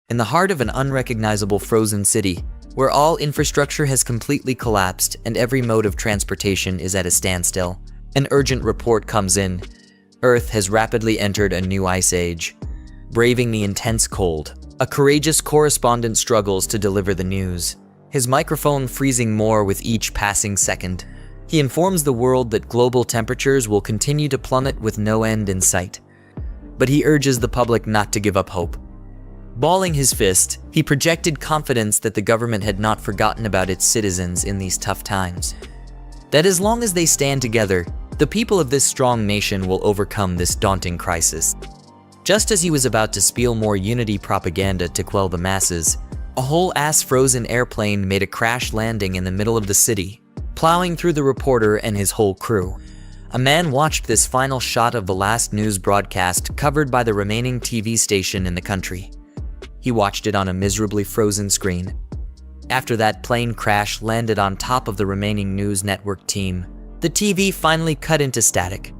in the heart of an unrecognizable frozen city, where all infrastructure has completely collapsed and every mode of transportation is at a standstill, an urgent report comes in. Earth has rapidly entered a new ice age. Braving the intense cold, a courageous correspondent struggles to deliver the news, his microphone freezing more with each passing second. He informs the world that global temperatures will continue to plummet with no end in sight. But he urges the public not to give up hope. Balling his fist, he projected confidence that the government had not forgotten about its citizens in these tough times. That as long as they stand together, the people of this strong nation will overcome this daunting crisis. Just as he was about to spiel more unity propaganda to quell the masses, a whole-ass frozen airplane made a crash landing in the middle of the city, plowing through the reporter and his whole crew. A man watched this final shot of the last news broadcast covered by the remaining TV station in the country. He watched it on a miserably frozen screen. After that plane crash landed on top of the remaining news network team, the TV finally cut into static.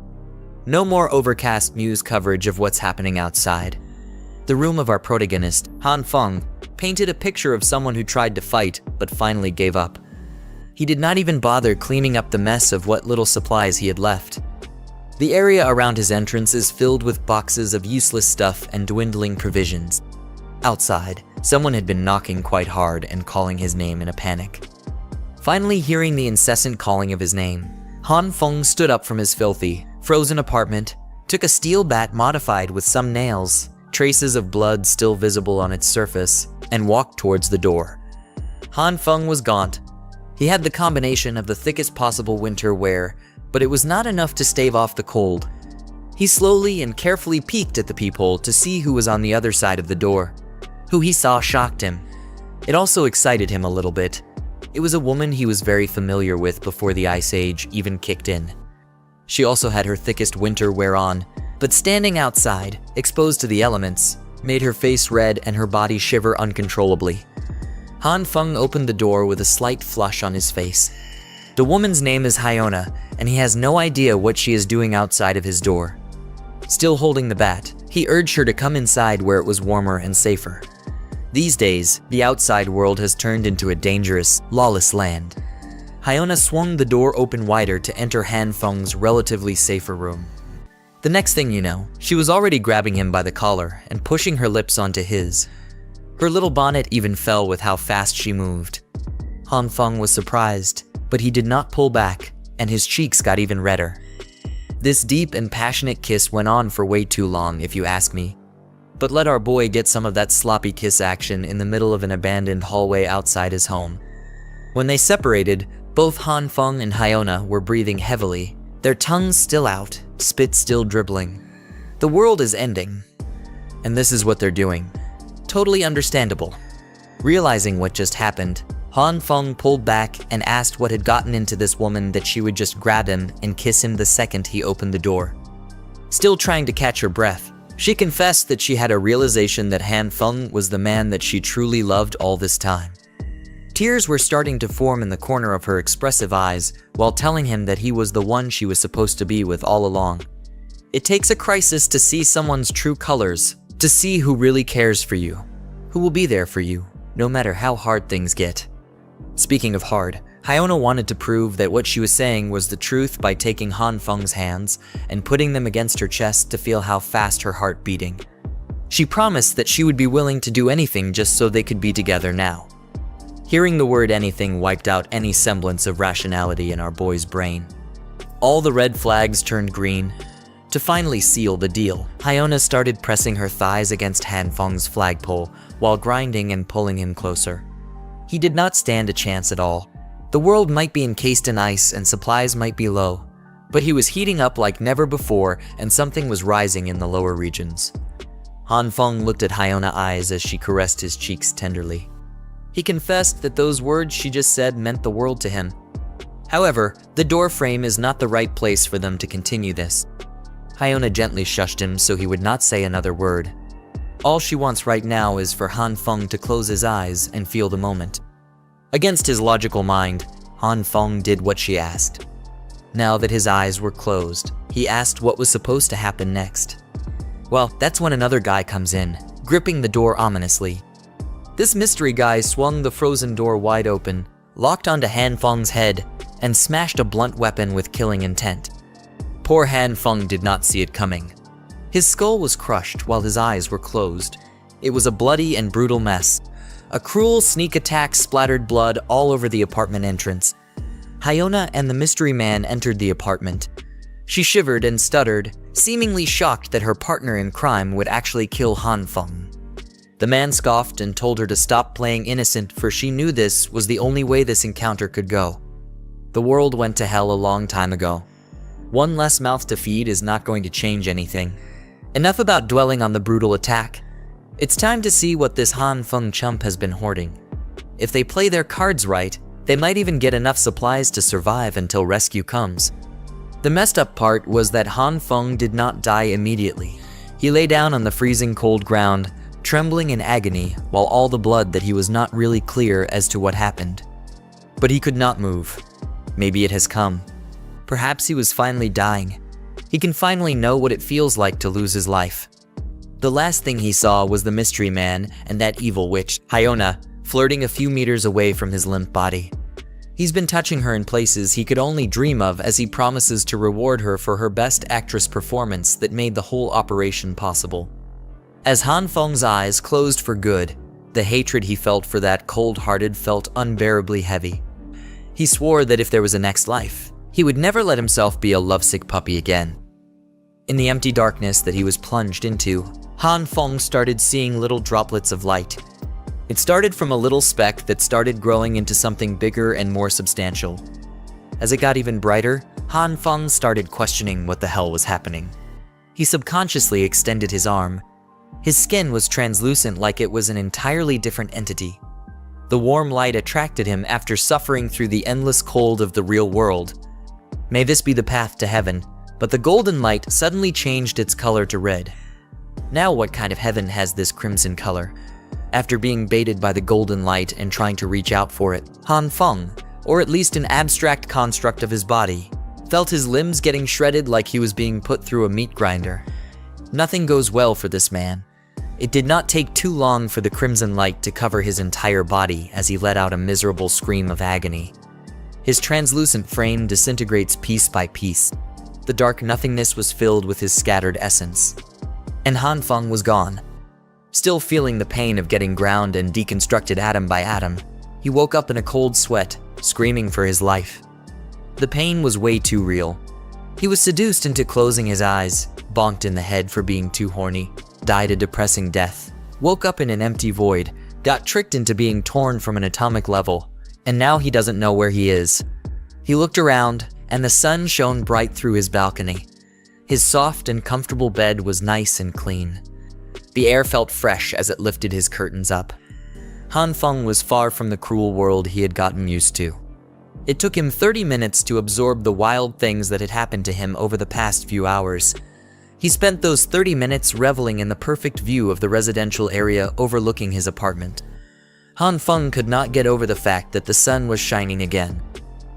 No more overcast news coverage of what's happening outside. The room of our protagonist, Han Feng, painted a picture of someone who tried to fight but finally gave up. He did not even bother cleaning up the mess of what little supplies he had left. The area around his entrance is filled with boxes of useless stuff and dwindling provisions. Outside, someone had been knocking quite hard and calling his name in a panic. Finally hearing the incessant calling of his name, Han Feng stood up from his filthy, frozen apartment, took a steel bat modified with some nails, traces of blood still visible on its surface, and walked towards the door. Han Feng was gaunt. He had the combination of the thickest possible winter wear, but it was not enough to stave off the cold. He slowly and carefully peeked at the peephole to see who was on the other side of the door. Who he saw shocked him. It also excited him a little bit. It was a woman he was very familiar with before the Ice Age even kicked in. She also had her thickest winter wear on, but standing outside, exposed to the elements, made her face red and her body shiver uncontrollably. Han Feng opened the door with a slight flush on his face. The woman's name is Hyona, and he has no idea what she is doing outside of his door. Still holding the bat, he urged her to come inside where it was warmer and safer. These days, the outside world has turned into a dangerous, lawless land. Hyona swung the door open wider to enter Han Feng's relatively safer room. The next thing you know, she was already grabbing him by the collar and pushing her lips onto his. Her little bonnet even fell with how fast she moved. Han Feng was surprised, but he did not pull back, and his cheeks got even redder. This deep and passionate kiss went on for way too long, if you ask me. But let our boy get some of that sloppy kiss action in the middle of an abandoned hallway outside his home. When they separated, both Han Feng and Hyona were breathing heavily, their tongues still out, spit still dribbling. The world is ending, and this is what they're doing. Totally understandable. Realizing what just happened, Han Feng pulled back and asked what had gotten into this woman that she would just grab him and kiss him the second he opened the door. Still trying to catch her breath, she confessed that she had a realization that Han Feng was the man that she truly loved all this time. Tears were starting to form in the corner of her expressive eyes while telling him that he was the one she was supposed to be with all along. It takes a crisis to see someone's true colors, to see who really cares for you, who will be there for you, no matter how hard things get. Speaking of hard, Hyona wanted to prove that what she was saying was the truth by taking Han Feng's hands and putting them against her chest to feel how fast her heart beating. She promised that she would be willing to do anything just so they could be together now. Hearing the word anything wiped out any semblance of rationality in our boy's brain. All the red flags turned green. To finally seal the deal, Hyona started pressing her thighs against Han Feng's flagpole while grinding and pulling him closer. He did not stand a chance at all. The world might be encased in ice and supplies might be low, but he was heating up like never before and something was rising in the lower regions. Han Feng looked at Hyona's eyes as she caressed his cheeks tenderly. He confessed that those words she just said meant the world to him. However, the door frame is not the right place for them to continue this. Hyona gently shushed him so he would not say another word. All she wants right now is for Han Feng to close his eyes and feel the moment. Against his logical mind, Han Feng did what she asked. Now that his eyes were closed, he asked what was supposed to happen next. Well, that's when another guy comes in, gripping the door ominously. This mystery guy swung the frozen door wide open, locked onto Han Feng's head, and smashed a blunt weapon with killing intent. Poor Han Feng did not see it coming. His skull was crushed while his eyes were closed. It was a bloody and brutal mess. A cruel sneak attack splattered blood all over the apartment entrance. Hyona and the mystery man entered the apartment. She shivered and stuttered, seemingly shocked that her partner in crime would actually kill Han Feng. The man scoffed and told her to stop playing innocent, for she knew this was the only way this encounter could go. The world went to hell a long time ago. One less mouth to feed is not going to change anything. Enough about dwelling on the brutal attack. It's time to see what this Han Feng chump has been hoarding. If they play their cards right, they might even get enough supplies to survive until rescue comes. The messed up part was that Han Feng did not die immediately. He lay down on the freezing cold ground, trembling in agony, while all the blood that he was not really clear as to what happened. But he could not move. Maybe it has come. Perhaps he was finally dying. He can finally know what it feels like to lose his life. The last thing he saw was the mystery man and that evil witch, Hyona, flirting a few meters away from his limp body. He's been touching her in places he could only dream of as he promises to reward her for her best actress performance that made the whole operation possible. As Han Feng's eyes closed for good, the hatred he felt for that cold-hearted felt unbearably heavy. He swore that if there was a next life, he would never let himself be a lovesick puppy again. In the empty darkness that he was plunged into, Han Feng started seeing little droplets of light. It started from a little speck that started growing into something bigger and more substantial. As it got even brighter, Han Feng started questioning what the hell was happening. He subconsciously extended his arm. His skin was translucent, like it was an entirely different entity. The warm light attracted him after suffering through the endless cold of the real world. May this be the path to heaven, but the golden light suddenly changed its color to red. Now what kind of heaven has this crimson color? After being baited by the golden light and trying to reach out for it, Han Feng, or at least an abstract construct of his body, felt his limbs getting shredded like he was being put through a meat grinder. Nothing goes well for this man. It did not take too long for the crimson light to cover his entire body as he let out a miserable scream of agony. His translucent frame disintegrates piece by piece. The dark nothingness was filled with his scattered essence. And Han Feng was gone. Still feeling the pain of getting ground and deconstructed atom by atom, he woke up in a cold sweat, screaming for his life. The pain was way too real. He was seduced into closing his eyes, bonked in the head for being too horny, died a depressing death, woke up in an empty void, got tricked into being torn from an atomic level, and now he doesn't know where he is. He looked around, and the sun shone bright through his balcony. His soft and comfortable bed was nice and clean. The air felt fresh as it lifted his curtains up. Han Feng was far from the cruel world he had gotten used to. It took him 30 minutes to absorb the wild things that had happened to him over the past few hours. He spent those 30 minutes reveling in the perfect view of the residential area overlooking his apartment. Han Feng could not get over the fact that the sun was shining again.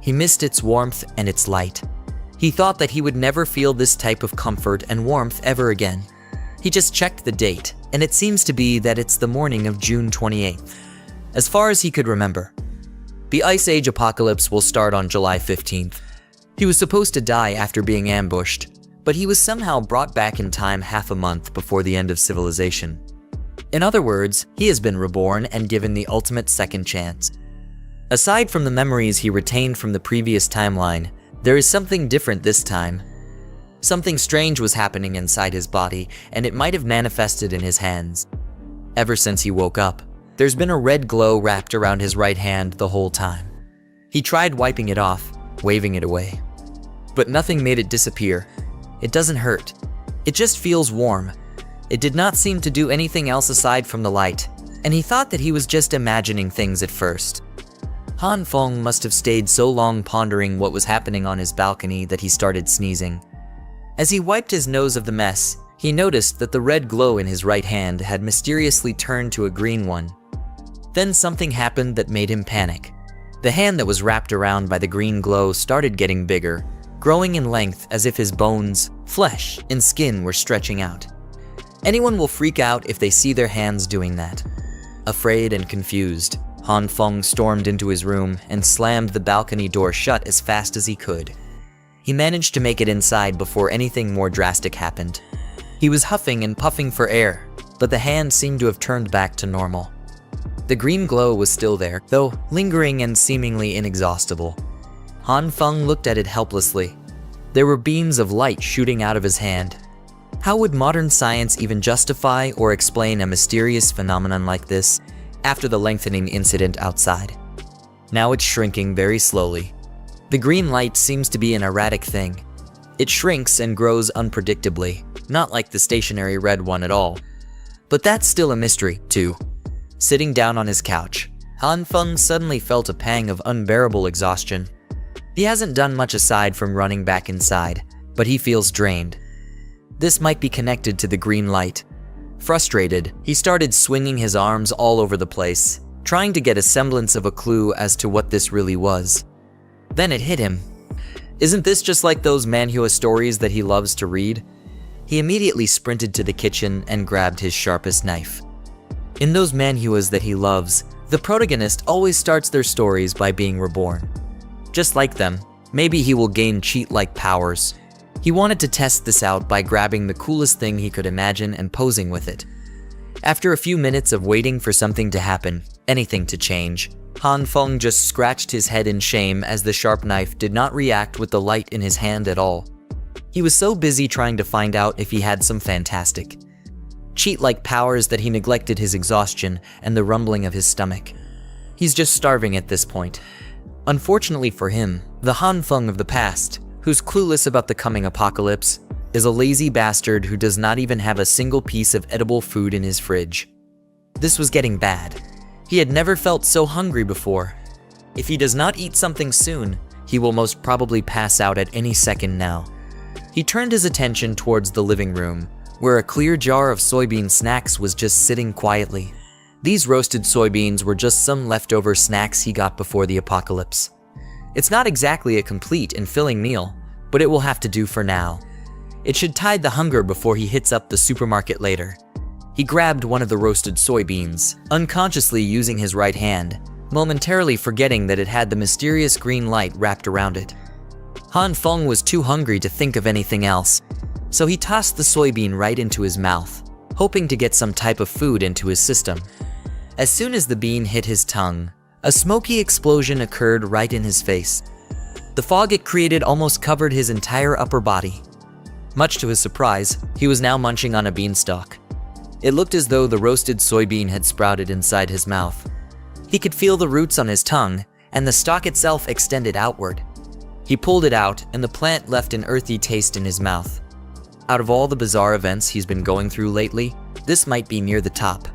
He missed its warmth and its light. He thought that he would never feel this type of comfort and warmth ever again. He just checked the date, and it seems to be that it's the morning of June 28th. As far as he could remember. The Ice Age apocalypse will start on July 15th. He was supposed to die after being ambushed, but he was somehow brought back in time half a month before the end of civilization. In other words, he has been reborn and given the ultimate second chance. Aside from the memories he retained from the previous timeline, there is something different this time. Something strange was happening inside his body, and it might have manifested in his hands. Ever since he woke up, there's been a red glow wrapped around his right hand the whole time. He tried wiping it off, waving it away. But nothing made it disappear. It doesn't hurt. It just feels warm. It did not seem to do anything else aside from the light, and he thought that he was just imagining things at first. Han Feng must have stayed so long pondering what was happening on his balcony that he started sneezing. As he wiped his nose of the mess, he noticed that the red glow in his right hand had mysteriously turned to a green one. Then something happened that made him panic. The hand that was wrapped around by the green glow started getting bigger, growing in length as if his bones, flesh, and skin were stretching out. Anyone will freak out if they see their hands doing that. Afraid and confused, Han Feng stormed into his room and slammed the balcony door shut as fast as he could. He managed to make it inside before anything more drastic happened. He was huffing and puffing for air, but the hand seemed to have turned back to normal. The green glow was still there, though lingering and seemingly inexhaustible. Han Feng looked at it helplessly. There were beams of light shooting out of his hand. How would modern science even justify or explain a mysterious phenomenon like this after the lengthening incident outside? Now it's shrinking very slowly. The green light seems to be an erratic thing. It shrinks and grows unpredictably, not like the stationary red one at all. But that's still a mystery, too. Sitting down on his couch, Han Feng suddenly felt a pang of unbearable exhaustion. He hasn't done much aside from running back inside, but he feels drained. This might be connected to the green light. Frustrated, he started swinging his arms all over the place, trying to get a semblance of a clue as to what this really was. Then it hit him. Isn't this just like those Manhwa stories that he loves to read? He immediately sprinted to the kitchen and grabbed his sharpest knife. In those Manhwas that he loves, the protagonist always starts their stories by being reborn. Just like them, maybe he will gain cheat-like powers. He wanted to test this out by grabbing the coolest thing he could imagine and posing with it. After a few minutes of waiting for something to happen, anything to change, Han Feng just scratched his head in shame as the sharp knife did not react with the light in his hand at all. He was so busy trying to find out if he had some fantastic cheat-like powers that he neglected his exhaustion and the rumbling of his stomach. He's just starving at this point. Unfortunately for him, the Han Feng of the past, who's clueless about the coming apocalypse, is a lazy bastard who does not even have a single piece of edible food in his fridge. This was getting bad. He had never felt so hungry before. If he does not eat something soon, he will most probably pass out at any second now. He turned his attention towards the living room, where a clear jar of soybean snacks was just sitting quietly. These roasted soybeans were just some leftover snacks he got before the apocalypse. It's not exactly a complete and filling meal, but it will have to do for now. It should tide the hunger before he hits up the supermarket later. He grabbed one of the roasted soybeans, unconsciously using his right hand, momentarily forgetting that it had the mysterious green light wrapped around it. Han Feng was too hungry to think of anything else, so he tossed the soybean right into his mouth, hoping to get some type of food into his system. As soon as the bean hit his tongue, a smoky explosion occurred right in his face. The fog it created almost covered his entire upper body. Much to his surprise, he was now munching on a beanstalk. It looked as though the roasted soybean had sprouted inside his mouth. He could feel the roots on his tongue, and the stalk itself extended outward. He pulled it out, and the plant left an earthy taste in his mouth. Out of all the bizarre events he's been going through lately, this might be near the top.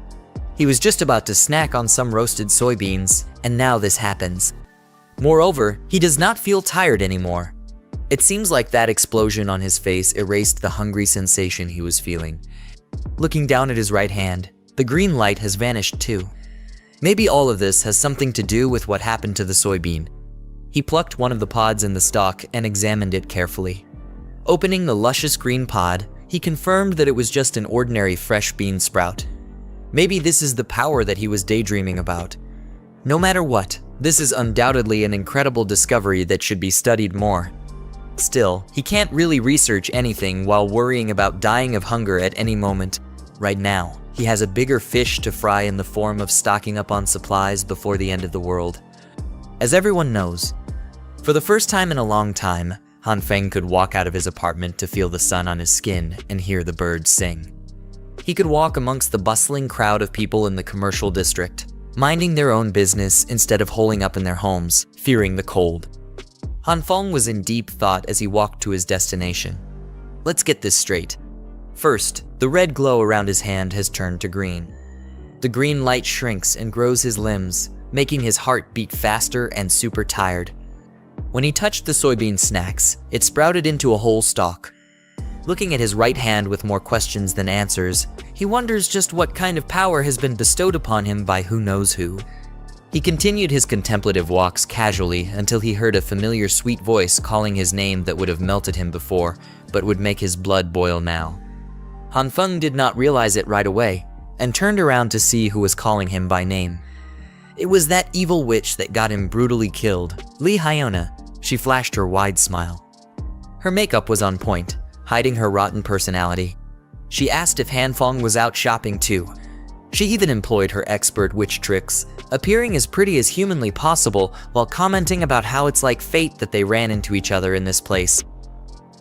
He was just about to snack on some roasted soybeans, and now this happens. Moreover, he does not feel tired anymore. It seems like that explosion on his face erased the hungry sensation he was feeling. Looking down at his right hand, the green light has vanished too. Maybe all of this has something to do with what happened to the soybean. He plucked one of the pods in the stalk and examined it carefully. Opening the luscious green pod, he confirmed that it was just an ordinary fresh bean sprout. Maybe this is the power that he was daydreaming about. No matter what, this is undoubtedly an incredible discovery that should be studied more. Still, he can't really research anything while worrying about dying of hunger at any moment. Right now, he has a bigger fish to fry in the form of stocking up on supplies before the end of the world. As everyone knows, for the first time in a long time, Han Feng could walk out of his apartment to feel the sun on his skin and hear the birds sing. He could walk amongst the bustling crowd of people in the commercial district, minding their own business instead of holing up in their homes, fearing the cold. Han Feng was in deep thought as he walked to his destination. Let's get this straight. First, the red glow around his hand has turned to green. The green light shrinks and grows his limbs, making his heart beat faster and super tired. When he touched the soybean snacks, it sprouted into a whole stalk. Looking at his right hand with more questions than answers, he wonders just what kind of power has been bestowed upon him by who knows who. He continued his contemplative walks casually until he heard a familiar sweet voice calling his name that would have melted him before, but would make his blood boil now. Han Feng did not realize it right away. and turned around to see who was calling him by name. It was that evil witch that got him brutally killed, Lee Hyona. She flashed her wide smile. Her makeup was on point, hiding her rotten personality. She asked if Hanfong was out shopping too. She even employed her expert witch tricks, appearing as pretty as humanly possible while commenting about how it's like fate that they ran into each other in this place.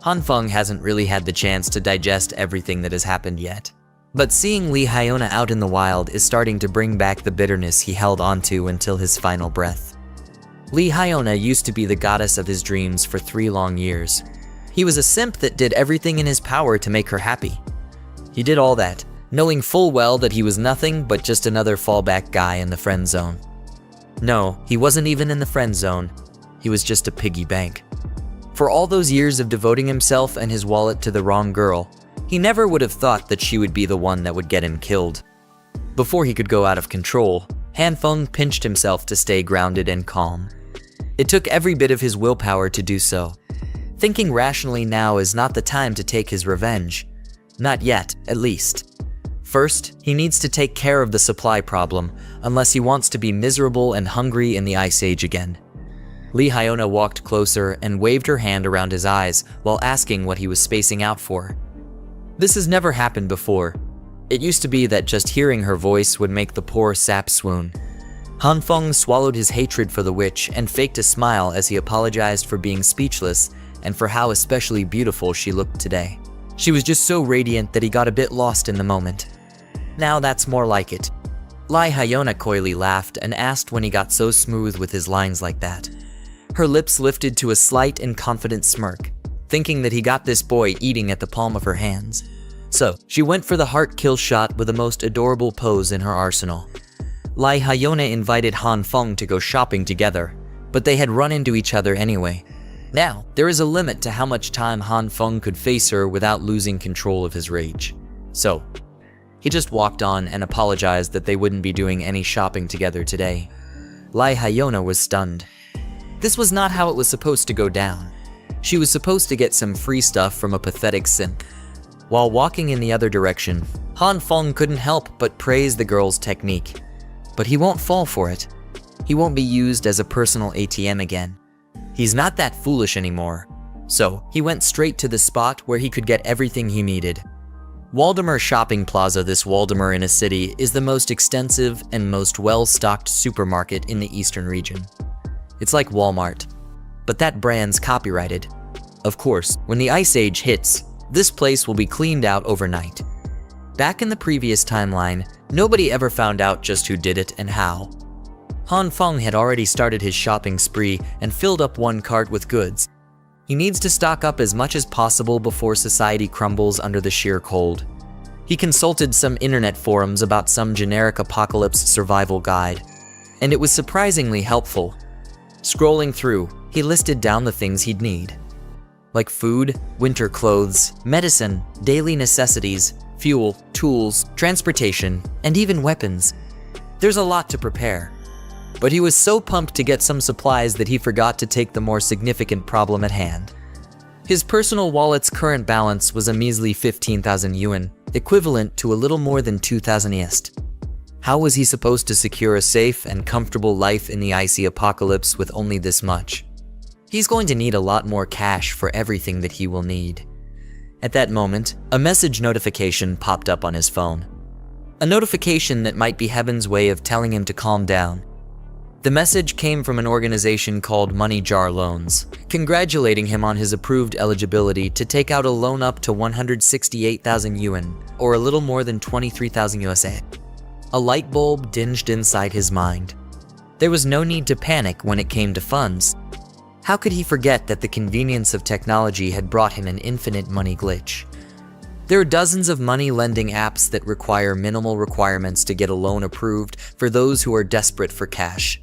Hanfong hasn't really had the chance to digest everything that has happened yet. But seeing Lee Hyona out in the wild is starting to bring back the bitterness he held onto until his final breath. Lee Hyona used to be the goddess of his dreams for 3 long years. He was a simp that did everything in his power to make her happy. He did all that, knowing full well that he was nothing but just another fallback guy in the friend zone. No, he wasn't even in the friend zone. He was just a piggy bank. For all those years of devoting himself and his wallet to the wrong girl, he never would have thought that she would be the one that would get him killed. Before he could go out of control, Hanfeng pinched himself to stay grounded and calm. It took every bit of his willpower to do so. Thinking rationally now is not the time to take his revenge. Not yet, at least. First, he needs to take care of the supply problem, unless he wants to be miserable and hungry in the Ice Age again. Lee Hyona walked closer and waved her hand around his eyes while asking what he was spacing out for. This has never happened before. It used to be that just hearing her voice would make the poor sap swoon. Hanfeng swallowed his hatred for the witch and faked a smile as he apologized for being speechless and for how especially beautiful she looked today. She was just so radiant that he got a bit lost in the moment. Now that's more like it. Lee Hyona coyly laughed and asked when he got so smooth with his lines like that. Her lips lifted to a slight and confident smirk, thinking that he got this boy eating at the palm of her hands. So, she went for the heart kill shot with the most adorable pose in her arsenal. Lee Hyona invited Hanfeng to go shopping together, but they had run into each other anyway. Now, there is a limit to how much time Hanfeng could face her without losing control of his rage. So, he just walked on and apologized that they wouldn't be doing any shopping together today. Lee Hyona was stunned. This was not how it was supposed to go down. She was supposed to get some free stuff from a pathetic simp. While walking in the other direction, Hanfeng couldn't help but praise the girl's technique. But he won't fall for it. He won't be used as a personal ATM again. He's not that foolish anymore. So, he went straight to the spot where he could get everything he needed. Waldemer Shopping Plaza. This Waldemer in a city is the most extensive and most well-stocked supermarket in the eastern region. It's like Walmart, but that brand's copyrighted. Of course, when the Ice Age hits, this place will be cleaned out overnight. Back in the previous timeline, nobody ever found out just who did it and how. Hanfeng had already started his shopping spree and filled up one cart with goods. He needs to stock up as much as possible before society crumbles under the sheer cold. He consulted some internet forums about some generic apocalypse survival guide, and it was surprisingly helpful. Scrolling through, he listed down the things he'd need, like food, winter clothes, medicine, daily necessities, fuel, tools, transportation, and even weapons. There's a lot to prepare. But he was so pumped to get some supplies that he forgot to take the more significant problem at hand. His personal wallet's current balance was a measly 15,000 yuan, equivalent to a little more than 2,000 ist. How was he supposed to secure a safe and comfortable life in the icy apocalypse with only this much? He's going to need a lot more cash for everything that he will need. At that moment, a message notification popped up on his phone. A notification that might be Heaven's way of telling him to calm down. The message came from an organization called Money Jar Loans, congratulating him on his approved eligibility to take out a loan up to 168,000 yuan, or a little more than 23,000 USA. A light bulb dinged inside his mind. There was no need to panic when it came to funds. How could he forget that the convenience of technology had brought him an infinite money glitch? There are dozens of money lending apps that require minimal requirements to get a loan approved for those who are desperate for cash.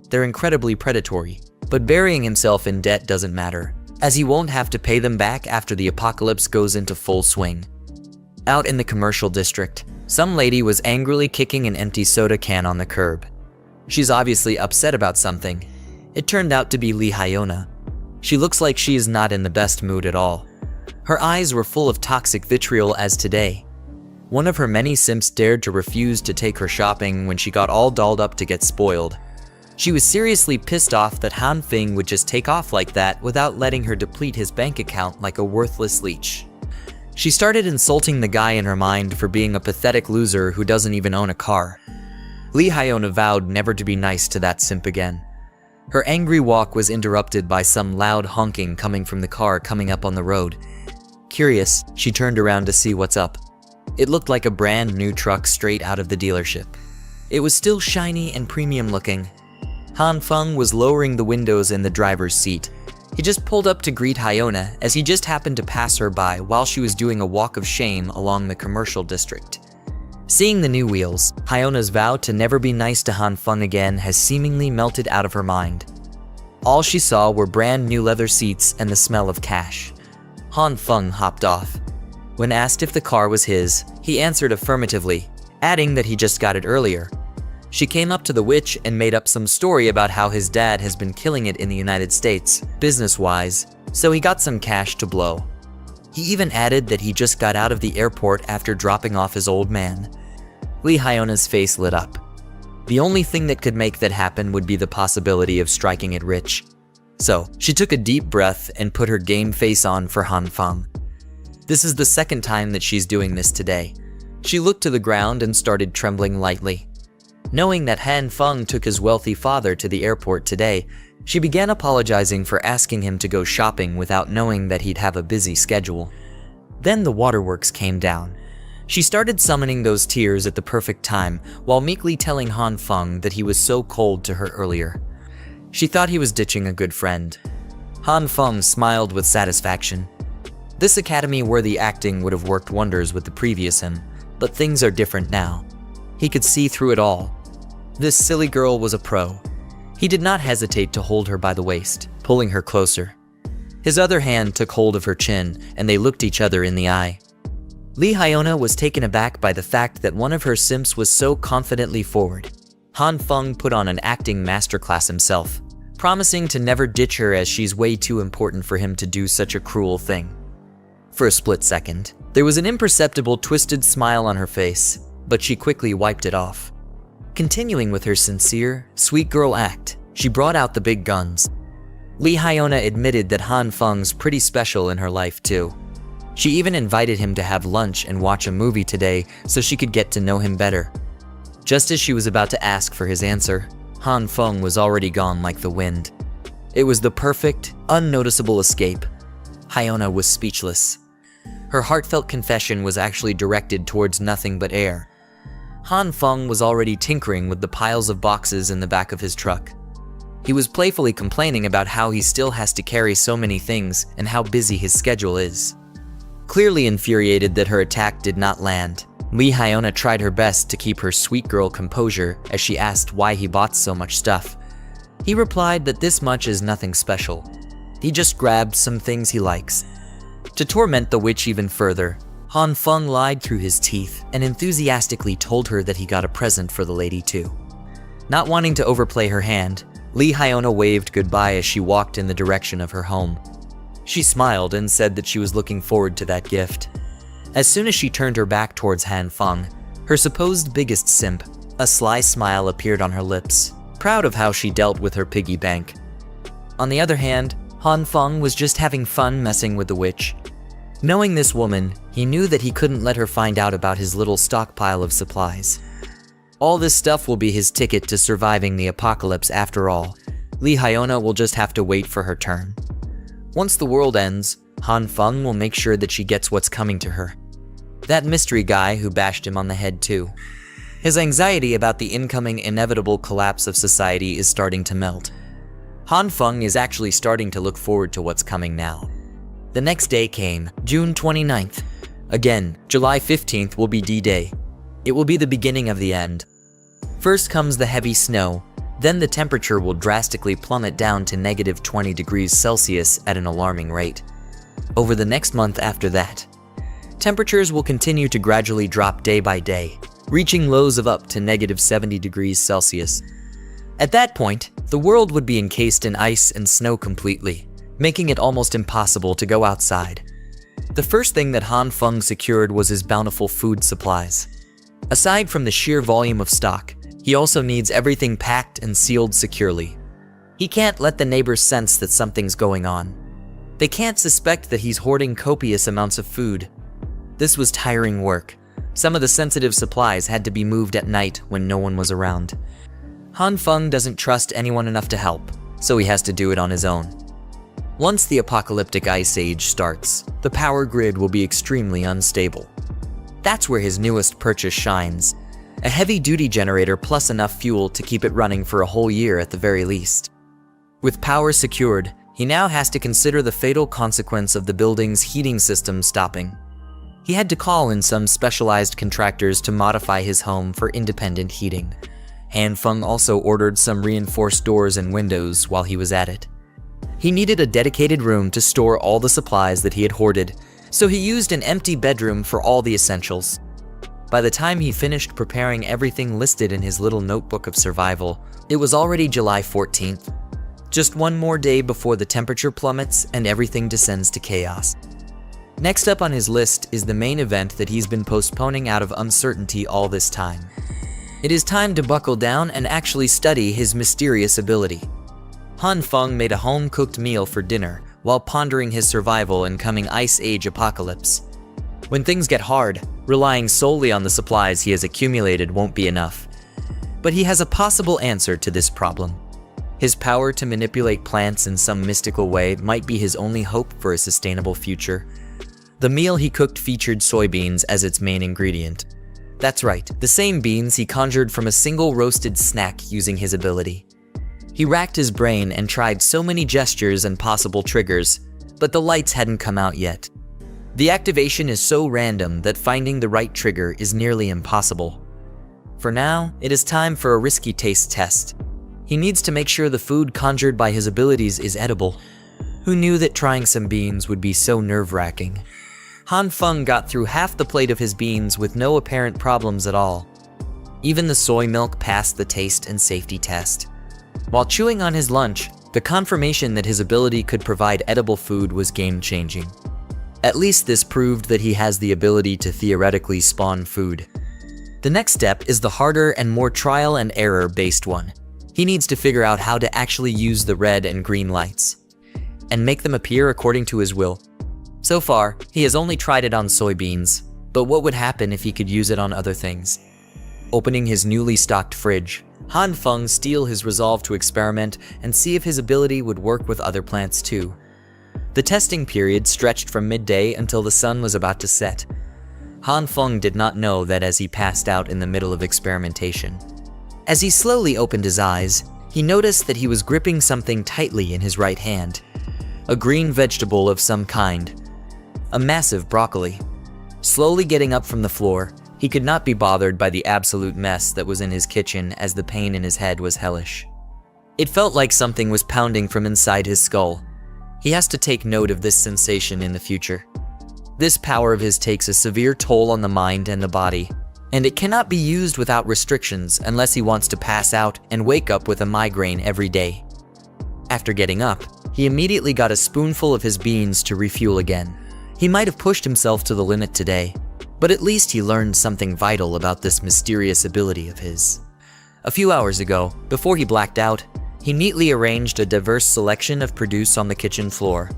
They're incredibly predatory, but burying himself in debt doesn't matter, as he won't have to pay them back after the apocalypse goes into full swing. Out in the commercial district, some lady was angrily kicking an empty soda can on the curb. She's obviously upset about something. It turned out to be Lee Hyona. She looks like she is not in the best mood at all. Her eyes were full of toxic vitriol as today. One of her many simps dared to refuse to take her shopping when she got all dolled up to get spoiled. She was seriously pissed off that Han Feng would just take off like that without letting her deplete his bank account like a worthless leech. She started insulting the guy in her mind for being a pathetic loser who doesn't even own a car. Lee Hyona vowed never to be nice to that simp again. Her angry walk was interrupted by some loud honking coming from the car coming up on the road. Curious, she turned around to see what's up. It looked like a brand new truck straight out of the dealership. It was still shiny and premium looking. Han Feng was lowering the windows in the driver's seat. He just pulled up to greet Hyona as he just happened to pass her by while she was doing a walk of shame along the commercial district. Seeing the new wheels, Hyona's vow to never be nice to Han Feng again has seemingly melted out of her mind. All she saw were brand new leather seats and the smell of cash. Han Feng hopped off. When asked if the car was his, he answered affirmatively, adding that he just got it earlier. She came up to the witch and made up some story about how his dad has been killing it in the United States, business-wise, so he got some cash to blow. He even added that he just got out of the airport after dropping off his old man. Lee Hyona's face lit up. The only thing that could make that happen would be the possibility of striking it rich. So, she took a deep breath and put her game face on for Han Feng. This is the second time that she's doing this today. She looked to the ground and started trembling lightly. Knowing that Han Feng took his wealthy father to the airport today, she began apologizing for asking him to go shopping without knowing that he'd have a busy schedule. Then the waterworks came down. She started summoning those tears at the perfect time while meekly telling Han Feng that he was so cold to her earlier. She thought he was ditching a good friend. Han Feng smiled with satisfaction. This academy-worthy acting would have worked wonders with the previous him, but things are different now. He could see through it all. This silly girl was a pro. He did not hesitate to hold her by the waist, pulling her closer. His other hand took hold of her chin, and they looked each other in the eye. Lee Hyona was taken aback by the fact that one of her simps was so confidently forward. Han Feng put on an acting masterclass himself, promising to never ditch her as she's way too important for him to do such a cruel thing. For a split second, there was an imperceptible twisted smile on her face, but she quickly wiped it off. Continuing with her sincere, sweet girl act, she brought out the big guns. Lee Hyona admitted that Han Feng's pretty special in her life too. She even invited him to have lunch and watch a movie today so she could get to know him better. Just as she was about to ask for his answer, Han Feng was already gone like the wind. It was the perfect, unnoticeable escape. Hyona was speechless. Her heartfelt confession was actually directed towards nothing but air. Han Feng was already tinkering with the piles of boxes in the back of his truck. He was playfully complaining about how he still has to carry so many things and how busy his schedule is. Clearly infuriated that her attack did not land, Lee Hyona tried her best to keep her sweet girl composure as she asked why he bought so much stuff. He replied that this much is nothing special. He just grabbed some things he likes. To torment the witch even further, Han Feng lied through his teeth and enthusiastically told her that he got a present for the lady too. Not wanting to overplay her hand, Lee Hyona waved goodbye as she walked in the direction of her home. She smiled and said that she was looking forward to that gift. As soon as she turned her back towards Han Feng, her supposed biggest simp, a sly smile appeared on her lips, proud of how she dealt with her piggy bank. On the other hand, Han Feng was just having fun messing with the witch. Knowing this woman, he knew that he couldn't let her find out about his little stockpile of supplies. All this stuff will be his ticket to surviving the apocalypse after all. Lee Hyona will just have to wait for her turn. Once the world ends, Han Feng will make sure that she gets what's coming to her. That mystery guy who bashed him on the head too. His anxiety about the incoming inevitable collapse of society is starting to melt. Han Feng is actually starting to look forward to what's coming now. The next day came, June 29th. Again, July 15th will be D-Day. It will be the beginning of the end. First comes the heavy snow, then the temperature will drastically plummet down to negative 20 degrees Celsius at an alarming rate. Over the next month after that, temperatures will continue to gradually drop day by day, reaching lows of up to negative 70 degrees Celsius. At that point, the world would be encased in ice and snow completely, making it almost impossible to go outside. The first thing that Han Feng secured was his bountiful food supplies. Aside from the sheer volume of stock, he also needs everything packed and sealed securely. He can't let the neighbors sense that something's going on. They can't suspect that he's hoarding copious amounts of food. This was tiring work. Some of the sensitive supplies had to be moved at night when no one was around. Han Feng doesn't trust anyone enough to help, so he has to do it on his own. Once the apocalyptic ice age starts, the power grid will be extremely unstable. That's where his newest purchase shines. A heavy-duty generator plus enough fuel to keep it running for a whole year at the very least. With power secured, he now has to consider the fatal consequence of the building's heating system stopping. He had to call in some specialized contractors to modify his home for independent heating. Han Feng also ordered some reinforced doors and windows while he was at it. He needed a dedicated room to store all the supplies that he had hoarded, so he used an empty bedroom for all the essentials. By the time he finished preparing everything listed in his little notebook of survival, it was already July 14th. Just one more day before the temperature plummets and everything descends to chaos. Next up on his list is the main event that he's been postponing out of uncertainty all this time. It is time to buckle down and actually study his mysterious ability. Han Feng made a home-cooked meal for dinner while pondering his survival in coming Ice Age apocalypse. When things get hard, relying solely on the supplies he has accumulated won't be enough. But he has a possible answer to this problem. His power to manipulate plants in some mystical way might be his only hope for a sustainable future. The meal he cooked featured soybeans as its main ingredient. That's right, the same beans he conjured from a single roasted snack using his ability. He racked his brain and tried so many gestures and possible triggers, but the lights hadn't come out yet. The activation is so random that finding the right trigger is nearly impossible. For now, it is time for a risky taste test. He needs to make sure the food conjured by his abilities is edible. Who knew that trying some beans would be so nerve-wracking? Han Feng got through half the plate of his beans with no apparent problems at all. Even the soy milk passed the taste and safety test. While chewing on his lunch, the confirmation that his ability could provide edible food was game-changing. At least this proved that he has the ability to theoretically spawn food. The next step is the harder and more trial and error based one. He needs to figure out how to actually use the red and green lights and make them appear according to his will. So far, he has only tried it on soybeans, but what would happen if he could use it on other things? Opening his newly stocked fridge, Han Feng steeled his resolve to experiment and see if his ability would work with other plants too. The testing period stretched from midday until the sun was about to set. Han Feng did not know that as he passed out in the middle of experimentation. As he slowly opened his eyes, he noticed that he was gripping something tightly in his right hand. A green vegetable of some kind. A massive broccoli. Slowly getting up from the floor, he could not be bothered by the absolute mess that was in his kitchen as the pain in his head was hellish. It felt like something was pounding from inside his skull. He has to take note of this sensation in the future. This power of his takes a severe toll on the mind and the body, and it cannot be used without restrictions unless he wants to pass out and wake up with a migraine every day. After getting up, he immediately got a spoonful of his beans to refuel again. He might have pushed himself to the limit today, but at least he learned something vital about this mysterious ability of his. A few hours ago, before he blacked out, he neatly arranged a diverse selection of produce on the kitchen floor.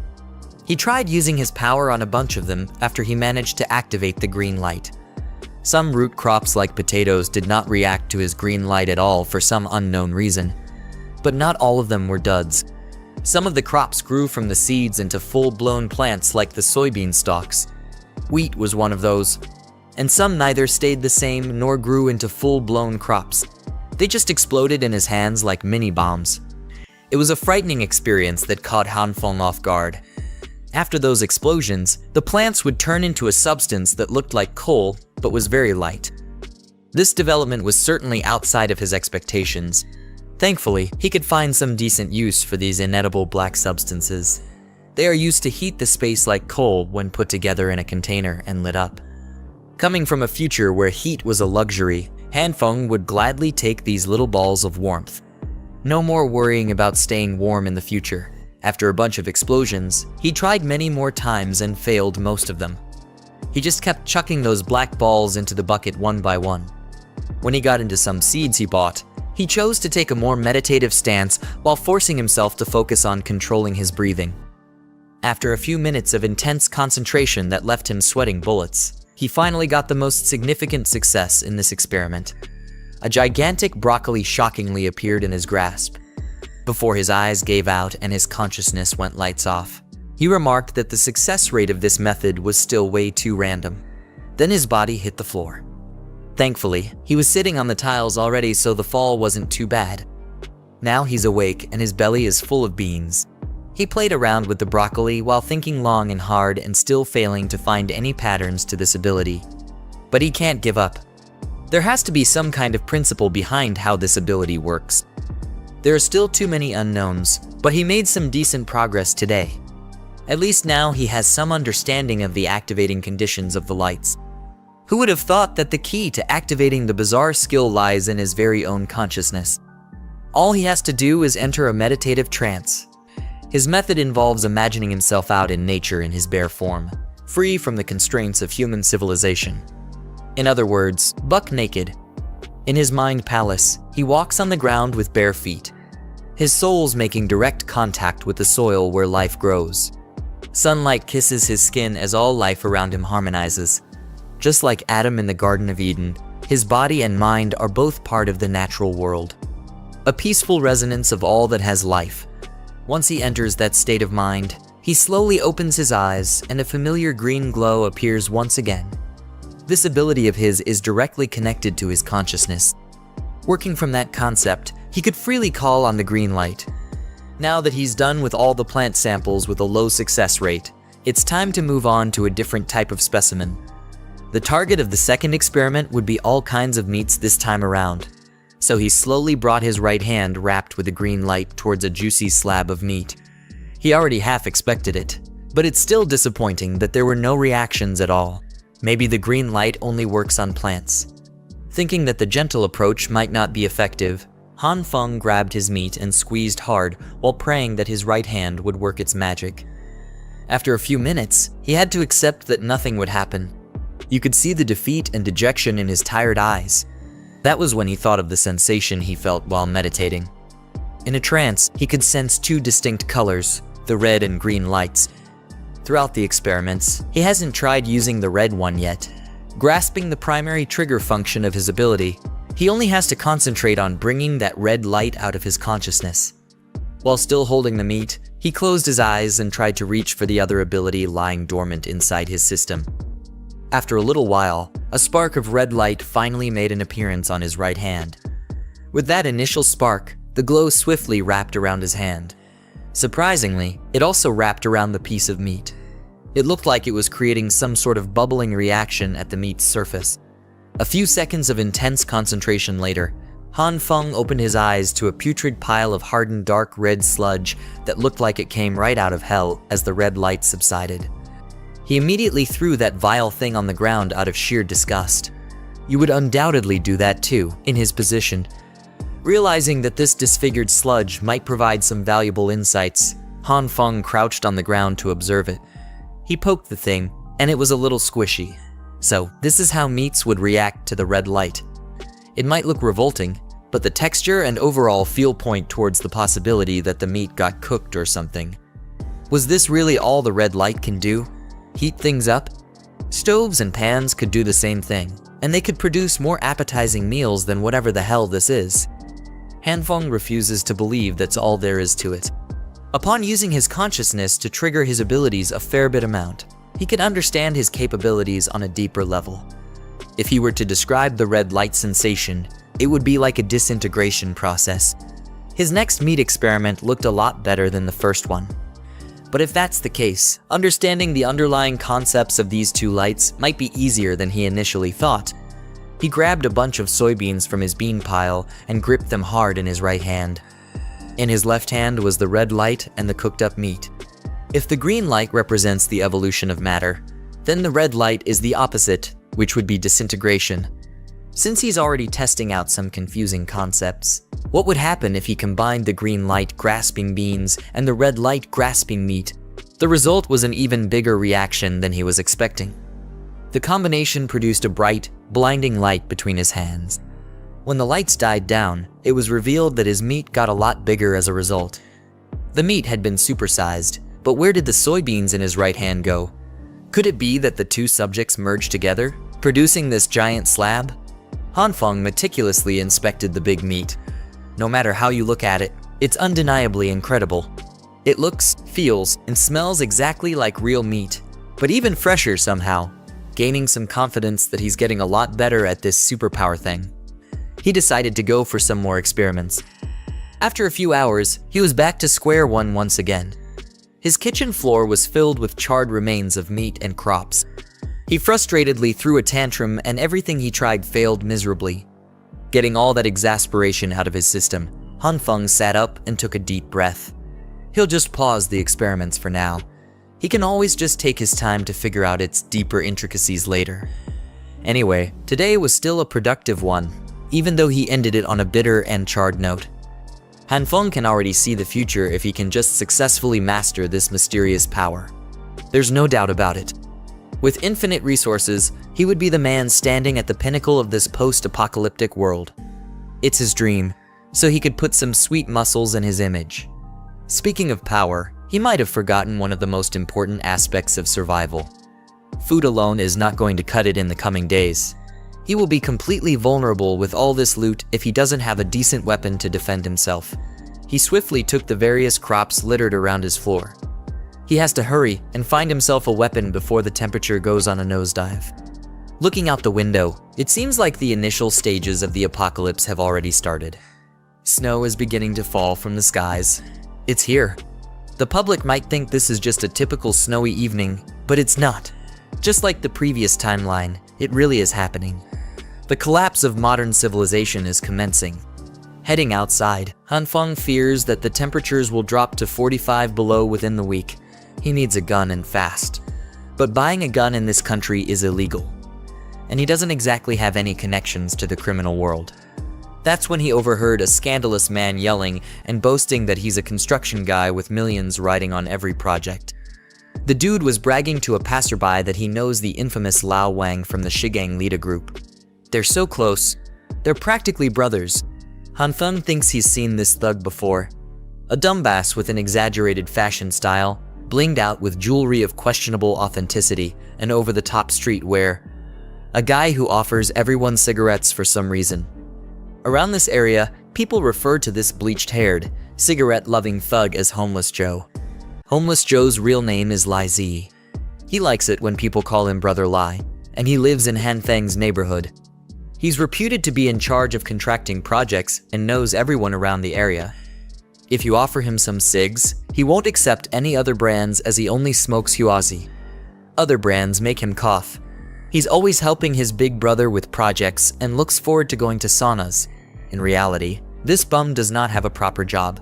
He tried using his power on a bunch of them after he managed to activate the green light. Some root crops like potatoes did not react to his green light at all for some unknown reason, but not all of them were duds. Some of the crops grew from the seeds into full-blown plants like the soybean stalks. Wheat was one of those, and some neither stayed the same nor grew into full-blown crops. They just exploded in his hands like mini-bombs. It was a frightening experience that caught Han Feng off guard. After those explosions, the plants would turn into a substance that looked like coal, but was very light. This development was certainly outside of his expectations. Thankfully, he could find some decent use for these inedible black substances. They are used to heat the space like coal when put together in a container and lit up. Coming from a future where heat was a luxury, Han Feng would gladly take these little balls of warmth. No more worrying about staying warm in the future. After a bunch of explosions, he tried many more times and failed most of them. He just kept chucking those black balls into the bucket one by one. When he got into some seeds he bought, he chose to take a more meditative stance while forcing himself to focus on controlling his breathing. After a few minutes of intense concentration that left him sweating bullets, he finally got the most significant success in this experiment. A gigantic broccoli shockingly appeared in his grasp. Before his eyes gave out and his consciousness went lights off, he remarked that the success rate of this method was still way too random. Then his body hit the floor. Thankfully, he was sitting on the tiles already, so the fall wasn't too bad. Now he's awake and his belly is full of beans. He played around with the broccoli while thinking long and hard and still failing to find any patterns to this ability. But he can't give up. There has to be some kind of principle behind how this ability works. There are still too many unknowns, but he made some decent progress today. At least now he has some understanding of the activating conditions of the lights. Who would have thought that the key to activating the bizarre skill lies in his very own consciousness? All he has to do is enter a meditative trance. His method involves imagining himself out in nature in his bare form, free from the constraints of human civilization. In other words, buck naked. In his mind palace, he walks on the ground with bare feet. His soul's making direct contact with the soil where life grows. Sunlight kisses his skin as all life around him harmonizes. Just like Adam in the Garden of Eden, his body and mind are both part of the natural world. A peaceful resonance of all that has life. Once he enters that state of mind, he slowly opens his eyes and a familiar green glow appears once again. This ability of his is directly connected to his consciousness. Working from that concept, he could freely call on the green light. Now that he's done with all the plant samples with a low success rate, it's time to move on to a different type of specimen. The target of the second experiment would be all kinds of meats this time around. So he slowly brought his right hand wrapped with a green light towards a juicy slab of meat. He already half expected it, but it's still disappointing that there were no reactions at all. Maybe the green light only works on plants. Thinking that the gentle approach might not be effective, Han Feng grabbed his meat and squeezed hard while praying that his right hand would work its magic. After a few minutes, he had to accept that nothing would happen. You could see the defeat and dejection in his tired eyes. That was when he thought of the sensation he felt while meditating. In a trance, he could sense two distinct colors, the red and green lights. Throughout the experiments, he hasn't tried using the red one yet. Grasping the primary trigger function of his ability, he only has to concentrate on bringing that red light out of his consciousness. While still holding the meat, he closed his eyes and tried to reach for the other ability lying dormant inside his system. After a little while, a spark of red light finally made an appearance on his right hand. With that initial spark, the glow swiftly wrapped around his hand. Surprisingly, it also wrapped around the piece of meat. It looked like it was creating some sort of bubbling reaction at the meat's surface. A few seconds of intense concentration later, Han Feng opened his eyes to a putrid pile of hardened dark red sludge that looked like it came right out of hell as the red light subsided. He immediately threw that vile thing on the ground out of sheer disgust. You would undoubtedly do that too, in his position. Realizing that this disfigured sludge might provide some valuable insights, Han Feng crouched on the ground to observe it. He poked the thing, and it was a little squishy. So, this is how meats would react to the red light. It might look revolting, but the texture and overall feel point towards the possibility that the meat got cooked or something. Was this really all the red light can do? Heat things up? Stoves and pans could do the same thing, and they could produce more appetizing meals than whatever the hell this is. Han Feng refuses to believe that's all there is to it. Upon using his consciousness to trigger his abilities a fair bit amount, he could understand his capabilities on a deeper level. If he were to describe the red light sensation, it would be like a disintegration process. His next meat experiment looked a lot better than the first one. But if that's the case, understanding the underlying concepts of these two lights might be easier than he initially thought. He grabbed a bunch of soybeans from his bean pile and gripped them hard in his right hand. In his left hand was the red light and the cooked up meat. If the green light represents the evolution of matter, then the red light is the opposite, which would be disintegration. Since he's already testing out some confusing concepts, what would happen if he combined the green light grasping beans and the red light grasping meat? The result was an even bigger reaction than he was expecting. The combination produced a bright, blinding light between his hands. When the lights died down, it was revealed that his meat got a lot bigger as a result. The meat had been supersized, but where did the soybeans in his right hand go? Could it be that the two subjects merged together, producing this giant slab? Hanfeng meticulously inspected the big meat. No matter how you look at it, it's undeniably incredible. It looks, feels, and smells exactly like real meat, but even fresher somehow, gaining some confidence that he's getting a lot better at this superpower thing. He decided to go for some more experiments. After a few hours, he was back to square one once again. His kitchen floor was filled with charred remains of meat and crops. He frustratedly threw a tantrum and everything he tried failed miserably. Getting all that exasperation out of his system, Hanfeng sat up and took a deep breath. He'll just pause the experiments for now. He can always just take his time to figure out its deeper intricacies later. Anyway, today was still a productive one, even though he ended it on a bitter and charred note. Hanfeng can already see the future if he can just successfully master this mysterious power. There's no doubt about it. With infinite resources, he would be the man standing at the pinnacle of this post-apocalyptic world. It's his dream, so he could put some sweet muscles in his image. Speaking of power, he might have forgotten one of the most important aspects of survival. Food alone is not going to cut it in the coming days. He will be completely vulnerable with all this loot if he doesn't have a decent weapon to defend himself. He swiftly took the various crops littered around his floor. He has to hurry and find himself a weapon before the temperature goes on a nosedive. Looking out the window, it seems like the initial stages of the apocalypse have already started. Snow is beginning to fall from the skies. It's here. The public might think this is just a typical snowy evening, but it's not. Just like the previous timeline, it really is happening. The collapse of modern civilization is commencing. Heading outside, Hanfeng fears that the temperatures will drop to 45 below within the week. He needs a gun and fast. But buying a gun in this country is illegal. And he doesn't exactly have any connections to the criminal world. That's when he overheard a scandalous man yelling and boasting that he's a construction guy with millions riding on every project. The dude was bragging to a passerby that he knows the infamous Lao Wang from the Shigang Lida group. They're so close. They're practically brothers. Hanfeng thinks he's seen this thug before. A dumbass with an exaggerated fashion style, blinged out with jewelry of questionable authenticity and over-the-top streetwear. A guy who offers everyone cigarettes for some reason. Around this area, people refer to this bleached-haired, cigarette-loving thug as Homeless Joe. Homeless Joe's real name is Lai Zi. He likes it when people call him Brother Lai, and he lives in Hanfeng's neighborhood. He's reputed to be in charge of contracting projects and knows everyone around the area. If you offer him some cigs, he won't accept any other brands as he only smokes Huazi. Other brands make him cough. He's always helping his big brother with projects and looks forward to going to saunas. In reality, this bum does not have a proper job.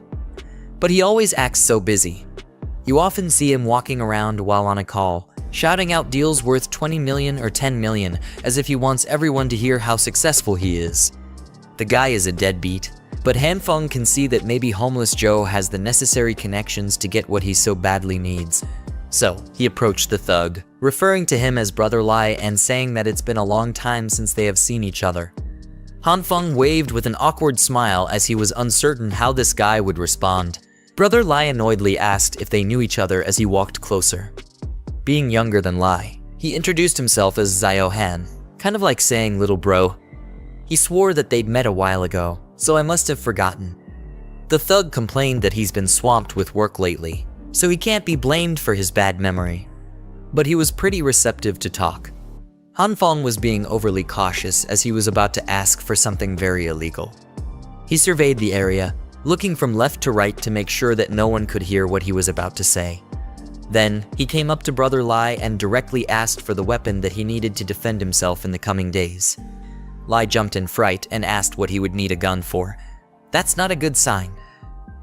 But he always acts so busy. You often see him walking around while on a call, shouting out deals worth 20 million or 10 million as if he wants everyone to hear how successful he is. The guy is a deadbeat, but Hanfeng can see that maybe Homeless Joe has the necessary connections to get what he so badly needs. So, he approached the thug, referring to him as Brother Lai and saying that it's been a long time since they have seen each other. Hanfeng waved with an awkward smile as he was uncertain how this guy would respond. Brother Lai annoyedly asked if they knew each other as he walked closer. Being younger than Lai, he introduced himself as Xiao Han, kind of like saying little bro. He swore that they'd met a while ago, so I must have forgotten. The thug complained that he's been swamped with work lately, so he can't be blamed for his bad memory. But he was pretty receptive to talk. Hanfeng was being overly cautious as he was about to ask for something very illegal. He surveyed the area, looking from left to right to make sure that no one could hear what he was about to say. Then, he came up to Brother Lai and directly asked for the weapon that he needed to defend himself in the coming days. Lai jumped in fright and asked what he would need a gun for. That's not a good sign.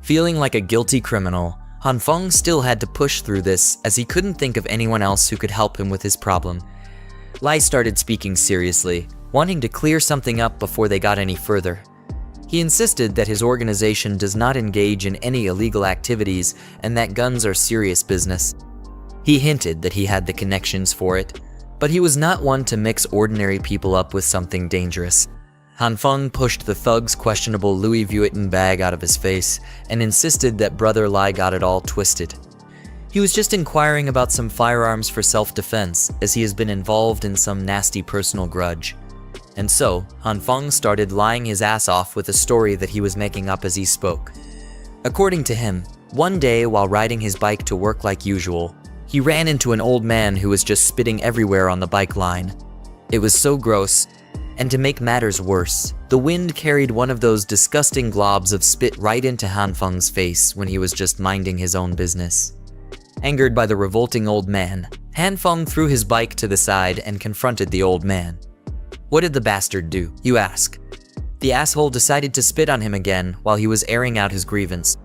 Feeling like a guilty criminal, Hanfeng still had to push through this as he couldn't think of anyone else who could help him with his problem. Lai started speaking seriously, wanting to clear something up before they got any further. He insisted that his organization does not engage in any illegal activities and that guns are serious business. He hinted that he had the connections for it, but he was not one to mix ordinary people up with something dangerous. Han Feng pushed the thug's questionable Louis Vuitton bag out of his face and insisted that Brother Lai got it all twisted. He was just inquiring about some firearms for self-defense, as he has been involved in some nasty personal grudge. And so, Han Feng started lying his ass off with a story that he was making up as he spoke. According to him, one day while riding his bike to work like usual, he ran into an old man who was just spitting everywhere on the bike line. It was so gross, and to make matters worse, the wind carried one of those disgusting globs of spit right into Han Feng's face when he was just minding his own business. Angered by the revolting old man, Han Feng threw his bike to the side and confronted the old man. What did the bastard do, you ask? The asshole decided to spit on him again while he was airing out his grievance.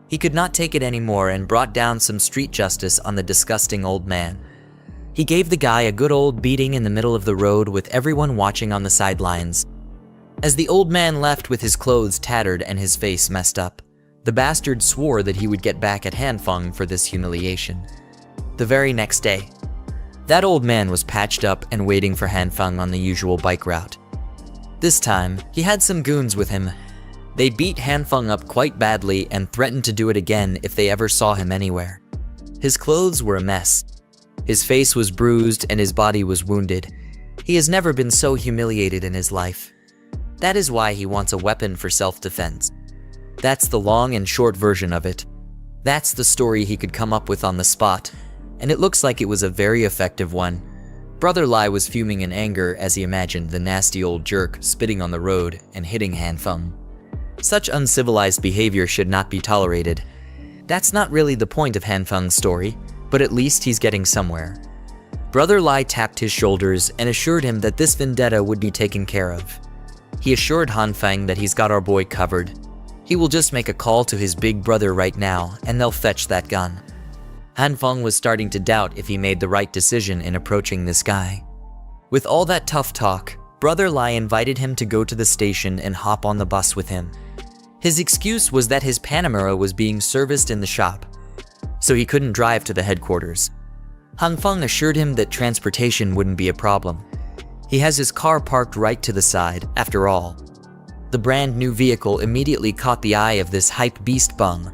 He could not take it anymore and brought down some street justice on the disgusting old man. He gave the guy a good old beating in the middle of the road with everyone watching on the sidelines. As the old man left with his clothes tattered and his face messed up, the bastard swore that he would get back at Han Feng for this humiliation. The very next day, that old man was patched up and waiting for Han Feng on the usual bike route. This time, he had some goons with him. They beat Han Feng up quite badly and threatened to do it again if they ever saw him anywhere. His clothes were a mess. His face was bruised and his body was wounded. He has never been so humiliated in his life. That is why he wants a weapon for self-defense. That's the long and short version of it. That's the story he could come up with on the spot, and it looks like it was a very effective one. Brother Lai was fuming in anger as he imagined the nasty old jerk spitting on the road and hitting Han Feng. Such uncivilized behavior should not be tolerated. That's not really the point of Han Feng's story, but at least he's getting somewhere. Brother Lai tapped his shoulders and assured him that this vendetta would be taken care of. He assured Han Feng that he's got our boy covered. He will just make a call to his big brother right now, and they'll fetch that gun. Han Feng was starting to doubt if he made the right decision in approaching this guy. With all that tough talk, Brother Lai invited him to go to the station and hop on the bus with him. His excuse was that his Panamera was being serviced in the shop, so he couldn't drive to the headquarters. Han Feng assured him that transportation wouldn't be a problem. He has his car parked right to the side, after all. The brand new vehicle immediately caught the eye of this hype beast bum.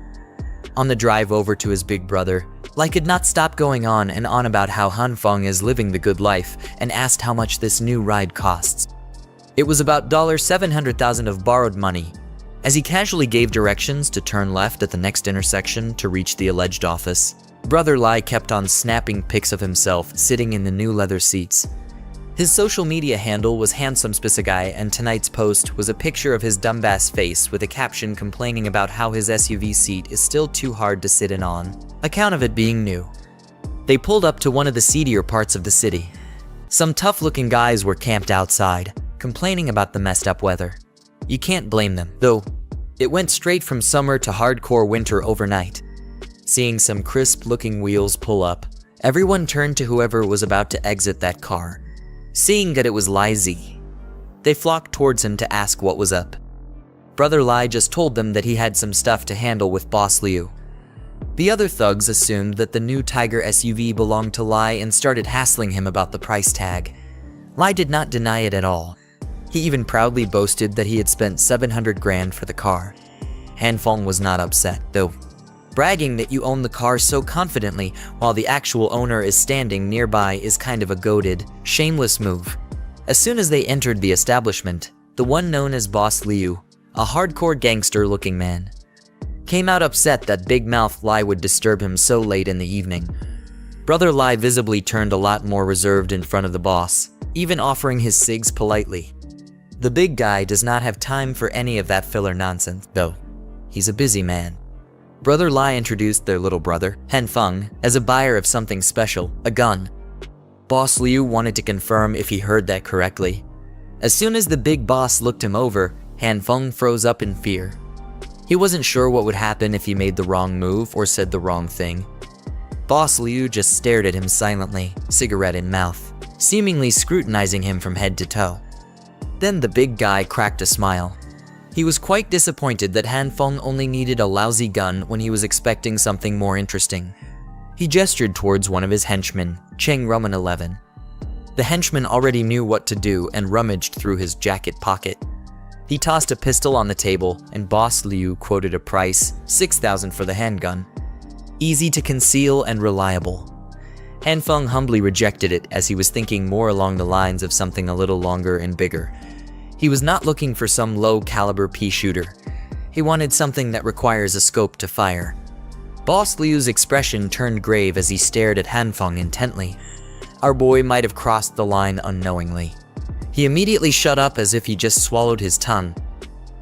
On the drive over to his big brother, Lai could not stop going on and on about how Han Feng is living the good life and asked how much this new ride costs. It was about $700,000 of borrowed money. As he casually gave directions to turn left at the next intersection to reach the alleged office, Brother Lai kept on snapping pics of himself sitting in the new leather seats. His social media handle was Handsome Spicigai, and tonight's post was a picture of his dumbass face with a caption complaining about how his SUV seat is still too hard to sit in on, account of it being new. They pulled up to one of the seedier parts of the city. Some tough-looking guys were camped outside, complaining about the messed up weather. You can't blame them, though. It went straight from summer to hardcore winter overnight. Seeing some crisp-looking wheels pull up, everyone turned to whoever was about to exit that car. Seeing that it was Lai Z, they flocked towards him to ask what was up. Brother Lai just told them that he had some stuff to handle with Boss Liu. The other thugs assumed that the new Tiger SUV belonged to Lai and started hassling him about the price tag. Lai did not deny it at all. He even proudly boasted that he had spent 700 grand for the car. Han Feng was not upset, though. Bragging that you own the car so confidently while the actual owner is standing nearby is kind of a goated, shameless move. As soon as they entered the establishment, the one known as Boss Liu, a hardcore gangster-looking man, came out upset that Big Mouth Lai would disturb him so late in the evening. Brother Lai visibly turned a lot more reserved in front of the boss, even offering his cigs politely. The big guy does not have time for any of that filler nonsense, though. He's a busy man. Brother Lai introduced their little brother, Han Feng, as a buyer of something special, a gun. Boss Liu wanted to confirm if he heard that correctly. As soon as the big boss looked him over, Han Feng froze up in fear. He wasn't sure what would happen if he made the wrong move or said the wrong thing. Boss Liu just stared at him silently, cigarette in mouth, seemingly scrutinizing him from head to toe. Then the big guy cracked a smile. He was quite disappointed that Han Feng only needed a lousy gun when he was expecting something more interesting. He gestured towards one of his henchmen, Cheng Roman 11. The henchman already knew what to do and rummaged through his jacket pocket. He tossed a pistol on the table, and Boss Liu quoted a price, 6,000 for the handgun. Easy to conceal and reliable. Han Feng humbly rejected it as he was thinking more along the lines of something a little longer and bigger. He was not looking for some low-caliber pea shooter. He wanted something that requires a scope to fire. Boss Liu's expression turned grave as he stared at Han Feng intently. Our boy might have crossed the line unknowingly. He immediately shut up as if he just swallowed his tongue.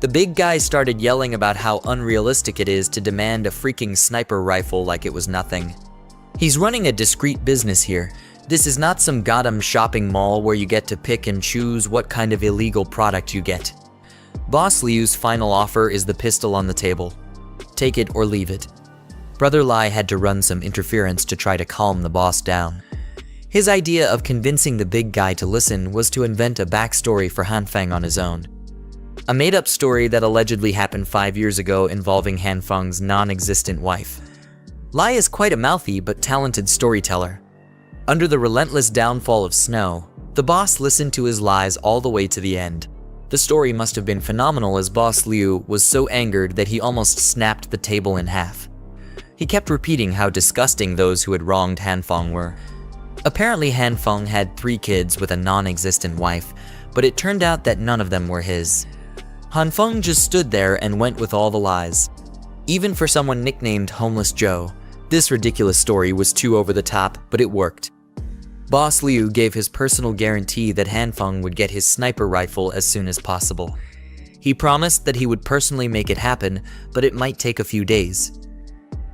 The big guy started yelling about how unrealistic it is to demand a freaking sniper rifle like it was nothing. He's running a discreet business here. This is not some goddamn shopping mall where you get to pick and choose what kind of illegal product you get. Boss Liu's final offer is the pistol on the table. Take it or leave it. Brother Lai had to run some interference to try to calm the boss down. His idea of convincing the big guy to listen was to invent a backstory for Han Feng on his own. A made-up story that allegedly happened 5 years ago involving Han Feng's non-existent wife. Lai is quite a mouthy but talented storyteller. Under the relentless downfall of snow, the boss listened to his lies all the way to the end. The story must have been phenomenal as Boss Liu was so angered that he almost snapped the table in half. He kept repeating how disgusting those who had wronged Han Feng were. Apparently Han Feng had 3 kids with a non-existent wife, but it turned out that none of them were his. Han Feng just stood there and went with all the lies. Even for someone nicknamed Homeless Joe, this ridiculous story was too over the top, but it worked. Boss Liu gave his personal guarantee that Han Feng would get his sniper rifle as soon as possible. He promised that he would personally make it happen, but it might take a few days.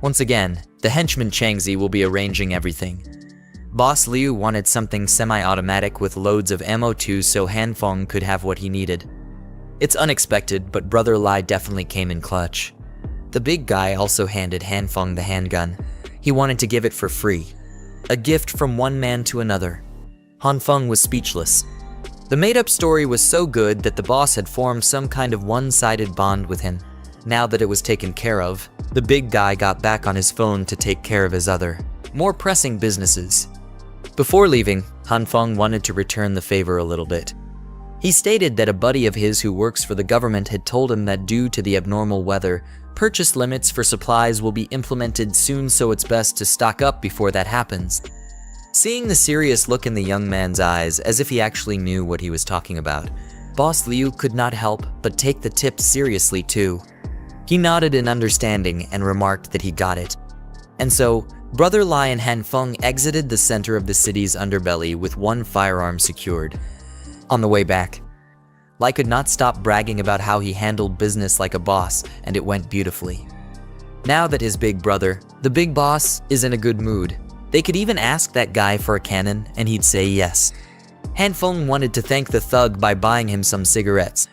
Once again, the henchman Changzi will be arranging everything. Boss Liu wanted something semi-automatic with loads of ammo too so Han Feng could have what he needed. It's unexpected, but Brother Lai definitely came in clutch. The big guy also handed Han Feng the handgun. He wanted to give it for free. A gift from one man to another. Han Feng was speechless. The made-up story was so good that the boss had formed some kind of one-sided bond with him. Now that it was taken care of, the big guy got back on his phone to take care of his other, more pressing businesses. Before leaving, Han Feng wanted to return the favor a little bit. He stated that a buddy of his who works for the government had told him that due to the abnormal weather, purchase limits for supplies will be implemented soon, so it's best to stock up before that happens. Seeing the serious look in the young man's eyes as if he actually knew what he was talking about, Boss Liu could not help but take the tip seriously too. He nodded in understanding and remarked that he got it. And so, Brother Lai and Han Feng exited the center of the city's underbelly with one firearm secured. On the way back, Lai could not stop bragging about how he handled business like a boss, and it went beautifully. Now that his big brother, the big boss, is in a good mood, they could even ask that guy for a cannon and he'd say yes. Han Feng wanted to thank the thug by buying him some cigarettes.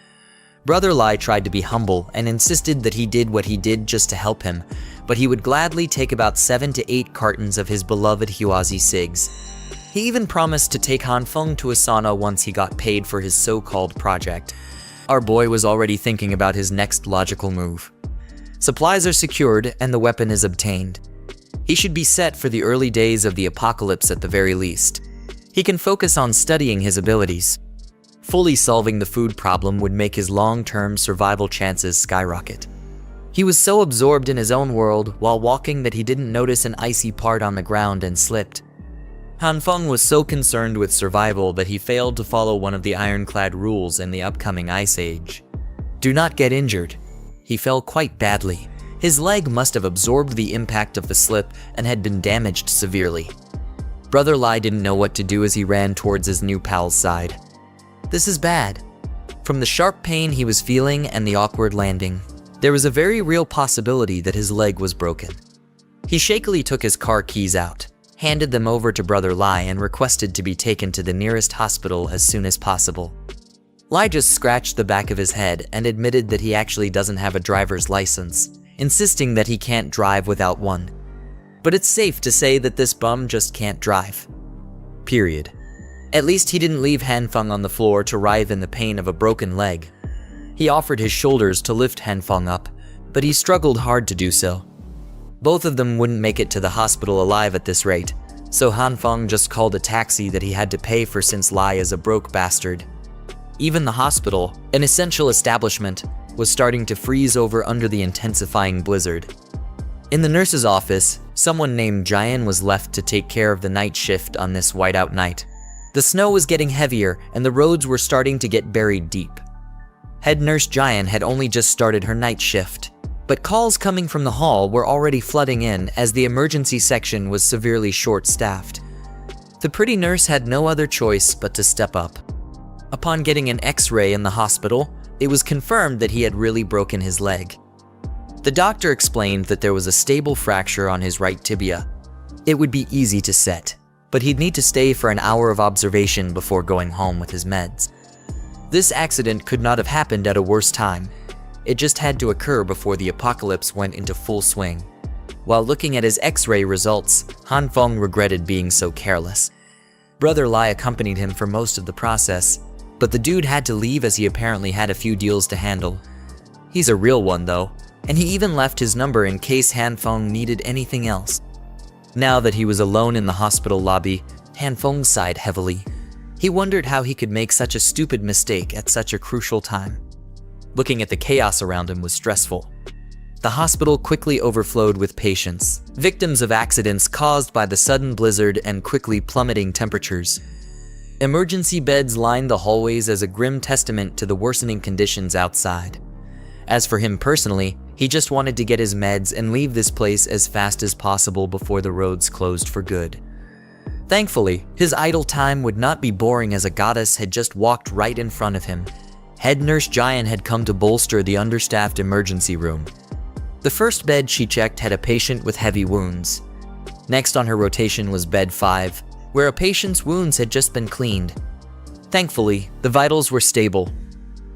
Brother Lai tried to be humble and insisted that he did what he did just to help him, but he would gladly take about 7 to 8 cartons of his beloved Huazi cigs. He even promised to take Han Feng to a sauna once he got paid for his so-called project. Our boy was already thinking about his next logical move. Supplies are secured and the weapon is obtained. He should be set for the early days of the apocalypse at the very least. He can focus on studying his abilities. Fully solving the food problem would make his long-term survival chances skyrocket. He was so absorbed in his own world while walking that he didn't notice an icy part on the ground and slipped. Han Feng was so concerned with survival that he failed to follow one of the ironclad rules in the upcoming ice age. Do not get injured. He fell quite badly. His leg must have absorbed the impact of the slip and had been damaged severely. Brother Lai didn't know what to do as he ran towards his new pal's side. This is bad. From the sharp pain he was feeling and the awkward landing, there was a very real possibility that his leg was broken. He shakily took his car keys out, handed them over to Brother Lai and requested to be taken to the nearest hospital as soon as possible. Lai just scratched the back of his head and admitted that he actually doesn't have a driver's license, insisting that he can't drive without one. But it's safe to say that this bum just can't drive. Period. At least he didn't leave Hanfeng on the floor to writhe in the pain of a broken leg. He offered his shoulders to lift Hanfeng up, but he struggled hard to do so. Both of them wouldn't make it to the hospital alive at this rate, so Hanfeng just called a taxi that he had to pay for since Lai is a broke bastard. Even the hospital, an essential establishment, was starting to freeze over under the intensifying blizzard. In the nurse's office, someone named Jian was left to take care of the night shift on this whiteout night. The snow was getting heavier and the roads were starting to get buried deep. Head nurse Jian had only just started her night shift, but calls coming from the hall were already flooding in as the emergency section was severely short-staffed. The pretty nurse had no other choice but to step up. Upon getting an X-ray in the hospital, it was confirmed that he had really broken his leg. The doctor explained that there was a stable fracture on his right tibia. It would be easy to set, but he'd need to stay for an hour of observation before going home with his meds. This accident could not have happened at a worse time. It just had to occur before the apocalypse went into full swing. While looking at his X-ray results, Hanfeng regretted being so careless. Brother Lai accompanied him for most of the process, but the dude had to leave as he apparently had a few deals to handle. He's a real one though, and he even left his number in case Hanfeng needed anything else. Now that he was alone in the hospital lobby, Hanfeng sighed heavily. He wondered how he could make such a stupid mistake at such a crucial time. Looking at the chaos around him was stressful. The hospital quickly overflowed with patients, victims of accidents caused by the sudden blizzard and quickly plummeting temperatures. Emergency beds lined the hallways as a grim testament to the worsening conditions outside. As for him personally, he just wanted to get his meds and leave this place as fast as possible before the roads closed for good. Thankfully, his idle time would not be boring as a goddess had just walked right in front of him. Head nurse Jian had come to bolster the understaffed emergency room. The first bed she checked had a patient with heavy wounds. Next on her rotation was bed 5, where a patient's wounds had just been cleaned. Thankfully, the vitals were stable.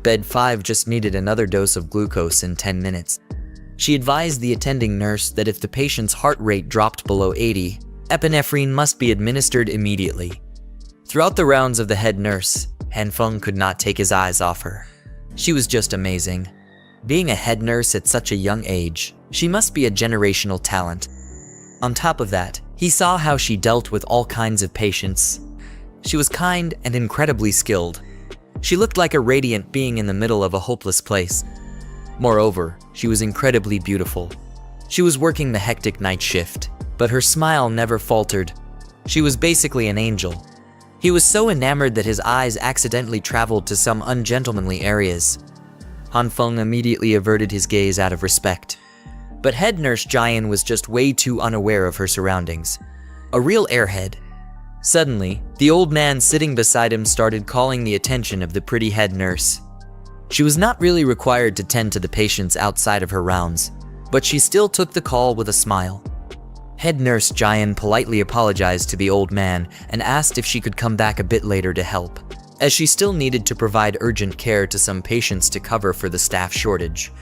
Bed 5 just needed another dose of glucose in 10 minutes. She advised the attending nurse that if the patient's heart rate dropped below 80, epinephrine must be administered immediately. Throughout the rounds of the head nurse, Hanfeng could not take his eyes off her. She was just amazing. Being a head nurse at such a young age, she must be a generational talent. On top of that, he saw how she dealt with all kinds of patients. She was kind and incredibly skilled. She looked like a radiant being in the middle of a hopeless place. Moreover, she was incredibly beautiful. She was working the hectic night shift, but her smile never faltered. She was basically an angel. He was so enamored that his eyes accidentally traveled to some ungentlemanly areas. Hanfeng immediately averted his gaze out of respect. But head nurse Jian was just way too unaware of her surroundings. A real airhead. Suddenly, the old man sitting beside him started calling the attention of the pretty head nurse. She was not really required to tend to the patients outside of her rounds, but she still took the call with a smile. Head nurse Jian politely apologized to the old man and asked if she could come back a bit later to help, as she still needed to provide urgent care to some patients to cover for the staff shortage.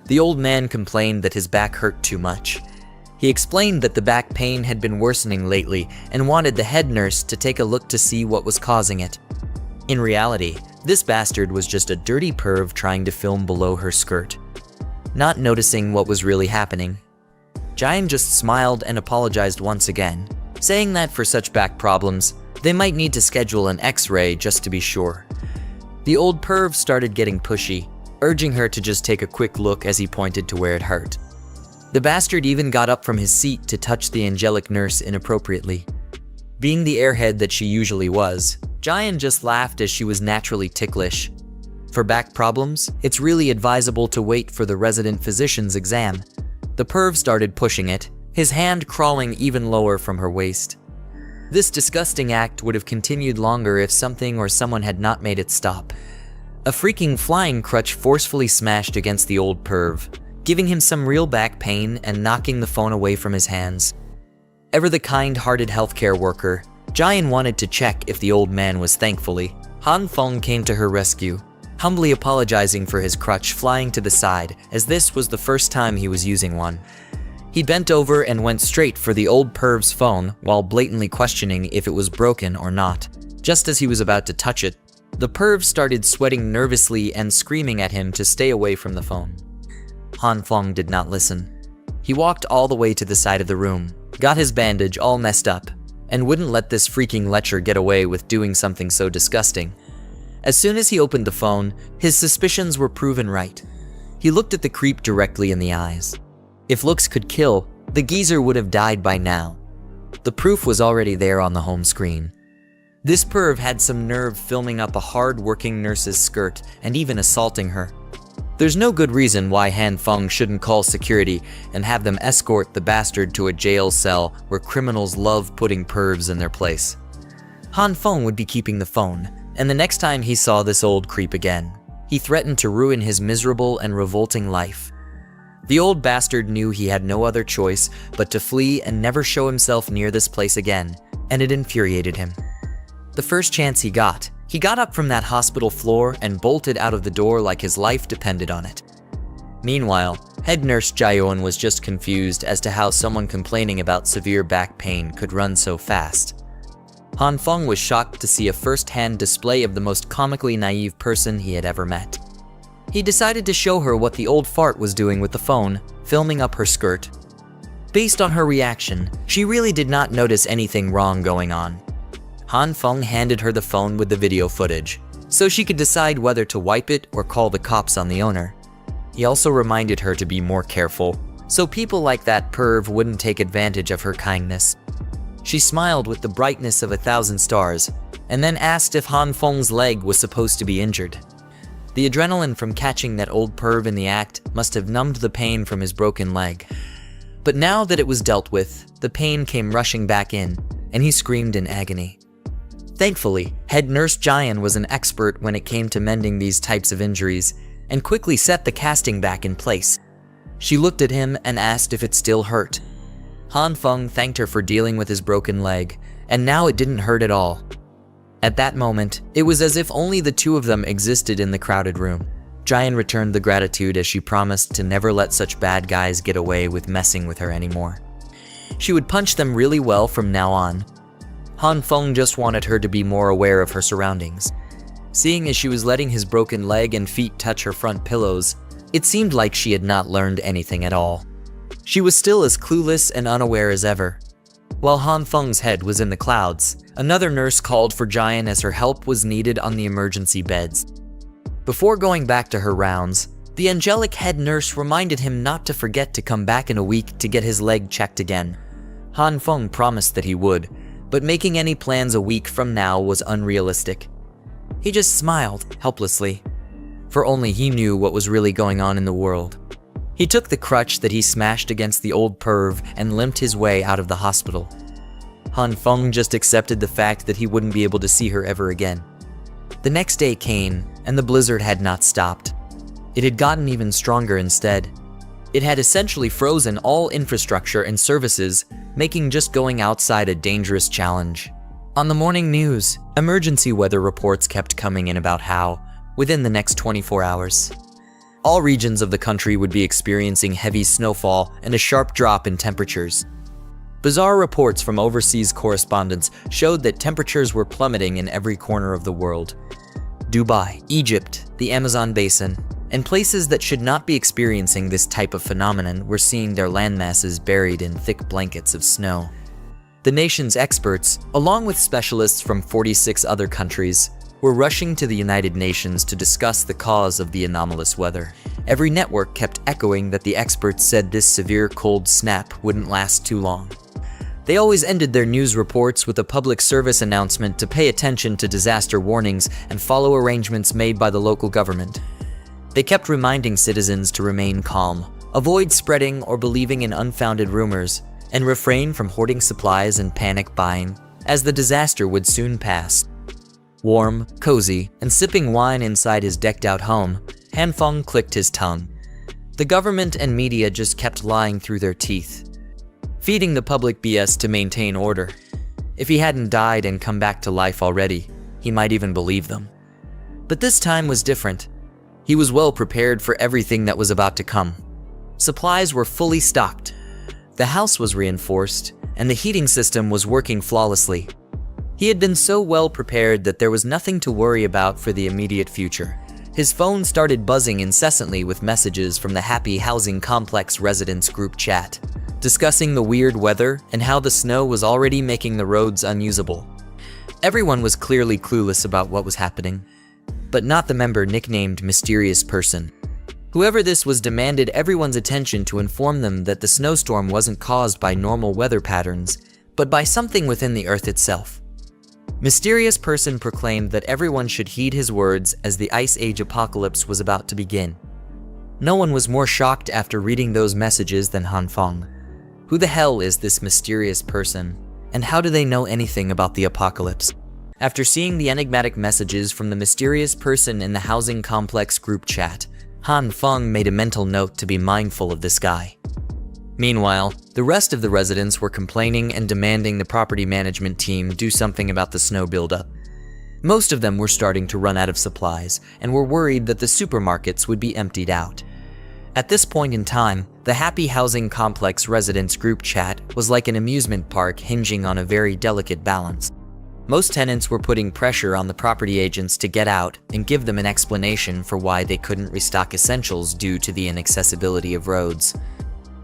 The old man complained that his back hurt too much. He explained that the back pain had been worsening lately and wanted the head nurse to take a look to see what was causing it. In reality, this bastard was just a dirty perv trying to film below her skirt. Not noticing what was really happening, Jian just smiled and apologized once again, saying that for such back problems, they might need to schedule an X-ray just to be sure. The old perv started getting pushy, urging her to just take a quick look as he pointed to where it hurt. The bastard even got up from his seat to touch the angelic nurse inappropriately. Being the airhead that she usually was, Jian just laughed as she was naturally ticklish. For back problems, it's really advisable to wait for the resident physician's exam. The perv started pushing it, his hand crawling even lower from her waist. This disgusting act would have continued longer if something or someone had not made it stop. A freaking flying crutch forcefully smashed against the old perv, giving him some real back pain and knocking the phone away from his hands. Ever the kind-hearted healthcare worker, Jian wanted to check if the old man was. Thankfully, Hanfeng came to her rescue, humbly apologizing for his crutch flying to the side, as this was the first time he was using one. He bent over and went straight for the old perv's phone while blatantly questioning if it was broken or not. Just as he was about to touch it, the perv started sweating nervously and screaming at him to stay away from the phone. Han Feng did not listen. He walked all the way to the side of the room, got his bandage all messed up, and wouldn't let this freaking lecher get away with doing something so disgusting. As soon as he opened the phone, his suspicions were proven right. He looked at the creep directly in the eyes. If looks could kill, the geezer would have died by now. The proof was already there on the home screen. This perv had some nerve filming up a hard-working nurse's skirt and even assaulting her. There's no good reason why Han Feng shouldn't call security and have them escort the bastard to a jail cell where criminals love putting pervs in their place. Han Feng would be keeping the phone, and the next time he saw this old creep again, he threatened to ruin his miserable and revolting life. The old bastard knew he had no other choice but to flee and never show himself near this place again, and it infuriated him. The first chance he got up from that hospital floor and bolted out of the door like his life depended on it. Meanwhile, head nurse Jaeon was just confused as to how someone complaining about severe back pain could run so fast. Han Feng was shocked to see a first-hand display of the most comically naive person he had ever met. He decided to show her what the old fart was doing with the phone, filming up her skirt. Based on her reaction, she really did not notice anything wrong going on. Han Feng handed her the phone with the video footage, so she could decide whether to wipe it or call the cops on the owner. He also reminded her to be more careful, so people like that perv wouldn't take advantage of her kindness. She smiled with the brightness of 1,000 stars, and then asked if Han Feng's leg was supposed to be injured. The adrenaline from catching that old perv in the act must have numbed the pain from his broken leg. But now that it was dealt with, the pain came rushing back in, and he screamed in agony. Thankfully, head nurse Jaeon was an expert when it came to mending these types of injuries, and quickly set the casting back in place. She looked at him and asked if it still hurt. Han Feng thanked her for dealing with his broken leg, and now it didn't hurt at all. At that moment, it was as if only the two of them existed in the crowded room. Jaeon returned the gratitude as she promised to never let such bad guys get away with messing with her anymore. She would punch them really well from now on. Han Feng just wanted her to be more aware of her surroundings. Seeing as she was letting his broken leg and feet touch her front pillows, it seemed like she had not learned anything at all. She was still as clueless and unaware as ever. While Han Feng's head was in the clouds, another nurse called for Jaeon as her help was needed on the emergency beds. Before going back to her rounds, the angelic head nurse reminded him not to forget to come back in a week to get his leg checked again. Han Feng promised that he would, but making any plans a week from now was unrealistic. He just smiled helplessly, for only he knew what was really going on in the world. He took the crutch that he smashed against the old perv and limped his way out of the hospital. Han Feng just accepted the fact that he wouldn't be able to see her ever again. The next day came, and the blizzard had not stopped. It had gotten even stronger instead. It had essentially frozen all infrastructure and services, making just going outside a dangerous challenge. On the morning news, emergency weather reports kept coming in about how, within the next 24 hours, all regions of the country would be experiencing heavy snowfall and a sharp drop in temperatures. Bizarre reports from overseas correspondents showed that temperatures were plummeting in every corner of the world. Dubai, Egypt, the Amazon basin, and places that should not be experiencing this type of phenomenon were seeing their landmasses buried in thick blankets of snow. The nation's experts, along with specialists from 46 other countries, were rushing to the United Nations to discuss the cause of the anomalous weather. Every network kept echoing that the experts said this severe cold snap wouldn't last too long. They always ended their news reports with a public service announcement to pay attention to disaster warnings and follow arrangements made by the local government. They kept reminding citizens to remain calm, avoid spreading or believing in unfounded rumors, and refrain from hoarding supplies and panic buying, as the disaster would soon pass. Warm, cozy, and sipping wine inside his decked-out home, Han Feng clicked his tongue. The government and media just kept lying through their teeth, feeding the public BS to maintain order. If he hadn't died and come back to life already, he might even believe them. But this time was different. He was well prepared for everything that was about to come. Supplies were fully stocked. The house was reinforced, and the heating system was working flawlessly. He had been so well prepared that there was nothing to worry about for the immediate future. His phone started buzzing incessantly with messages from the Happy Housing Complex residents group chat, discussing the weird weather and how the snow was already making the roads unusable. Everyone was clearly clueless about what was happening, but not the member nicknamed Mysterious Person. Whoever this was demanded everyone's attention to inform them that the snowstorm wasn't caused by normal weather patterns, but by something within the Earth itself. Mysterious Person proclaimed that everyone should heed his words as the Ice Age apocalypse was about to begin. No one was more shocked after reading those messages than Han Feng. Who the hell is this mysterious person, and how do they know anything about the apocalypse? After seeing the enigmatic messages from the mysterious person in the housing complex group chat, Han Feng made a mental note to be mindful of this guy. Meanwhile, the rest of the residents were complaining and demanding the property management team do something about the snow buildup. Most of them were starting to run out of supplies and were worried that the supermarkets would be emptied out. At this point in time, the Happy Housing Complex residents group chat was like an amusement park hinging on a very delicate balance. Most tenants were putting pressure on the property agents to get out and give them an explanation for why they couldn't restock essentials due to the inaccessibility of roads.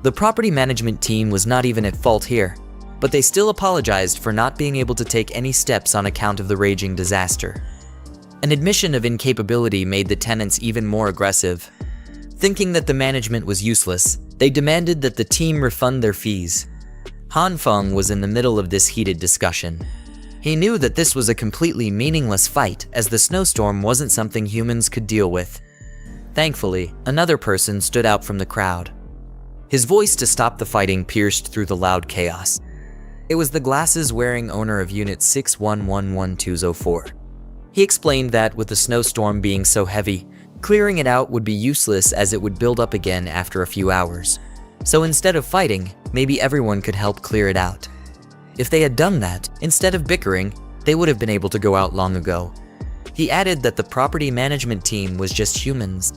The property management team was not even at fault here, but they still apologized for not being able to take any steps on account of the raging disaster. An admission of incapability made the tenants even more aggressive. Thinking that the management was useless, they demanded that the team refund their fees. Han Feng was in the middle of this heated discussion. He knew that this was a completely meaningless fight, as the snowstorm wasn't something humans could deal with. Thankfully, another person stood out from the crowd. His voice to stop the fighting pierced through the loud chaos. It was the glasses-wearing owner of Unit 61111204. He explained that with the snowstorm being so heavy, clearing it out would be useless as it would build up again after a few hours. So instead of fighting, maybe everyone could help clear it out. If they had done that, instead of bickering, they would have been able to go out long ago. He added that the property management team was just humans.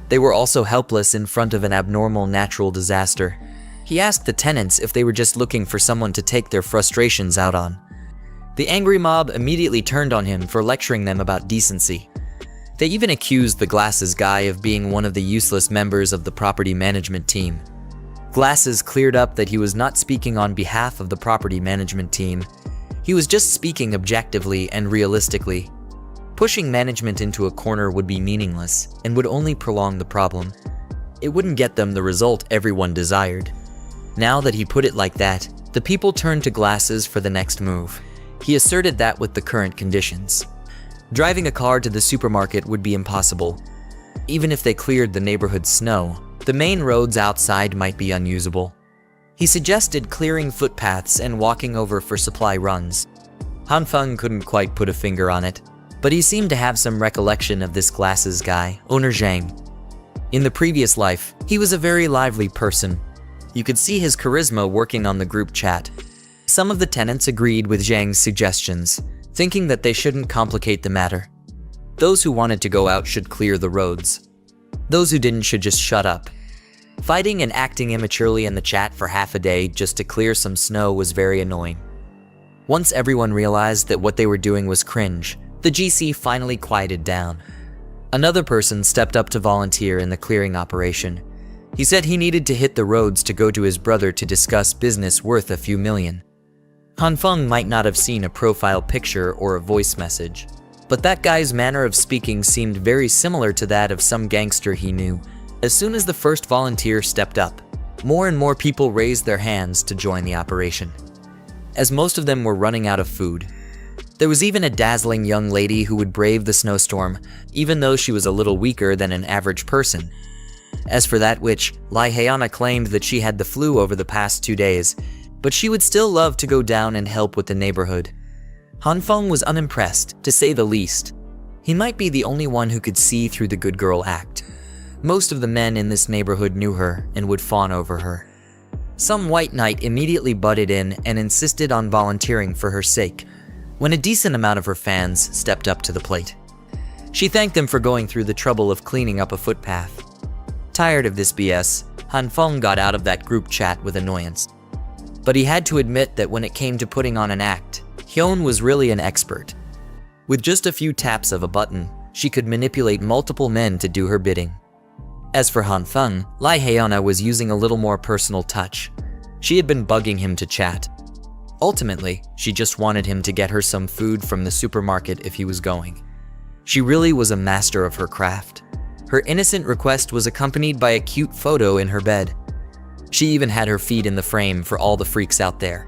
They were also helpless in front of an abnormal natural disaster. He asked the tenants if they were just looking for someone to take their frustrations out on. The angry mob immediately turned on him for lecturing them about decency. They even accused the Glasses guy of being one of the useless members of the property management team. Glasses cleared up that he was not speaking on behalf of the property management team. He was just speaking objectively and realistically. Pushing management into a corner would be meaningless and would only prolong the problem. It wouldn't get them the result everyone desired. Now that he put it like that, the people turned to Glasses for the next move. He asserted that with the current conditions, driving a car to the supermarket would be impossible. Even if they cleared the neighborhood's snow, the main roads outside might be unusable. He suggested clearing footpaths and walking over for supply runs. Han Feng couldn't quite put a finger on it, but he seemed to have some recollection of this Glasses guy, owner Zhang. In the previous life, he was a very lively person. You could see his charisma working on the group chat. Some of the tenants agreed with Zhang's suggestions, thinking that they shouldn't complicate the matter. Those who wanted to go out should clear the roads. Those who didn't should just shut up. Fighting and acting immaturely in the chat for half a day just to clear some snow was very annoying. Once everyone realized that what they were doing was cringe, the GC finally quieted down. Another person stepped up to volunteer in the clearing operation. He said he needed to hit the roads to go to his brother to discuss business worth a few million. Han Feng might not have seen a profile picture or a voice message, but that guy's manner of speaking seemed very similar to that of some gangster he knew. As soon as the first volunteer stepped up, more and more people raised their hands to join the operation. As most of them were running out of food, there was even a dazzling young lady who would brave the snowstorm, even though she was a little weaker than an average person. As for that witch, Lai Heiana claimed that she had the flu over the past 2 days, but she would still love to go down and help with the neighborhood. Han Feng was unimpressed, to say the least. He might be the only one who could see through the good girl act. Most of the men in this neighborhood knew her and would fawn over her. Some white knight immediately butted in and insisted on volunteering for her sake, when a decent amount of her fans stepped up to the plate. She thanked them for going through the trouble of cleaning up a footpath. Tired of this BS, Han Feng got out of that group chat with annoyance. But he had to admit that when it came to putting on an act, Hyun was really an expert. With just a few taps of a button, she could manipulate multiple men to do her bidding. As for Han Feng, Lee Hyuna was using a little more personal touch. She had been bugging him to chat. Ultimately, she just wanted him to get her some food from the supermarket if he was going. She really was a master of her craft. Her innocent request was accompanied by a cute photo in her bed. She even had her feet in the frame for all the freaks out there.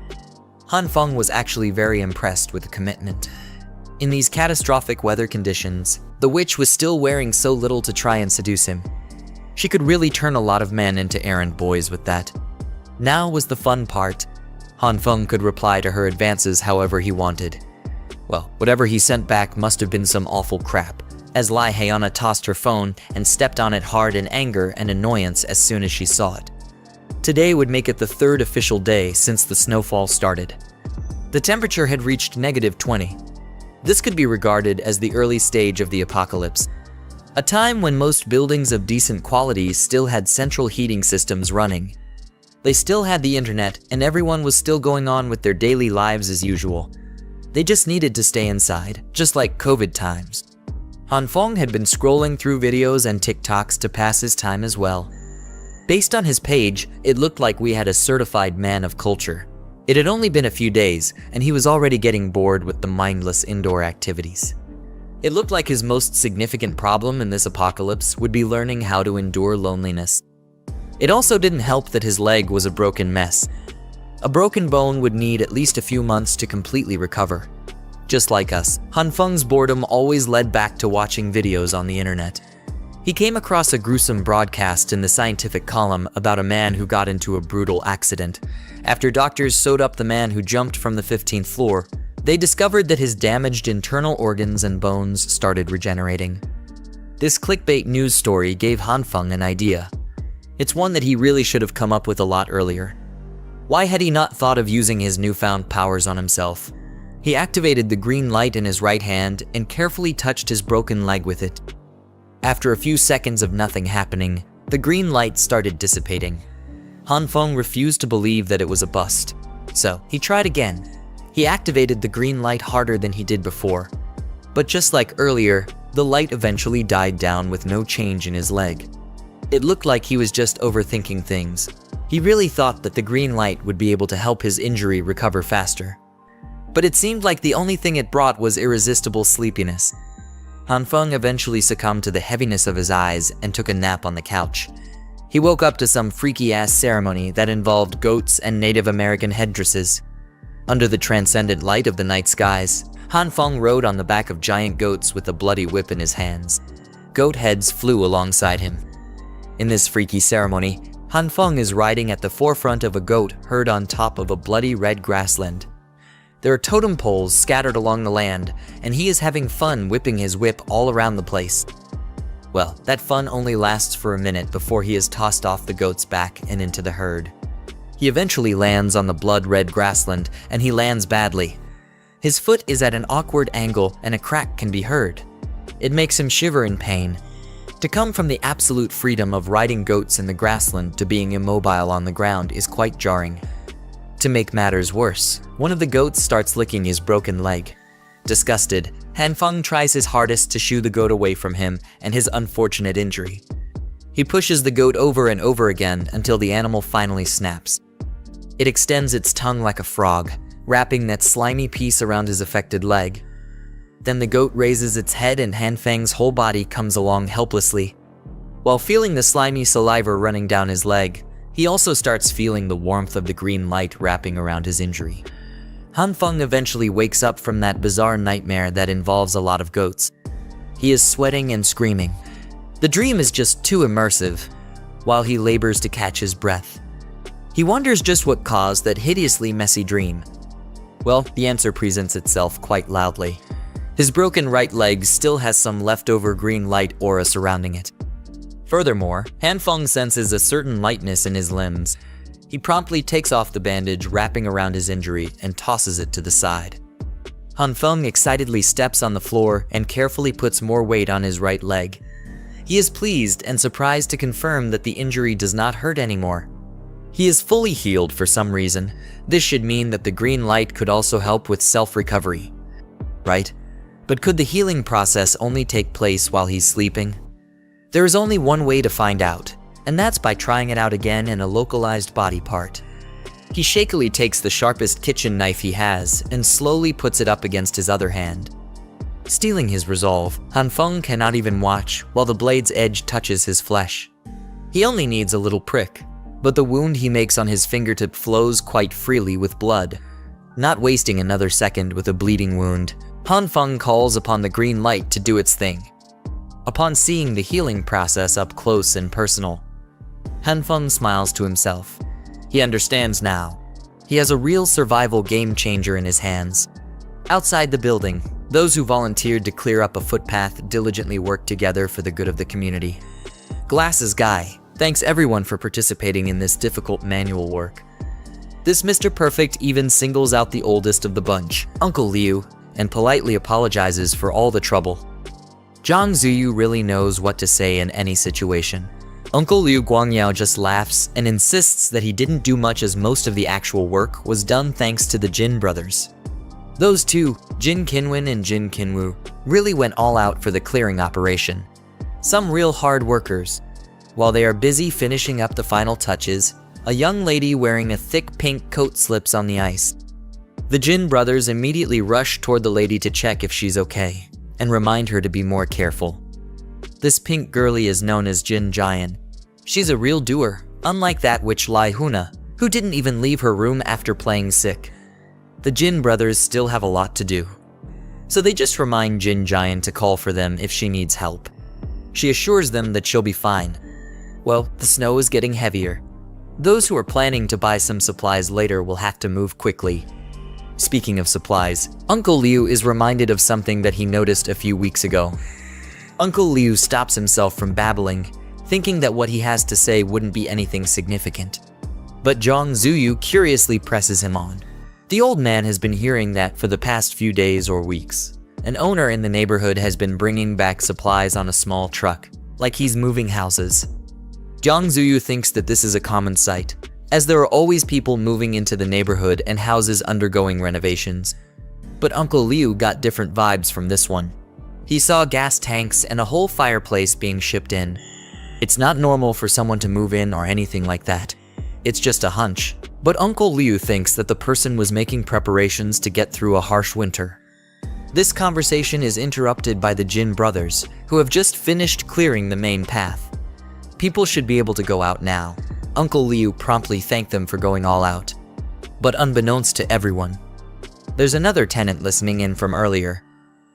Han Feng was actually very impressed with the commitment. In these catastrophic weather conditions, the witch was still wearing so little to try and seduce him. She could really turn a lot of men into errand boys with that. Now was the fun part. Han Feng could reply to her advances however he wanted. Well, whatever he sent back must have been some awful crap, as Lee Hyuna tossed her phone and stepped on it hard in anger and annoyance as soon as she saw it. Today would make it the third official day since the snowfall started. The temperature had reached -20. This could be regarded as the early stage of the apocalypse, a time when most buildings of decent quality still had central heating systems running. They still had the internet, and everyone was still going on with their daily lives as usual. They just needed to stay inside, just like COVID times. Han Feng had been scrolling through videos and TikToks to pass his time as well. Based on his page, it looked like we had a certified man of culture. It had only been a few days, and he was already getting bored with the mindless indoor activities. It looked like his most significant problem in this apocalypse would be learning how to endure loneliness. It also didn't help that his leg was a broken mess. A broken bone would need at least a few months to completely recover. Just like us, Han Feng's boredom always led back to watching videos on the internet. He came across a gruesome broadcast in the scientific column about a man who got into a brutal accident. After doctors sewed up the man who jumped from the 15th floor, they discovered that his damaged internal organs and bones started regenerating. This clickbait news story gave Han Feng an idea. It's one that he really should have come up with a lot earlier. Why had he not thought of using his newfound powers on himself? He activated the green light in his right hand and carefully touched his broken leg with it. After a few seconds of nothing happening, the green light started dissipating. Han Feng refused to believe that it was a bust, so he tried again. He activated the green light harder than he did before. But just like earlier, the light eventually died down with no change in his leg. It looked like he was just overthinking things. He really thought that the green light would be able to help his injury recover faster. But it seemed like the only thing it brought was irresistible sleepiness. Han Feng eventually succumbed to the heaviness of his eyes and took a nap on the couch. He woke up to some freaky-ass ceremony that involved goats and Native American headdresses. Under the transcendent light of the night skies, Han Feng rode on the back of giant goats with a bloody whip in his hands. Goat heads flew alongside him. In this freaky ceremony, Han Feng is riding at the forefront of a goat herd on top of a bloody red grassland. There are totem poles scattered along the land, and he is having fun whipping his whip all around the place. Well, that fun only lasts for a minute before he is tossed off the goat's back and into the herd. He eventually lands on the blood-red grassland, and he lands badly. His foot is at an awkward angle and a crack can be heard. It makes him shiver in pain. To come from the absolute freedom of riding goats in the grassland to being immobile on the ground is quite jarring. To make matters worse, one of the goats starts licking his broken leg. Disgusted, Han Feng tries his hardest to shoo the goat away from him and his unfortunate injury. He pushes the goat over and over again until the animal finally snaps. It extends its tongue like a frog, wrapping that slimy piece around his affected leg. Then the goat raises its head and Han Feng's whole body comes along helplessly. While feeling the slimy saliva running down his leg, he also starts feeling the warmth of the green light wrapping around his injury. Han Feng eventually wakes up from that bizarre nightmare that involves a lot of goats. He is sweating and screaming. The dream is just too immersive, while he labors to catch his breath. He wonders just what caused that hideously messy dream. Well, the answer presents itself quite loudly. His broken right leg still has some leftover green light aura surrounding it. Furthermore, Han Feng senses a certain lightness in his limbs. He promptly takes off the bandage wrapping around his injury and tosses it to the side. Han Feng excitedly steps on the floor and carefully puts more weight on his right leg. He is pleased and surprised to confirm that the injury does not hurt anymore. He is fully healed for some reason. This should mean that the green light could also help with self-recovery, right? But could the healing process only take place while he's sleeping? There is only one way to find out, and that's by trying it out again in a localized body part. He shakily takes the sharpest kitchen knife he has and slowly puts it up against his other hand. Stealing his resolve, Han Feng cannot even watch while the blade's edge touches his flesh. He only needs a little prick, but the wound he makes on his fingertip flows quite freely with blood. Not wasting another second with a bleeding wound, Han Feng calls upon the green light to do its thing. Upon seeing the healing process up close and personal, Han Feng smiles to himself. He understands now. He has a real survival game changer in his hands. Outside the building, those who volunteered to clear up a footpath diligently worked together for the good of the community. Glasses Guy thanks everyone for participating in this difficult manual work. This Mr. Perfect even singles out the oldest of the bunch, Uncle Liu, and politely apologizes for all the trouble. Zhang Zuyu really knows what to say in any situation. Uncle Liu Guangyao just laughs and insists that he didn't do much as most of the actual work was done thanks to the Jin brothers. Those two, Jin Qinwen and Jin Qinwu, really went all out for the clearing operation. Some real hard workers. While they are busy finishing up the final touches, a young lady wearing a thick pink coat slips on the ice. The Jin brothers immediately rush toward the lady to check if she's okay, and remind her to be more careful. This pink girlie is known as Jin Jian. She's a real doer, unlike that witch Lai Huna, who didn't even leave her room after playing sick. The Jin brothers still have a lot to do, so they just remind Jin Jian to call for them if she needs help. She assures them that she'll be fine. Well, the snow is getting heavier. Those who are planning to buy some supplies later will have to move quickly. Speaking of supplies, Uncle Liu is reminded of something that he noticed a few weeks ago. Uncle Liu stops himself from babbling, thinking that what he has to say wouldn't be anything significant. But Zhang Zuyu curiously presses him on. The old man has been hearing that for the past few days or weeks. An owner in the neighborhood has been bringing back supplies on a small truck, like he's moving houses. Zhang Zuyu thinks that this is a common sight, as there are always people moving into the neighborhood and houses undergoing renovations. But Uncle Liu got different vibes from this one. He saw gas tanks and a whole fireplace being shipped in. It's not normal for someone to move in or anything like that. It's just a hunch. But Uncle Liu thinks that the person was making preparations to get through a harsh winter. This conversation is interrupted by the Jin brothers, who have just finished clearing the main path. People should be able to go out now. Uncle Liu promptly thanked them for going all out. But unbeknownst to everyone, there's another tenant listening in from earlier.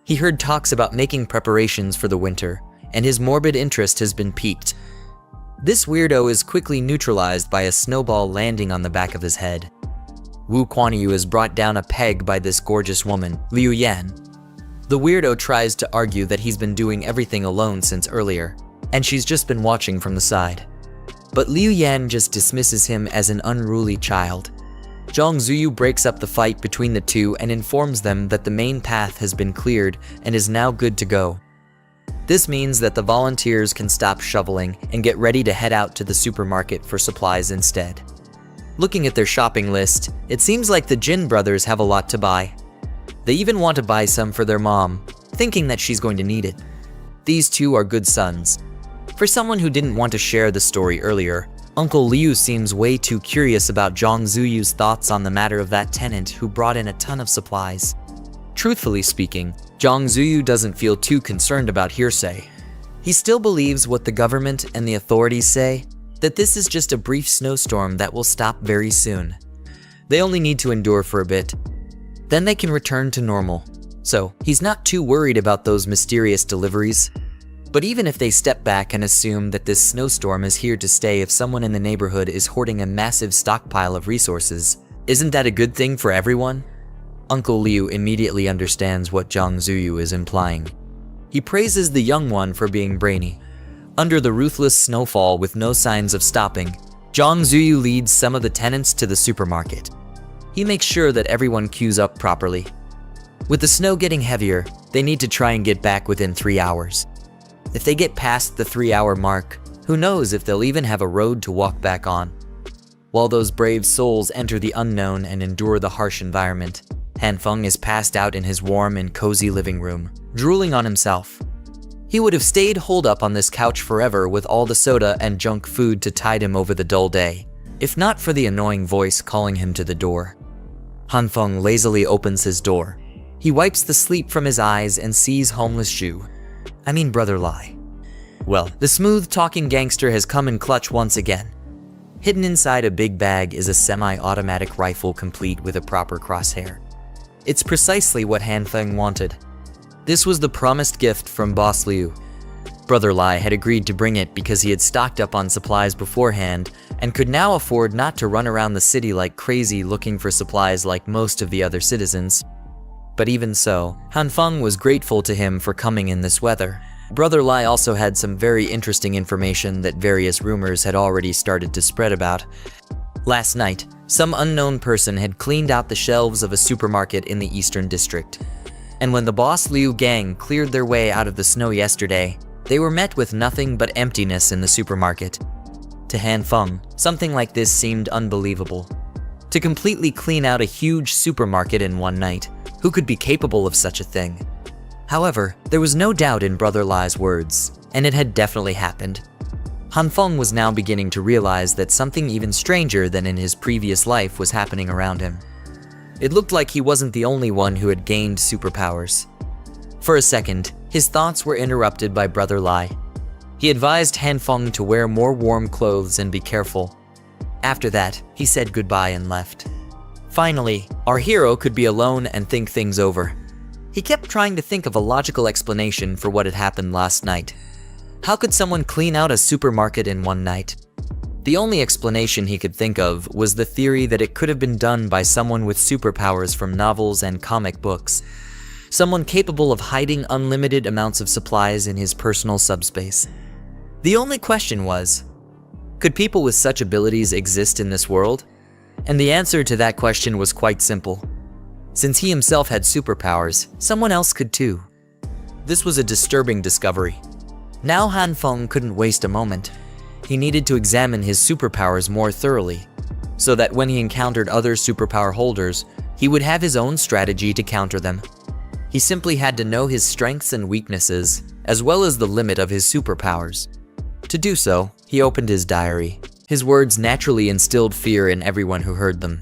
He heard talks about making preparations for the winter, and his morbid interest has been piqued. This weirdo is quickly neutralized by a snowball landing on the back of his head. Wu Kuanyu is brought down a peg by this gorgeous woman, Liu Yan. The weirdo tries to argue that he's been doing everything alone since earlier, and she's just been watching from the side. But Liu Yan just dismisses him as an unruly child. Zhang Zuyu breaks up the fight between the two and informs them that the main path has been cleared and is now good to go. This means that the volunteers can stop shoveling and get ready to head out to the supermarket for supplies instead. Looking at their shopping list, it seems like the Jin brothers have a lot to buy. They even want to buy some for their mom, thinking that she's going to need it. These two are good sons. For someone who didn't want to share the story earlier, Uncle Liu seems way too curious about Zhang Zuyu's thoughts on the matter of that tenant who brought in a ton of supplies. Truthfully speaking, Zhang Zuyu doesn't feel too concerned about hearsay. He still believes what the government and the authorities say, that this is just a brief snowstorm that will stop very soon. They only need to endure for a bit. Then they can return to normal. So, he's not too worried about those mysterious deliveries. But even if they step back and assume that this snowstorm is here to stay if someone in the neighborhood is hoarding a massive stockpile of resources, isn't that a good thing for everyone? Uncle Liu immediately understands what Zhang Zuyu is implying. He praises the young one for being brainy. Under the ruthless snowfall with no signs of stopping, Zhang Zuyu leads some of the tenants to the supermarket. He makes sure that everyone queues up properly. With the snow getting heavier, they need to try and get back within 3 hours. If they get past the 3-hour mark, who knows if they'll even have a road to walk back on. While those brave souls enter the unknown and endure the harsh environment, Hanfeng is passed out in his warm and cozy living room, drooling on himself. He would have stayed holed up on this couch forever with all the soda and junk food to tide him over the dull day, if not for the annoying voice calling him to the door. Hanfeng lazily opens his door. He wipes the sleep from his eyes and sees Brother Lai. Well, the smooth-talking gangster has come in clutch once again. Hidden inside a big bag is a semi-automatic rifle complete with a proper crosshair. It's precisely what Hanfeng wanted. This was the promised gift from Boss Liu. Brother Lai had agreed to bring it because he had stocked up on supplies beforehand and could now afford not to run around the city like crazy looking for supplies like most of the other citizens. But even so, Hanfeng was grateful to him for coming in this weather. Brother Lai also had some very interesting information that various rumors had already started to spread about. Last night, some unknown person had cleaned out the shelves of a supermarket in the Eastern District. And when the Boss Liu gang cleared their way out of the snow yesterday, they were met with nothing but emptiness in the supermarket. To Hanfeng, something like this seemed unbelievable. To completely clean out a huge supermarket in one night, who could be capable of such a thing? However, there was no doubt in Brother Lai's words, and it had definitely happened. Hanfeng was now beginning to realize that something even stranger than in his previous life was happening around him. It looked like he wasn't the only one who had gained superpowers. For a second, his thoughts were interrupted by Brother Lai. He advised Hanfeng to wear more warm clothes and be careful. After that, he said goodbye and left. Finally, our hero could be alone and think things over. He kept trying to think of a logical explanation for what had happened last night. How could someone clean out a supermarket in one night? The only explanation he could think of was the theory that it could have been done by someone with superpowers from novels and comic books. Someone capable of hiding unlimited amounts of supplies in his personal subspace. The only question was, could people with such abilities exist in this world? And the answer to that question was quite simple. Since he himself had superpowers, someone else could too. This was a disturbing discovery. Now Hanfeng couldn't waste a moment. He needed to examine his superpowers more thoroughly, so that when he encountered other superpower holders, he would have his own strategy to counter them. He simply had to know his strengths and weaknesses, as well as the limit of his superpowers. To do so, he opened his diary. His words naturally instilled fear in everyone who heard them.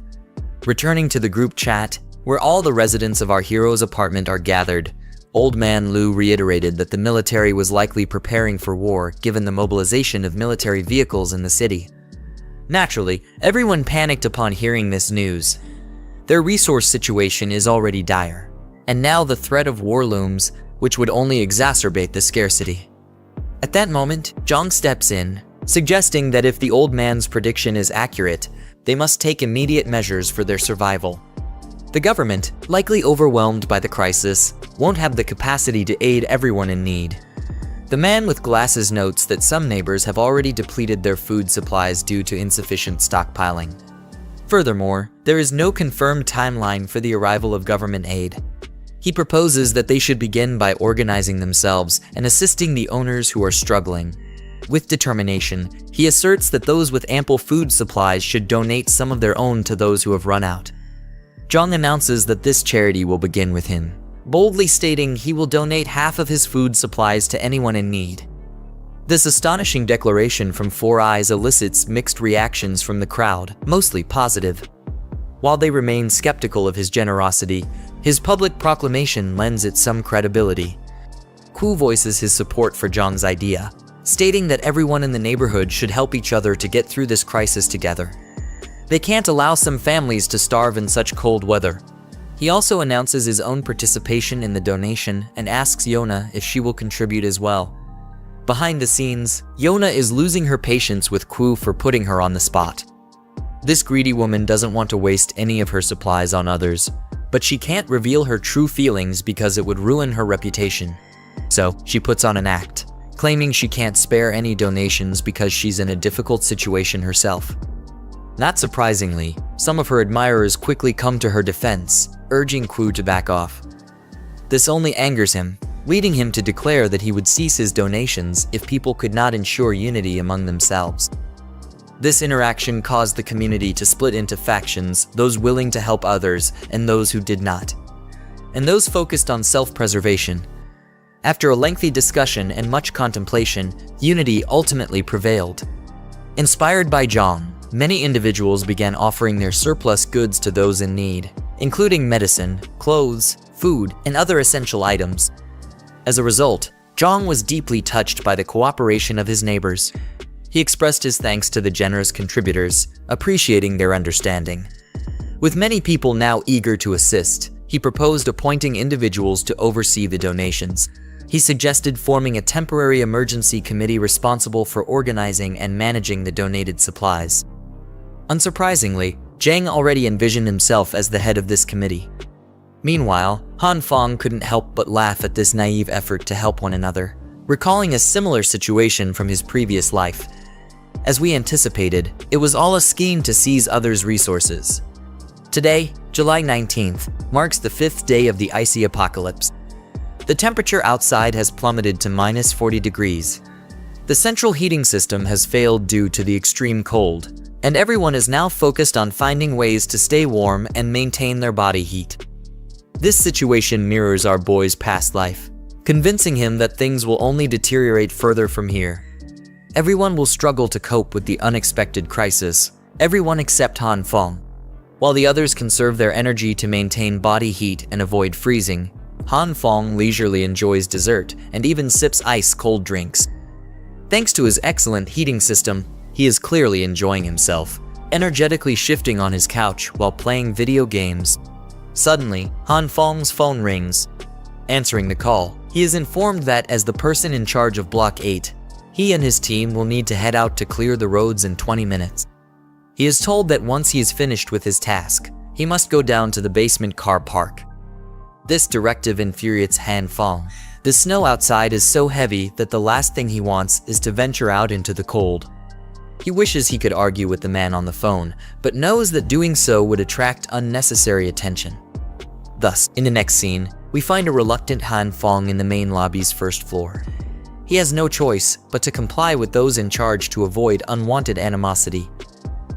Returning to the group chat, where all the residents of our hero's apartment are gathered, Old Man Liu reiterated that the military was likely preparing for war given the mobilization of military vehicles in the city. Naturally, everyone panicked upon hearing this news. Their resource situation is already dire, and now the threat of war looms, which would only exacerbate the scarcity. At that moment, Zhang steps in, suggesting that if the old man's prediction is accurate, they must take immediate measures for their survival. The government, likely overwhelmed by the crisis, won't have the capacity to aid everyone in need. The man with glasses notes that some neighbors have already depleted their food supplies due to insufficient stockpiling. Furthermore, there is no confirmed timeline for the arrival of government aid. He proposes that they should begin by organizing themselves and assisting the owners who are struggling. With determination, he asserts that those with ample food supplies should donate some of their own to those who have run out. Zhang announces that this charity will begin with him, boldly stating he will donate half of his food supplies to anyone in need. This astonishing declaration from Four Eyes elicits mixed reactions from the crowd, mostly positive. While they remain skeptical of his generosity, his public proclamation lends it some credibility. Ku voices his support for Zhang's idea, stating that everyone in the neighborhood should help each other to get through this crisis together. They can't allow some families to starve in such cold weather. He also announces his own participation in the donation and asks Yona if she will contribute as well. Behind the scenes, Yona is losing her patience with Ku for putting her on the spot. This greedy woman doesn't want to waste any of her supplies on others, but she can't reveal her true feelings because it would ruin her reputation. So she puts on an act, claiming she can't spare any donations because she's in a difficult situation herself. Not surprisingly, some of her admirers quickly come to her defense, urging Ku to back off. This only angers him, leading him to declare that he would cease his donations if people could not ensure unity among themselves. This interaction caused the community to split into factions, those willing to help others and those who did not, and those focused on self-preservation. After a lengthy discussion and much contemplation, unity ultimately prevailed. Inspired by Zhang, many individuals began offering their surplus goods to those in need, including medicine, clothes, food, and other essential items. As a result, Zhang was deeply touched by the cooperation of his neighbors. He expressed his thanks to the generous contributors, appreciating their understanding. With many people now eager to assist, he proposed appointing individuals to oversee the donations. He suggested forming a temporary emergency committee responsible for organizing and managing the donated supplies. Unsurprisingly, Zhang already envisioned himself as the head of this committee. Meanwhile, Han Fong couldn't help but laugh at this naive effort to help one another, recalling a similar situation from his previous life. As we anticipated, it was all a scheme to seize others' resources. Today, July 19th, marks the 5th day of the icy apocalypse. The temperature outside has plummeted to -40 degrees. The central heating system has failed due to the extreme cold, and everyone is now focused on finding ways to stay warm and maintain their body heat. This situation mirrors our boy's past life, convincing him that things will only deteriorate further from here. Everyone will struggle to cope with the unexpected crisis, everyone except Han Fong. While the others conserve their energy to maintain body heat and avoid freezing, Han Fong leisurely enjoys dessert and even sips ice-cold drinks. Thanks to his excellent heating system, he is clearly enjoying himself, energetically shifting on his couch while playing video games. Suddenly, Han Fong's phone rings. Answering the call, he is informed that as the person in charge of Block 8, he and his team will need to head out to clear the roads in 20 minutes. He is told that once he is finished with his task, he must go down to the basement car park. This directive infuriates Han Fong. The snow outside is so heavy that the last thing he wants is to venture out into the cold. He wishes he could argue with the man on the phone, but knows that doing so would attract unnecessary attention. Thus, in the next scene, we find a reluctant Han Fong in the main lobby's first floor. He has no choice but to comply with those in charge to avoid unwanted animosity.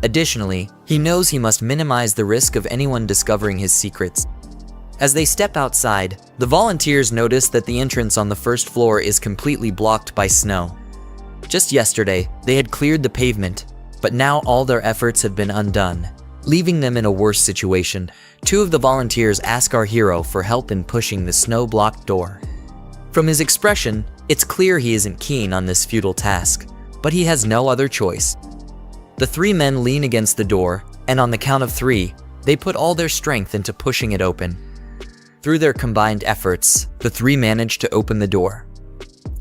Additionally, he knows he must minimize the risk of anyone discovering his secrets. As they step outside, the volunteers notice that the entrance on the first floor is completely blocked by snow. Just yesterday, they had cleared the pavement, but now all their efforts have been undone, leaving them in a worse situation. Two of the volunteers ask our hero for help in pushing the snow-blocked door. From his expression, it's clear he isn't keen on this futile task, but he has no other choice. The three men lean against the door, and on the count of 3, they put all their strength into pushing it open. Through their combined efforts, the three managed to open the door.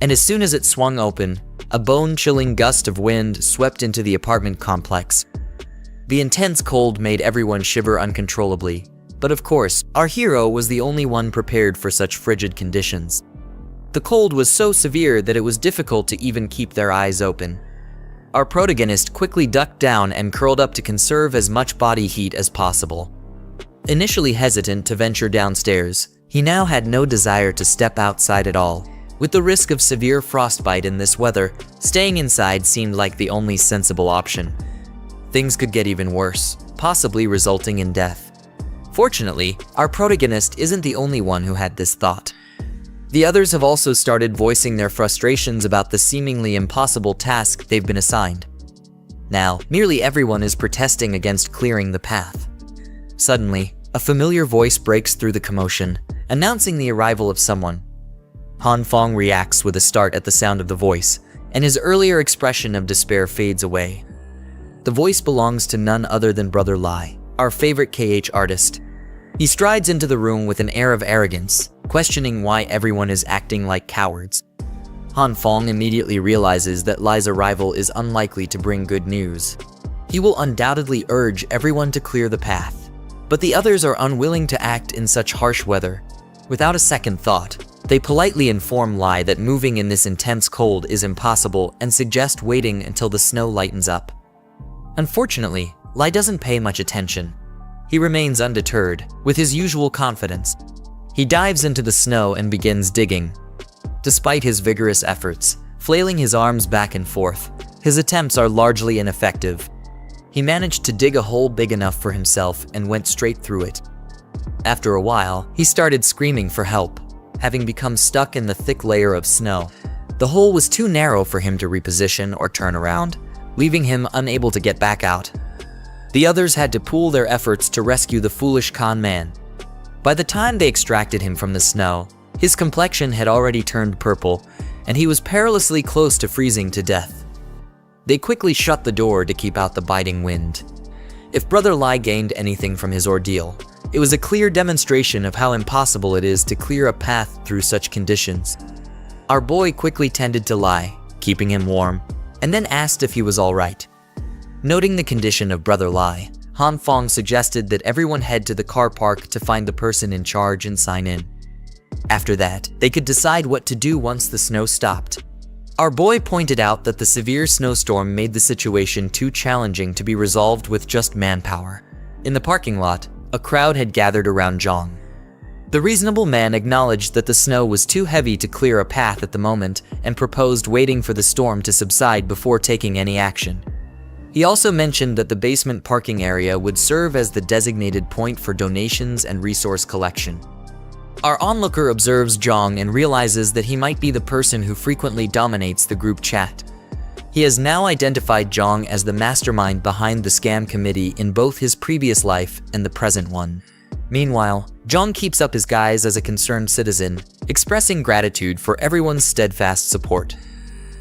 And as soon as it swung open, a bone-chilling gust of wind swept into the apartment complex. The intense cold made everyone shiver uncontrollably, but of course, our hero was the only one prepared for such frigid conditions. The cold was so severe that it was difficult to even keep their eyes open. Our protagonist quickly ducked down and curled up to conserve as much body heat as possible. Initially hesitant to venture downstairs, he now had no desire to step outside at all. With the risk of severe frostbite in this weather, staying inside seemed like the only sensible option. Things could get even worse, possibly resulting in death. Fortunately, our protagonist isn't the only one who had this thought. The others have also started voicing their frustrations about the seemingly impossible task they've been assigned. Now, nearly everyone is protesting against clearing the path. Suddenly, a familiar voice breaks through the commotion, announcing the arrival of someone. Han Fong reacts with a start at the sound of the voice, and his earlier expression of despair fades away. The voice belongs to none other than Brother Lai, our favorite KH artist. He strides into the room with an air of arrogance, questioning why everyone is acting like cowards. Han Fong immediately realizes that Lai's arrival is unlikely to bring good news. He will undoubtedly urge everyone to clear the path, but the others are unwilling to act in such harsh weather. Without a second thought, they politely inform Lai that moving in this intense cold is impossible and suggest waiting until the snow lightens up. Unfortunately, Lai doesn't pay much attention. He remains undeterred, with his usual confidence. He dives into the snow and begins digging. Despite his vigorous efforts, flailing his arms back and forth, his attempts are largely ineffective. He managed to dig a hole big enough for himself and went straight through it. After a while, he started screaming for help, having become stuck in the thick layer of snow. The hole was too narrow for him to reposition or turn around, leaving him unable to get back out. The others had to pool their efforts to rescue the foolish con man. By the time they extracted him from the snow, his complexion had already turned purple, and he was perilously close to freezing to death. They quickly shut the door to keep out the biting wind. If Brother Lai gained anything from his ordeal, it was a clear demonstration of how impossible it is to clear a path through such conditions. Our boy quickly tended to Lai, keeping him warm, and then asked if he was all right. Noting the condition of Brother Lai, Han Fong suggested that everyone head to the car park to find the person in charge and sign in. After that, they could decide what to do once the snow stopped. Our boy pointed out that the severe snowstorm made the situation too challenging to be resolved with just manpower. In the parking lot, a crowd had gathered around Zhang. The reasonable man acknowledged that the snow was too heavy to clear a path at the moment and proposed waiting for the storm to subside before taking any action. He also mentioned that the basement parking area would serve as the designated point for donations and resource collection. Our onlooker observes Zhang and realizes that he might be the person who frequently dominates the group chat. He has now identified Zhang as the mastermind behind the scam committee in both his previous life and the present one. Meanwhile, Zhang keeps up his guise as a concerned citizen, expressing gratitude for everyone's steadfast support.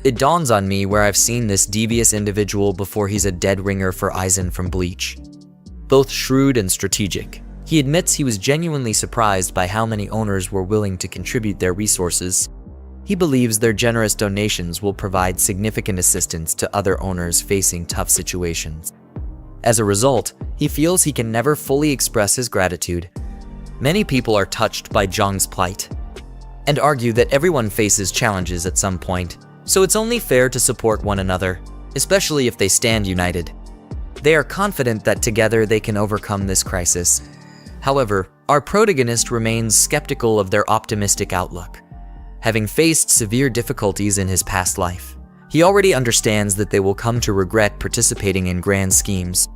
It dawns on me where I've seen this devious individual before. He's a dead ringer for Aizen from Bleach. Both shrewd and strategic, he admits he was genuinely surprised by how many owners were willing to contribute their resources. He believes their generous donations will provide significant assistance to other owners facing tough situations. As a result, he feels he can never fully express his gratitude. Many people are touched by Zhang's plight and argue that everyone faces challenges at some point, so it's only fair to support one another, especially if they stand united. They are confident that together they can overcome this crisis. However, our protagonist remains skeptical of their optimistic outlook. Having faced severe difficulties in his past life, he already understands that they will come to regret participating in grand schemes.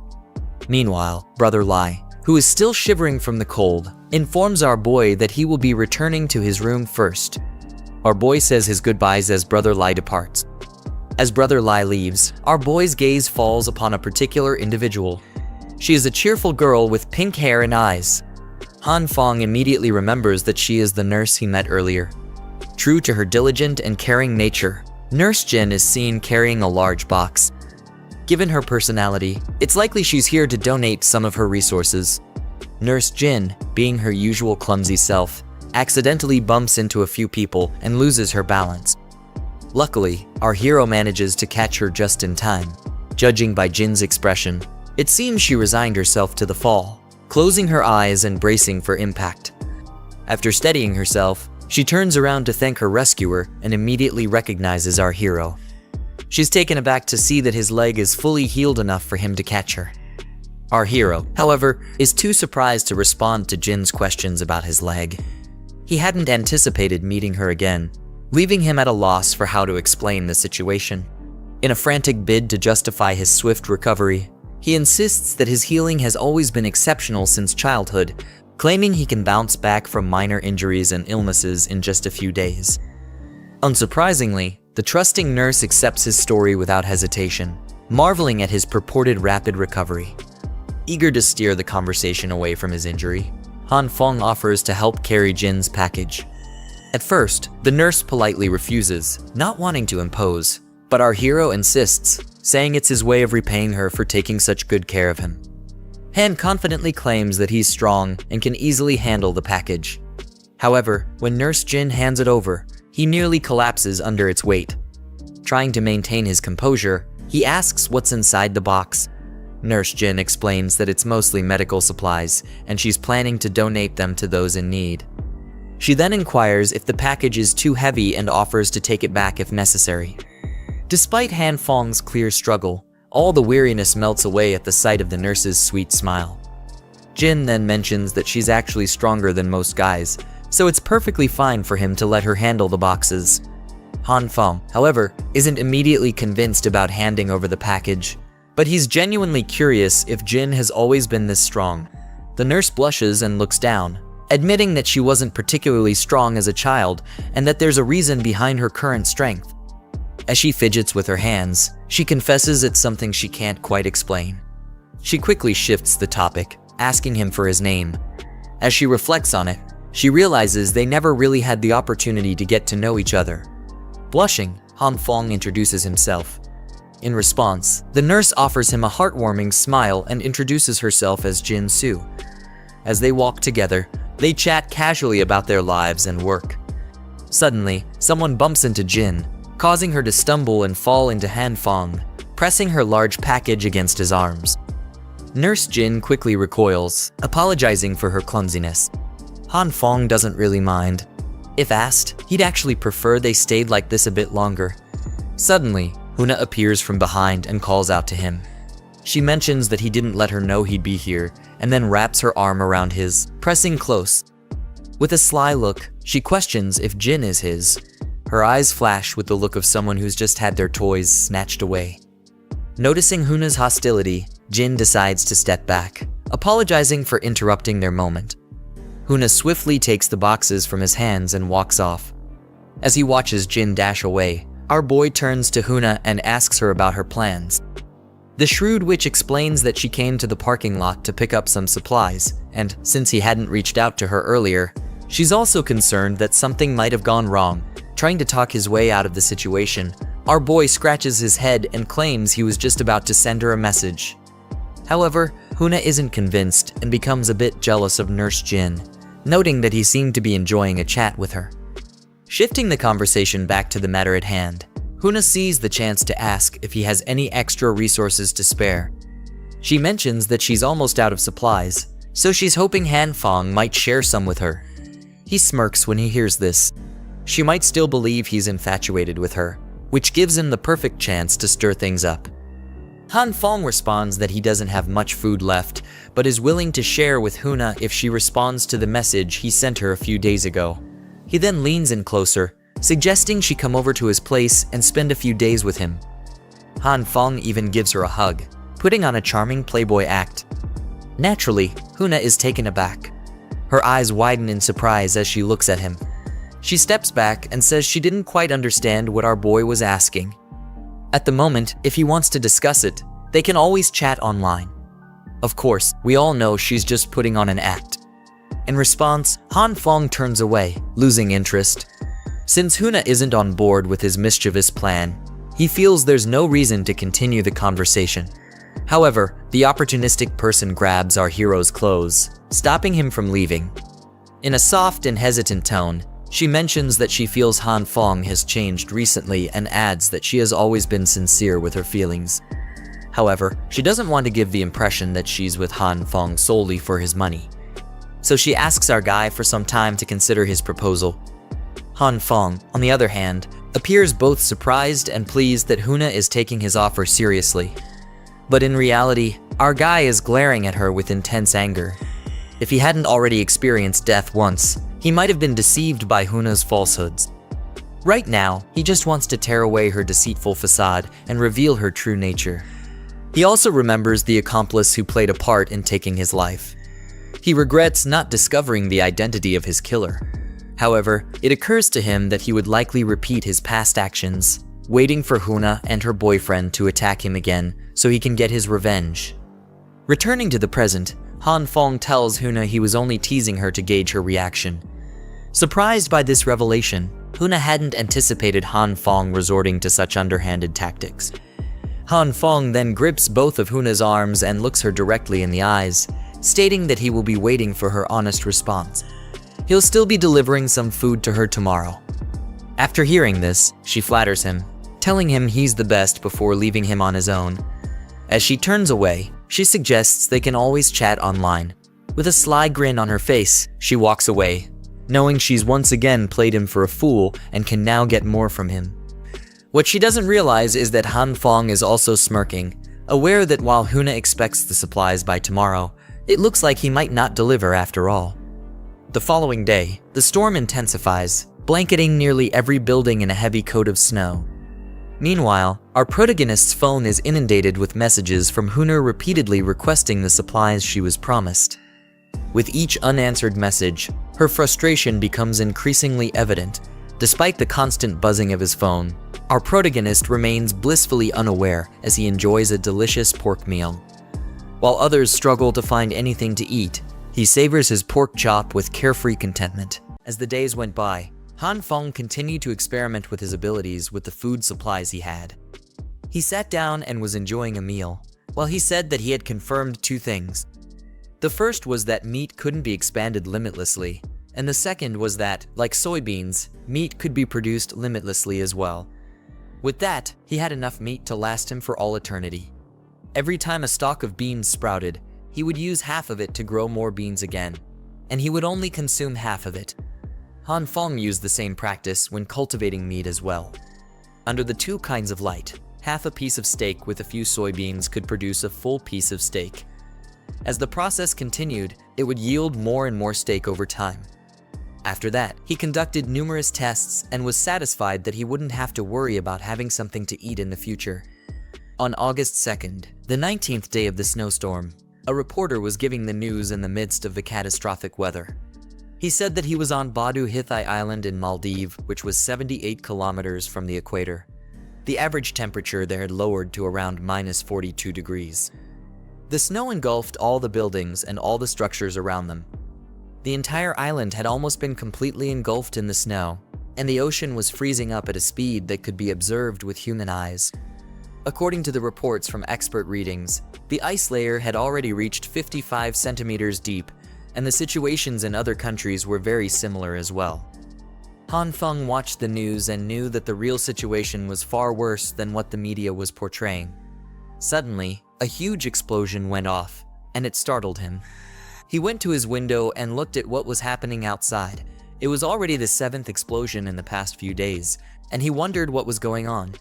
Meanwhile, Brother Lai, who is still shivering from the cold, informs our boy that he will be returning to his room first. Our boy says his goodbyes as Brother Lai departs. As Brother Lai leaves, our boy's gaze falls upon a particular individual. She is a cheerful girl with pink hair and eyes. Han Fong immediately remembers that she is the nurse he met earlier. True to her diligent and caring nature, Nurse Jin is seen carrying a large box. Given her personality, it's likely she's here to donate some of her resources. Nurse Jin, being her usual clumsy self, accidentally bumps into a few people and loses her balance. Luckily, our hero manages to catch her just in time. Judging by Jin's expression, it seems she resigned herself to the fall, closing her eyes and bracing for impact. After steadying herself, she turns around to thank her rescuer and immediately recognizes our hero. She's taken aback to see that his leg is fully healed enough for him to catch her. Our hero, however, is too surprised to respond to Jin's questions about his leg. He hadn't anticipated meeting her again, leaving him at a loss for how to explain the situation. In a frantic bid to justify his swift recovery, he insists that his healing has always been exceptional since childhood, claiming he can bounce back from minor injuries and illnesses in just a few days. Unsurprisingly, the trusting nurse accepts his story without hesitation, marveling at his purported rapid recovery. Eager to steer the conversation away from his injury, Han Fong offers to help carry Jin's package. At first, the nurse politely refuses, not wanting to impose, but our hero insists, saying it's his way of repaying her for taking such good care of him. Han confidently claims that he's strong and can easily handle the package. However, when Nurse Jin hands it over, he nearly collapses under its weight. Trying to maintain his composure, he asks what's inside the box. Nurse Jin explains that it's mostly medical supplies, and she's planning to donate them to those in need. She then inquires if the package is too heavy and offers to take it back if necessary. Despite Han Fong's clear struggle, all the weariness melts away at the sight of the nurse's sweet smile. Jin then mentions that she's actually stronger than most guys, so it's perfectly fine for him to let her handle the boxes. Han Fong, however, isn't immediately convinced about handing over the package, but he's genuinely curious if Jin has always been this strong. The nurse blushes and looks down, admitting that she wasn't particularly strong as a child and that there's a reason behind her current strength. As she fidgets with her hands, she confesses it's something she can't quite explain. She quickly shifts the topic, asking him for his name. As she reflects on it, she realizes they never really had the opportunity to get to know each other. Blushing, Han Fong introduces himself. In response, the nurse offers him a heartwarming smile and introduces herself as Jin Soo. As they walk together, they chat casually about their lives and work. Suddenly, someone bumps into Jin, causing her to stumble and fall into Han Fong, pressing her large package against his arms. Nurse Jin quickly recoils, apologizing for her clumsiness. Han Fong doesn't really mind. If asked, he'd actually prefer they stayed like this a bit longer. Suddenly, Huna appears from behind and calls out to him. She mentions that he didn't let her know he'd be here, and then wraps her arm around his, pressing close. With a sly look, she questions if Jin is his. Her eyes flash with the look of someone who's just had their toys snatched away. Noticing Huna's hostility, Jin decides to step back, apologizing for interrupting their moment. Huna swiftly takes the boxes from his hands and walks off. As he watches Jin dash away, our boy turns to Huna and asks her about her plans. The shrewd witch explains that she came to the parking lot to pick up some supplies, and since he hadn't reached out to her earlier, she's also concerned that something might have gone wrong. Trying to talk his way out of the situation, our boy scratches his head and claims he was just about to send her a message. However, Huna isn't convinced and becomes a bit jealous of Nurse Jin, noting that he seemed to be enjoying a chat with her. Shifting the conversation back to the matter at hand, Huna sees the chance to ask if he has any extra resources to spare. She mentions that she's almost out of supplies, so she's hoping Han Fong might share some with her. He smirks when he hears this. She might still believe he's infatuated with her, which gives him the perfect chance to stir things up. Han Fong responds that he doesn't have much food left, but is willing to share with Huna if she responds to the message he sent her a few days ago. He then leans in closer, suggesting she come over to his place and spend a few days with him. Han Fong even gives her a hug, putting on a charming playboy act. Naturally, Huna is taken aback. Her eyes widen in surprise as she looks at him. She steps back and says she didn't quite understand what our boy was asking. At the moment, if he wants to discuss it, they can always chat online. Of course, we all know she's just putting on an act. In response, Han Fong turns away, losing interest. Since Huna isn't on board with his mischievous plan, he feels there's no reason to continue the conversation. However, the opportunistic person grabs our hero's clothes, stopping him from leaving. In a soft and hesitant tone, she mentions that she feels Han Fong has changed recently and adds that she has always been sincere with her feelings. However, she doesn't want to give the impression that she's with Han Fong solely for his money. So she asks our guy for some time to consider his proposal. Han Fong, on the other hand, appears both surprised and pleased that Huna is taking his offer seriously. But in reality, our guy is glaring at her with intense anger. If he hadn't already experienced death once, he might have been deceived by Huna's falsehoods. Right now, he just wants to tear away her deceitful facade and reveal her true nature. He also remembers the accomplice who played a part in taking his life. He regrets not discovering the identity of his killer. However, it occurs to him that he would likely repeat his past actions, waiting for Huna and her boyfriend to attack him again so he can get his revenge. Returning to the present, Han Fong tells Huna he was only teasing her to gauge her reaction. Surprised by this revelation, Huna hadn't anticipated Han Fong resorting to such underhanded tactics. Han Fong then grips both of Huna's arms and looks her directly in the eyes, stating that he will be waiting for her honest response. He'll still be delivering some food to her tomorrow. After hearing this, she flatters him, telling him he's the best before leaving him on his own. As she turns away, she suggests they can always chat online. With a sly grin on her face, she walks away, knowing she's once again played him for a fool and can now get more from him. What she doesn't realize is that Han Fong is also smirking, aware that while Huna expects the supplies by tomorrow, it looks like he might not deliver after all. The following day, the storm intensifies, blanketing nearly every building in a heavy coat of snow. Meanwhile, our protagonist's phone is inundated with messages from Hunter repeatedly requesting the supplies she was promised. With each unanswered message, her frustration becomes increasingly evident. Despite the constant buzzing of his phone, our protagonist remains blissfully unaware as he enjoys a delicious pork meal. While others struggle to find anything to eat, he savors his pork chop with carefree contentment. As the days went by, Han Feng continued to experiment with his abilities with the food supplies he had. He sat down and was enjoying a meal, while he said that he had confirmed two things. The first was that meat couldn't be expanded limitlessly, and the second was that, like soybeans, meat could be produced limitlessly as well. With that, he had enough meat to last him for all eternity. Every time a stalk of beans sprouted, he would use half of it to grow more beans again, and he would only consume half of it. Han Feng used the same practice when cultivating meat as well. Under the two kinds of light, half a piece of steak with a few soybeans could produce a full piece of steak. As the process continued, it would yield more and more steak over time. After that, he conducted numerous tests and was satisfied that he wouldn't have to worry about having something to eat in the future. On August 2nd, the 19th day of the snowstorm, a reporter was giving the news in the midst of the catastrophic weather. He said that he was on Badu Hithai Island in Maldives, which was 78 kilometers from the equator. The average temperature there had lowered to around minus 42 degrees. The snow engulfed all the buildings and all the structures around them. The entire island had almost been completely engulfed in the snow, and the ocean was freezing up at a speed that could be observed with human eyes. According to the reports from expert readings, the ice layer had already reached 55 centimeters deep, and the situations in other countries were very similar as well. Han Feng watched the news and knew that the real situation was far worse than what the media was portraying. Suddenly, a huge explosion went off, and it startled him. He went to his window and looked at what was happening outside. It was already the 7th explosion in the past few days, and he wondered what was going on.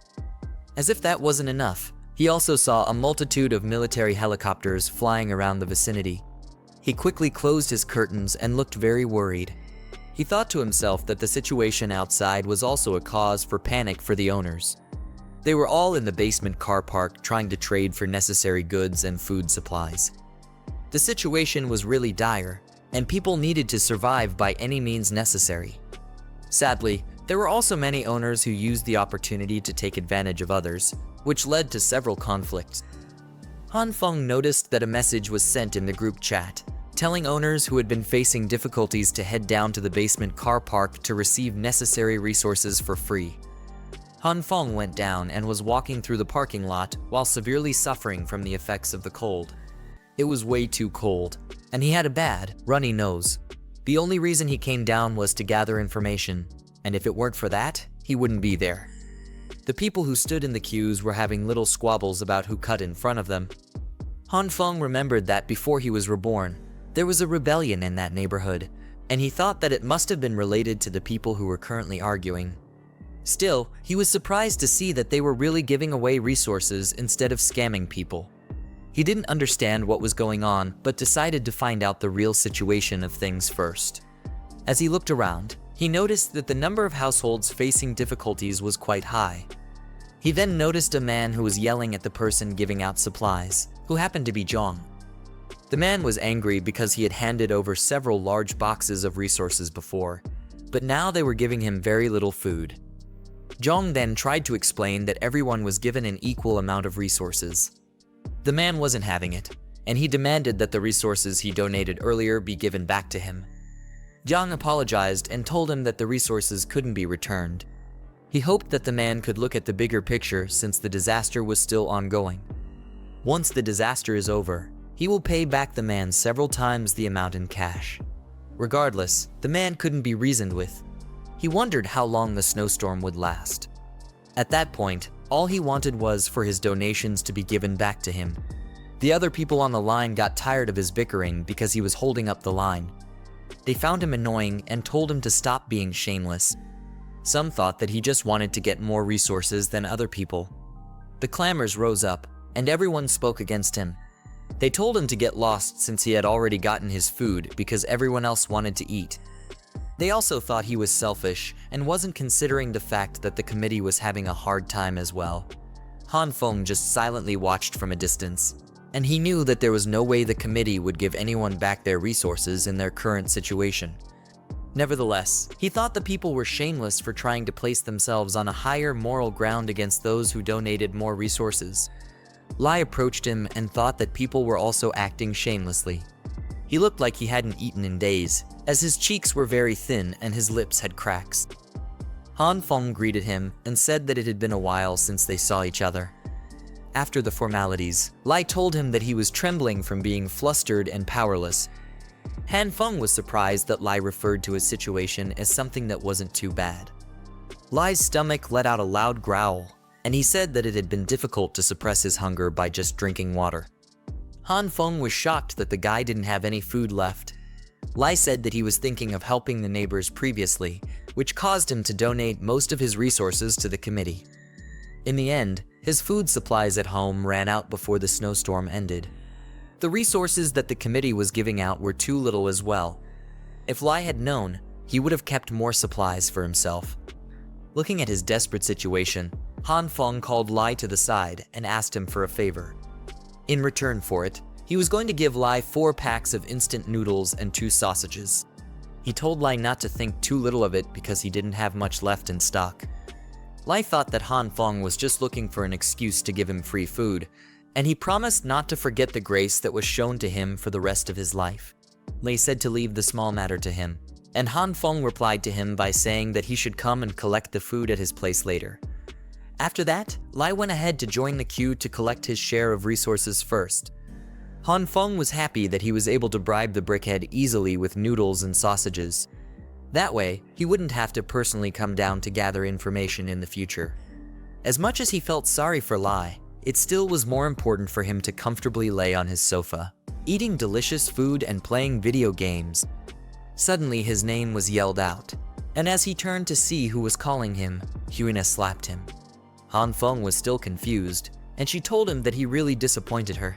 As if that wasn't enough, he also saw a multitude of military helicopters flying around the vicinity. He quickly closed his curtains and looked very worried. He thought to himself that the situation outside was also a cause for panic for the owners. They were all in the basement car park trying to trade for necessary goods and food supplies. The situation was really dire, and people needed to survive by any means necessary. Sadly, there were also many owners who used the opportunity to take advantage of others, which led to several conflicts. Han Feng noticed that a message was sent in the group chat, telling owners who had been facing difficulties to head down to the basement car park to receive necessary resources for free. Han Feng went down and was walking through the parking lot while severely suffering from the effects of the cold. It was way too cold, and he had a bad, runny nose. The only reason he came down was to gather information, and if it weren't for that, he wouldn't be there. The people who stood in the queues were having little squabbles about who cut in front of them. Han Feng remembered that before he was reborn, there was a rebellion in that neighborhood, and he thought that it must have been related to the people who were currently arguing. Still, he was surprised to see that they were really giving away resources instead of scamming people. He didn't understand what was going on, but decided to find out the real situation of things first. As he looked around, he noticed that the number of households facing difficulties was quite high. He then noticed a man who was yelling at the person giving out supplies, who happened to be Zhang. The man was angry because he had handed over several large boxes of resources before, but now they were giving him very little food. Zhang then tried to explain that everyone was given an equal amount of resources. The man wasn't having it, and he demanded that the resources he donated earlier be given back to him. Zhang apologized and told him that the resources couldn't be returned. He hoped that the man could look at the bigger picture since the disaster was still ongoing. Once the disaster is over, he will pay back the man several times the amount in cash. Regardless, the man couldn't be reasoned with. He wondered how long the snowstorm would last. At that point, all he wanted was for his donations to be given back to him. The other people on the line got tired of his bickering because he was holding up the line. They found him annoying and told him to stop being shameless. Some thought that he just wanted to get more resources than other people. The clamors rose up, and everyone spoke against him. They told him to get lost since he had already gotten his food because everyone else wanted to eat. They also thought he was selfish and wasn't considering the fact that the committee was having a hard time as well. Han Feng just silently watched from a distance, and he knew that there was no way the committee would give anyone back their resources in their current situation. Nevertheless, he thought the people were shameless for trying to place themselves on a higher moral ground against those who donated more resources. Lai approached him and thought that people were also acting shamelessly. He looked like he hadn't eaten in days, as his cheeks were very thin and his lips had cracks. Han Feng greeted him and said that it had been a while since they saw each other. After the formalities, Lai told him that he was trembling from being flustered and powerless. Han Feng was surprised that Lai referred to his situation as something that wasn't too bad. Lai's stomach let out a loud growl, and he said that it had been difficult to suppress his hunger by just drinking water. Han Feng was shocked that the guy didn't have any food left. Lai said that he was thinking of helping the neighbors previously, which caused him to donate most of his resources to the committee. In the end, his food supplies at home ran out before the snowstorm ended. The resources that the committee was giving out were too little as well. If Lai had known, he would have kept more supplies for himself. Looking at his desperate situation, Han Feng called Lai to the side and asked him for a favor. In return for it, he was going to give Lai 4 packs of instant noodles and 2 sausages. He told Lai not to think too little of it because he didn't have much left in stock. Lai thought that Han Feng was just looking for an excuse to give him free food, and he promised not to forget the grace that was shown to him for the rest of his life. Lai said to leave the small matter to him, and Han Feng replied to him by saying that he should come and collect the food at his place later. After that, Lai went ahead to join the queue to collect his share of resources first. Han Feng was happy that he was able to bribe the brickhead easily with noodles and sausages. That way, he wouldn't have to personally come down to gather information in the future. As much as he felt sorry for Lai, it still was more important for him to comfortably lay on his sofa, eating delicious food and playing video games. Suddenly, his name was yelled out, and as he turned to see who was calling him, Huina slapped him. Han Feng was still confused, and she told him that he really disappointed her.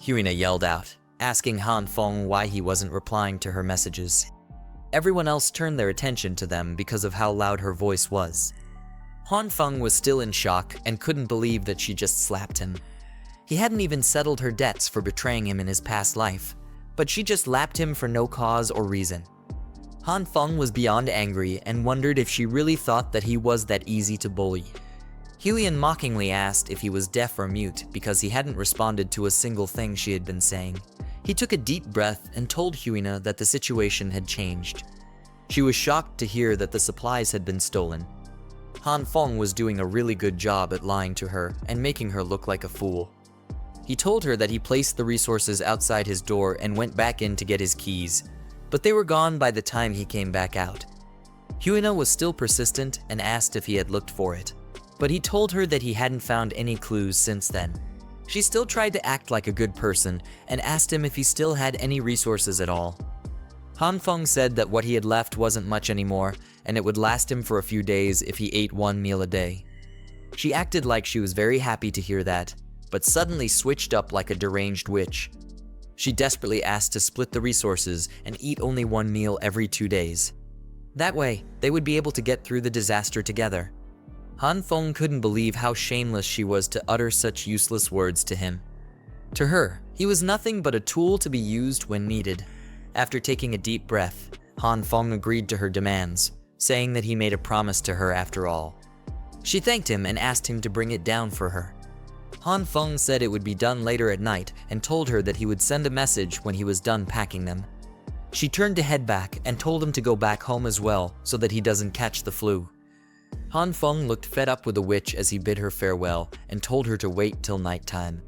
Huina yelled out, asking Han Feng why he wasn't replying to her messages. Everyone else turned their attention to them because of how loud her voice was. Han Feng was still in shock and couldn't believe that she just slapped him. He hadn't even settled her debts for betraying him in his past life, but she just lapped him for no cause or reason. Han Feng was beyond angry and wondered if she really thought that he was that easy to bully. Huiyan mockingly asked if he was deaf or mute because he hadn't responded to a single thing she had been saying. He took a deep breath and told Huina that the situation had changed. She was shocked to hear that the supplies had been stolen. Han Feng was doing a really good job at lying to her and making her look like a fool. He told her that he placed the resources outside his door and went back in to get his keys, but they were gone by the time he came back out. Huina was still persistent and asked if he had looked for it, but he told her that he hadn't found any clues since then. She still tried to act like a good person and asked him if he still had any resources at all. Han Feng said that what he had left wasn't much anymore, and it would last him for a few days if he ate 1 meal a day. She acted like she was very happy to hear that, but suddenly switched up like a deranged witch. She desperately asked to split the resources and eat only 1 meal every 2 days. That way, they would be able to get through the disaster together. Han Feng couldn't believe how shameless she was to utter such useless words to him. To her, he was nothing but a tool to be used when needed. After taking a deep breath, Han Feng agreed to her demands, saying that he made a promise to her after all. She thanked him and asked him to bring it down for her. Han Feng said it would be done later at night and told her that he would send a message when he was done packing them. She turned to head back and told him to go back home as well so that he doesn't catch the flu. Han Feng looked fed up with the witch as he bid her farewell and told her to wait till nighttime.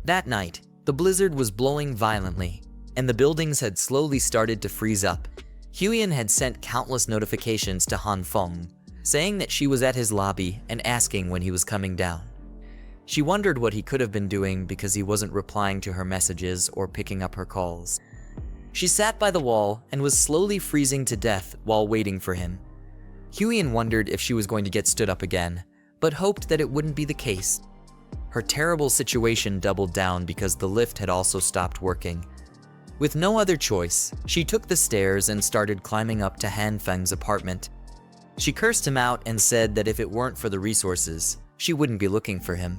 That night, the blizzard was blowing violently, and the buildings had slowly started to freeze up. Huiyan had sent countless notifications to Han Feng, saying that she was at his lobby and asking when he was coming down. She wondered what he could have been doing because he wasn't replying to her messages or picking up her calls. She sat by the wall and was slowly freezing to death while waiting for him. Huiyan wondered if she was going to get stood up again, but hoped that it wouldn't be the case. Her terrible situation doubled down because the lift had also stopped working. With no other choice, she took the stairs and started climbing up to Han Feng's apartment. She cursed him out and said that if it weren't for the resources, she wouldn't be looking for him.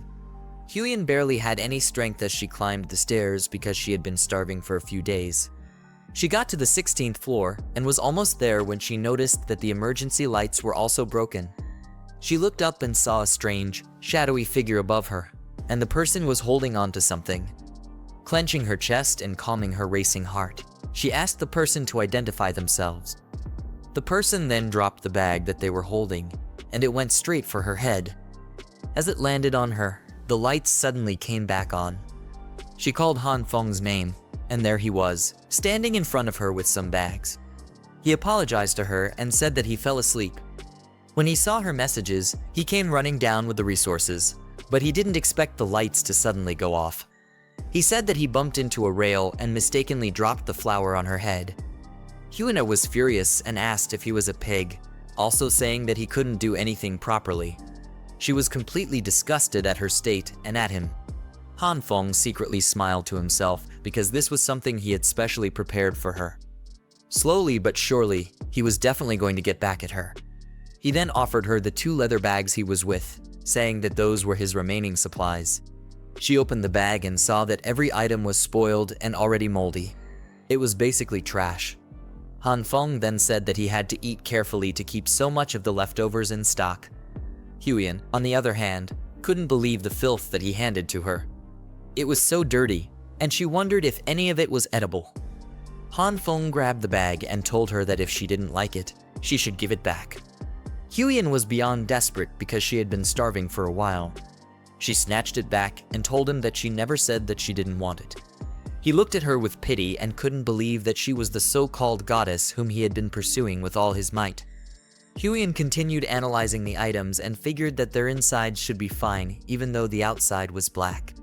Hyun barely had any strength as she climbed the stairs because she had been starving for a few days. She got to the 16th floor and was almost there when she noticed that the emergency lights were also broken. She looked up and saw a strange, shadowy figure above her, and the person was holding on to something. Clenching her chest and calming her racing heart, she asked the person to identify themselves. The person then dropped the bag that they were holding, and it went straight for her head. As it landed on her, the lights suddenly came back on. She called Han Feng's name, and there he was, standing in front of her with some bags. He apologized to her and said that he fell asleep. When he saw her messages, he came running down with the resources, but he didn't expect the lights to suddenly go off. He said that he bumped into a rail and mistakenly dropped the flower on her head. Hyuna was furious and asked if he was a pig, also saying that he couldn't do anything properly. She was completely disgusted at her state and at him. Han Feng secretly smiled to himself because this was something he had specially prepared for her. Slowly but surely, he was definitely going to get back at her. He then offered her the 2 leather bags he was with, saying that those were his remaining supplies. She opened the bag and saw that every item was spoiled and already moldy. It was basically trash. Han Feng then said that he had to eat carefully to keep so much of the leftovers in stock. Hyun, on the other hand, couldn't believe the filth that he handed to her. It was so dirty, and she wondered if any of it was edible. Han Feng grabbed the bag and told her that if she didn't like it, she should give it back. Hyun was beyond desperate because she had been starving for a while. She snatched it back and told him that she never said that she didn't want it. He looked at her with pity and couldn't believe that she was the so-called goddess whom he had been pursuing with all his might. Hyun continued analyzing the items and figured that their insides should be fine even though the outside was black.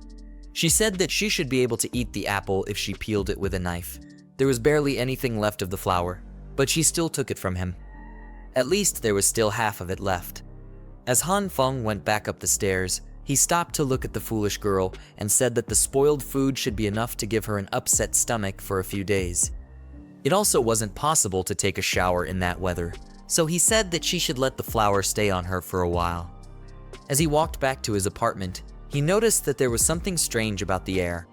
She said that she should be able to eat the apple if she peeled it with a knife. There was barely anything left of the flower, but she still took it from him. At least there was still half of it left. As Han Feng went back up the stairs, he stopped to look at the foolish girl and said that the spoiled food should be enough to give her an upset stomach for a few days. It also wasn't possible to take a shower in that weather, so he said that she should let the flower stay on her for a while. As he walked back to his apartment, he noticed that there was something strange about the air.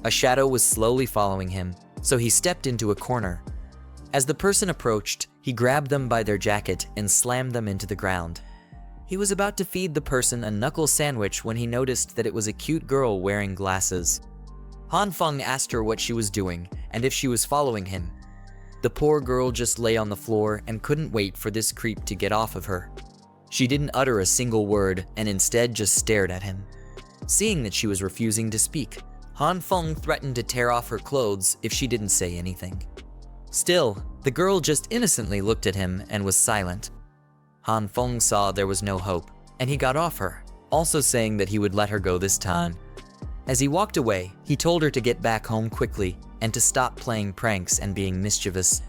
A shadow was slowly following him, so he stepped into a corner. As the person approached, he grabbed them by their jacket and slammed them into the ground. He was about to feed the person a knuckle sandwich when he noticed that it was a cute girl wearing glasses. Han Feng asked her what she was doing and if she was following him. The poor girl just lay on the floor and couldn't wait for this creep to get off of her. She didn't utter a single word and instead just stared at him. Seeing that she was refusing to speak, Han Feng threatened to tear off her clothes if she didn't say anything. Still, the girl just innocently looked at him and was silent. Han Feng saw there was no hope, and he got off her, also saying that he would let her go this time. As he walked away, he told her to get back home quickly and to stop playing pranks and being mischievous.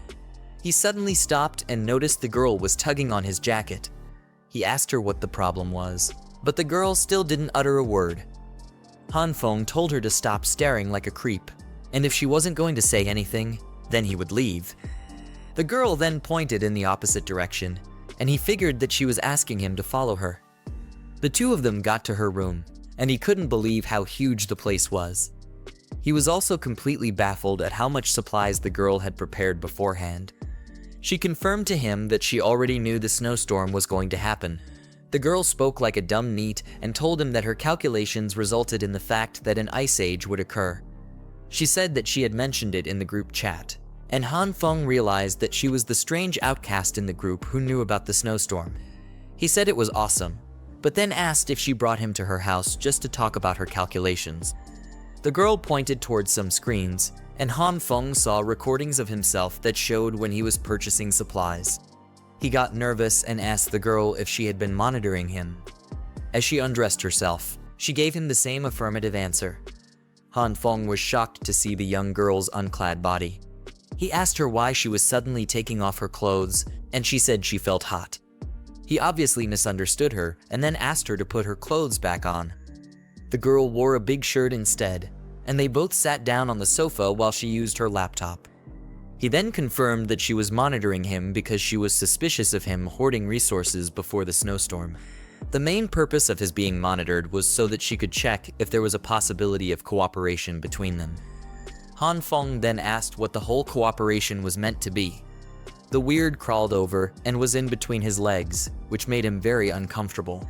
He suddenly stopped and noticed the girl was tugging on his jacket. He asked her what the problem was, but the girl still didn't utter a word. Han Feng told her to stop staring like a creep, and if she wasn't going to say anything, then he would leave. The girl then pointed in the opposite direction, and he figured that she was asking him to follow her. The two of them got to her room, and he couldn't believe how huge the place was. He was also completely baffled at how much supplies the girl had prepared beforehand. She confirmed to him that she already knew the snowstorm was going to happen. The girl spoke like a dumb NEET and told him that her calculations resulted in the fact that an ice age would occur. She said that she had mentioned it in the group chat, and Han Feng realized that she was the strange outcast in the group who knew about the snowstorm. He said it was awesome, but then asked if she brought him to her house just to talk about her calculations. The girl pointed towards some screens, and Han Feng saw recordings of himself that showed when he was purchasing supplies. He got nervous and asked the girl if she had been monitoring him. As she undressed herself, she gave him the same affirmative answer. Han Feng was shocked to see the young girl's unclad body. He asked her why she was suddenly taking off her clothes, and she said she felt hot. He obviously misunderstood her and then asked her to put her clothes back on. The girl wore a big shirt instead, and they both sat down on the sofa while she used her laptop. He then confirmed that she was monitoring him because she was suspicious of him hoarding resources before the snowstorm. The main purpose of his being monitored was so that she could check if there was a possibility of cooperation between them. Han Feng then asked what the whole cooperation was meant to be. The weird crawled over and was in between his legs, which made him very uncomfortable.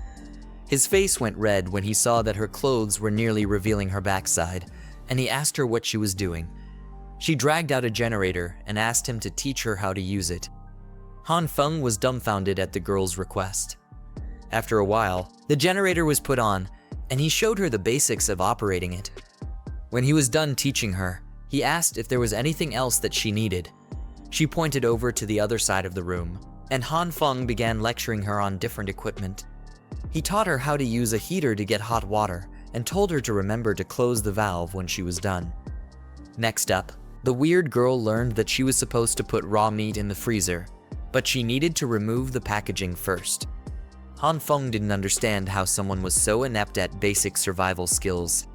His face went red when he saw that her clothes were nearly revealing her backside, and he asked her what she was doing. She dragged out a generator and asked him to teach her how to use it. Han Feng was dumbfounded at the girl's request. After a while, the generator was put on, and he showed her the basics of operating it. When he was done teaching her, he asked if there was anything else that she needed. She pointed over to the other side of the room, and Han Feng began lecturing her on different equipment. He taught her how to use a heater to get hot water, and told her to remember to close the valve when she was done. Next up, the weird girl learned that she was supposed to put raw meat in the freezer, but she needed to remove the packaging first. Han Feng didn't understand how someone was so inept at basic survival skills.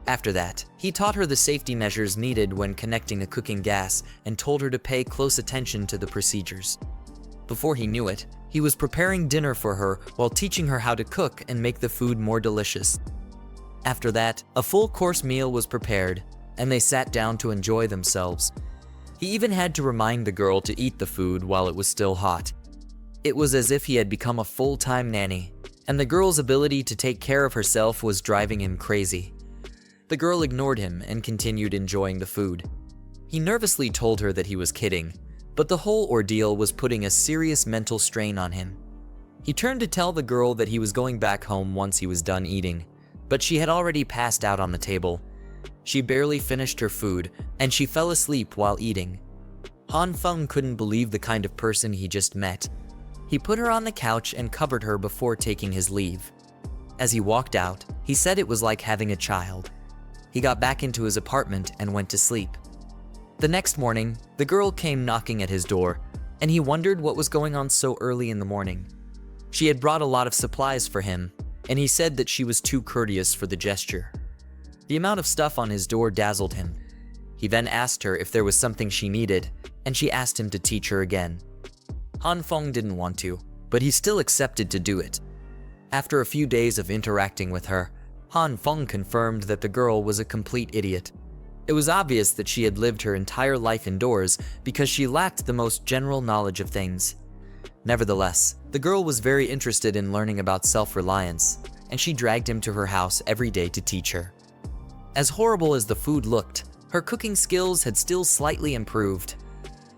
After that, he taught her the safety measures needed when connecting a cooking gas and told her to pay close attention to the procedures. Before he knew it, he was preparing dinner for her while teaching her how to cook and make the food more delicious. After that, a full-course meal was prepared, and they sat down to enjoy themselves. He even had to remind the girl to eat the food while it was still hot. It was as if he had become a full-time nanny, and the girl's ability to take care of herself was driving him crazy. The girl ignored him and continued enjoying the food. He nervously told her that he was kidding, but the whole ordeal was putting a serious mental strain on him. He turned to tell the girl that he was going back home once he was done eating, but she had already passed out on the table. She barely finished her food, and she fell asleep while eating. Han Feng couldn't believe the kind of person he just met. He put her on the couch and covered her before taking his leave. As he walked out, he said it was like having a child. He got back into his apartment and went to sleep. The next morning, the girl came knocking at his door, and he wondered what was going on so early in the morning. She had brought a lot of supplies for him, and he said that she was too courteous for the gesture. The amount of stuff on his door dazzled him. He then asked her if there was something she needed, and she asked him to teach her again. Han Feng didn't want to, but he still accepted to do it. After a few days of interacting with her, Han Feng confirmed that the girl was a complete idiot. It was obvious that she had lived her entire life indoors because she lacked the most general knowledge of things. Nevertheless, the girl was very interested in learning about self-reliance, and she dragged him to her house every day to teach her. As horrible as the food looked, her cooking skills had still slightly improved.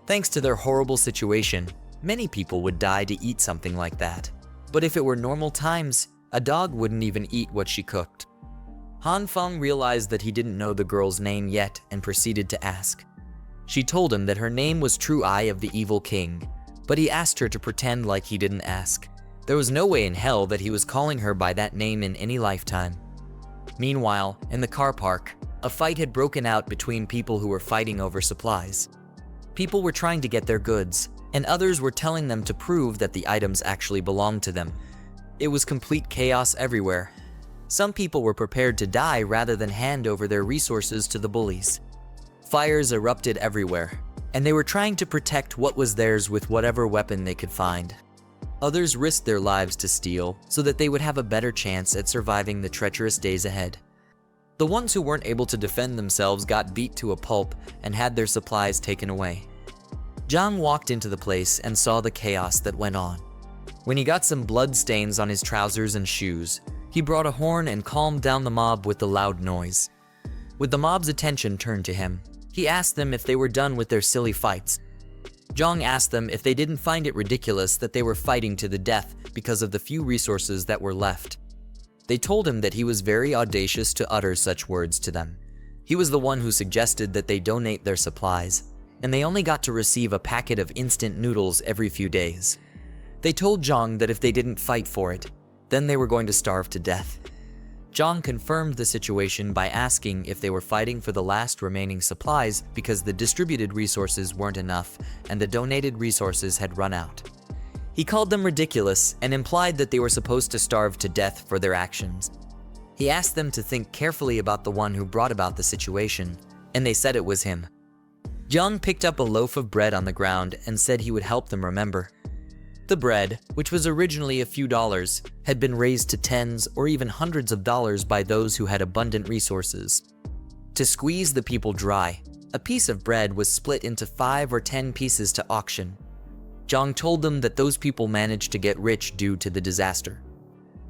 Thanks to their horrible situation, many people would die to eat something like that. But if it were normal times, a dog wouldn't even eat what she cooked. Han Feng realized that he didn't know the girl's name yet and proceeded to ask. She told him that her name was True Eye of the Evil King, but he asked her to pretend like he didn't ask. There was no way in hell that he was calling her by that name in any lifetime. Meanwhile, in the car park, a fight had broken out between people who were fighting over supplies. People were trying to get their goods, and others were telling them to prove that the items actually belonged to them. It was complete chaos everywhere. Some people were prepared to die rather than hand over their resources to the bullies. Fires erupted everywhere, and they were trying to protect what was theirs with whatever weapon they could find. Others risked their lives to steal so that they would have a better chance at surviving the treacherous days ahead. The ones who weren't able to defend themselves got beat to a pulp and had their supplies taken away. Zhang walked into the place and saw the chaos that went on. When he got some blood stains on his trousers and shoes, he brought a horn and calmed down the mob with the loud noise. With the mob's attention turned to him, he asked them if they were done with their silly fights. Zhang asked them if they didn't find it ridiculous that they were fighting to the death because of the few resources that were left. They told him that he was very audacious to utter such words to them. He was the one who suggested that they donate their supplies, and they only got to receive a packet of instant noodles every few days. They told Zhang that if they didn't fight for it, then they were going to starve to death. Zhang confirmed the situation by asking if they were fighting for the last remaining supplies because the distributed resources weren't enough and the donated resources had run out. He called them ridiculous and implied that they were supposed to starve to death for their actions. He asked them to think carefully about the one who brought about the situation, and they said it was him. Zhang picked up a loaf of bread on the ground and said he would help them remember. The bread, which was originally a few dollars, had been raised to tens or even hundreds of dollars by those who had abundant resources. To squeeze the people dry, a piece of bread was split into 5 or 10 pieces to auction. Zhang told them that those people managed to get rich due to the disaster.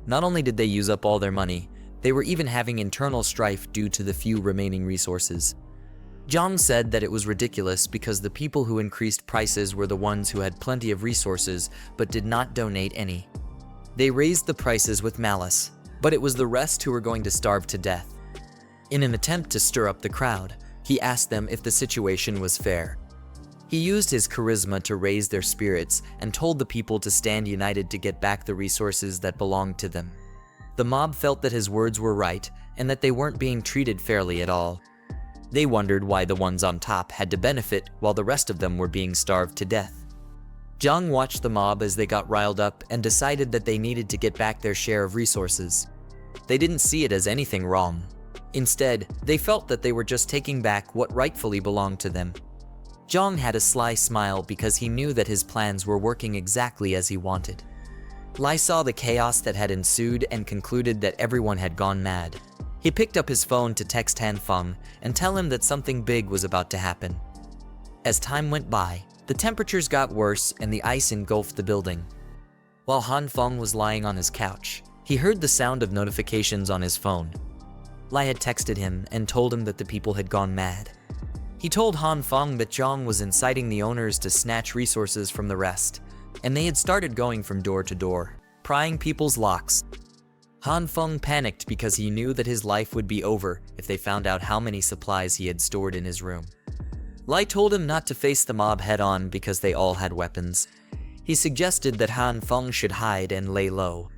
Not only did they use up all their money, they were even having internal strife due to the few remaining resources. Zhang said that it was ridiculous because the people who increased prices were the ones who had plenty of resources but did not donate any. They raised the prices with malice, but it was the rest who were going to starve to death. In an attempt to stir up the crowd, he asked them if the situation was fair. He used his charisma to raise their spirits and told the people to stand united to get back the resources that belonged to them. The mob felt that his words were right and that they weren't being treated fairly at all. They wondered why the ones on top had to benefit while the rest of them were being starved to death. Zhang watched the mob as they got riled up and decided that they needed to get back their share of resources. They didn't see it as anything wrong. Instead, they felt that they were just taking back what rightfully belonged to them. Zhang had a sly smile because he knew that his plans were working exactly as he wanted. Lai saw the chaos that had ensued and concluded that everyone had gone mad. He picked up his phone to text Han Feng and tell him that something big was about to happen. As time went by, the temperatures got worse and the ice engulfed the building. While Han Feng was lying on his couch, he heard the sound of notifications on his phone. Lai had texted him and told him that the people had gone mad. He told Han Feng that Zhang was inciting the owners to snatch resources from the rest, and they had started going from door to door, prying people's locks. Han Feng panicked because he knew that his life would be over if they found out how many supplies he had stored in his room. Lai told him not to face the mob head-on because they all had weapons. He suggested that Han Feng should hide and lay low.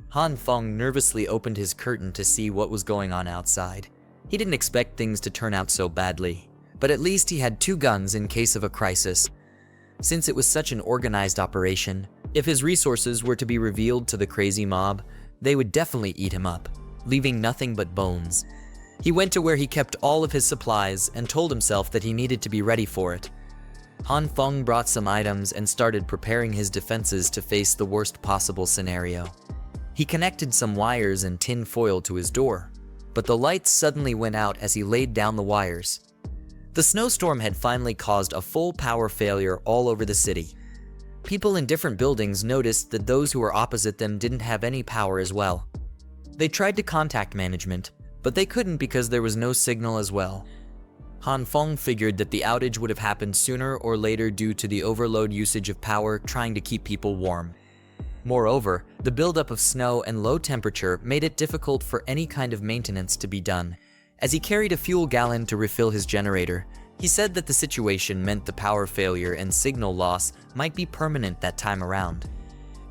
Han Feng nervously opened his curtain to see what was going on outside. He didn't expect things to turn out so badly, but at least he had 2 guns in case of a crisis. Since it was such an organized operation, if his resources were to be revealed to the crazy mob, they would definitely eat him up, leaving nothing but bones. He went to where he kept all of his supplies and told himself that he needed to be ready for it. Han Feng brought some items and started preparing his defenses to face the worst possible scenario. He connected some wires and tin foil to his door, but the lights suddenly went out as he laid down the wires. The snowstorm had finally caused a full power failure all over the city. People in different buildings noticed that those who were opposite them didn't have any power as well. They tried to contact management, but they couldn't because there was no signal as well. Han Feng figured that the outage would have happened sooner or later due to the overload usage of power trying to keep people warm. Moreover, the buildup of snow and low temperature made it difficult for any kind of maintenance to be done. As he carried a fuel gallon to refill his generator, he said that the situation meant the power failure and signal loss might be permanent that time around.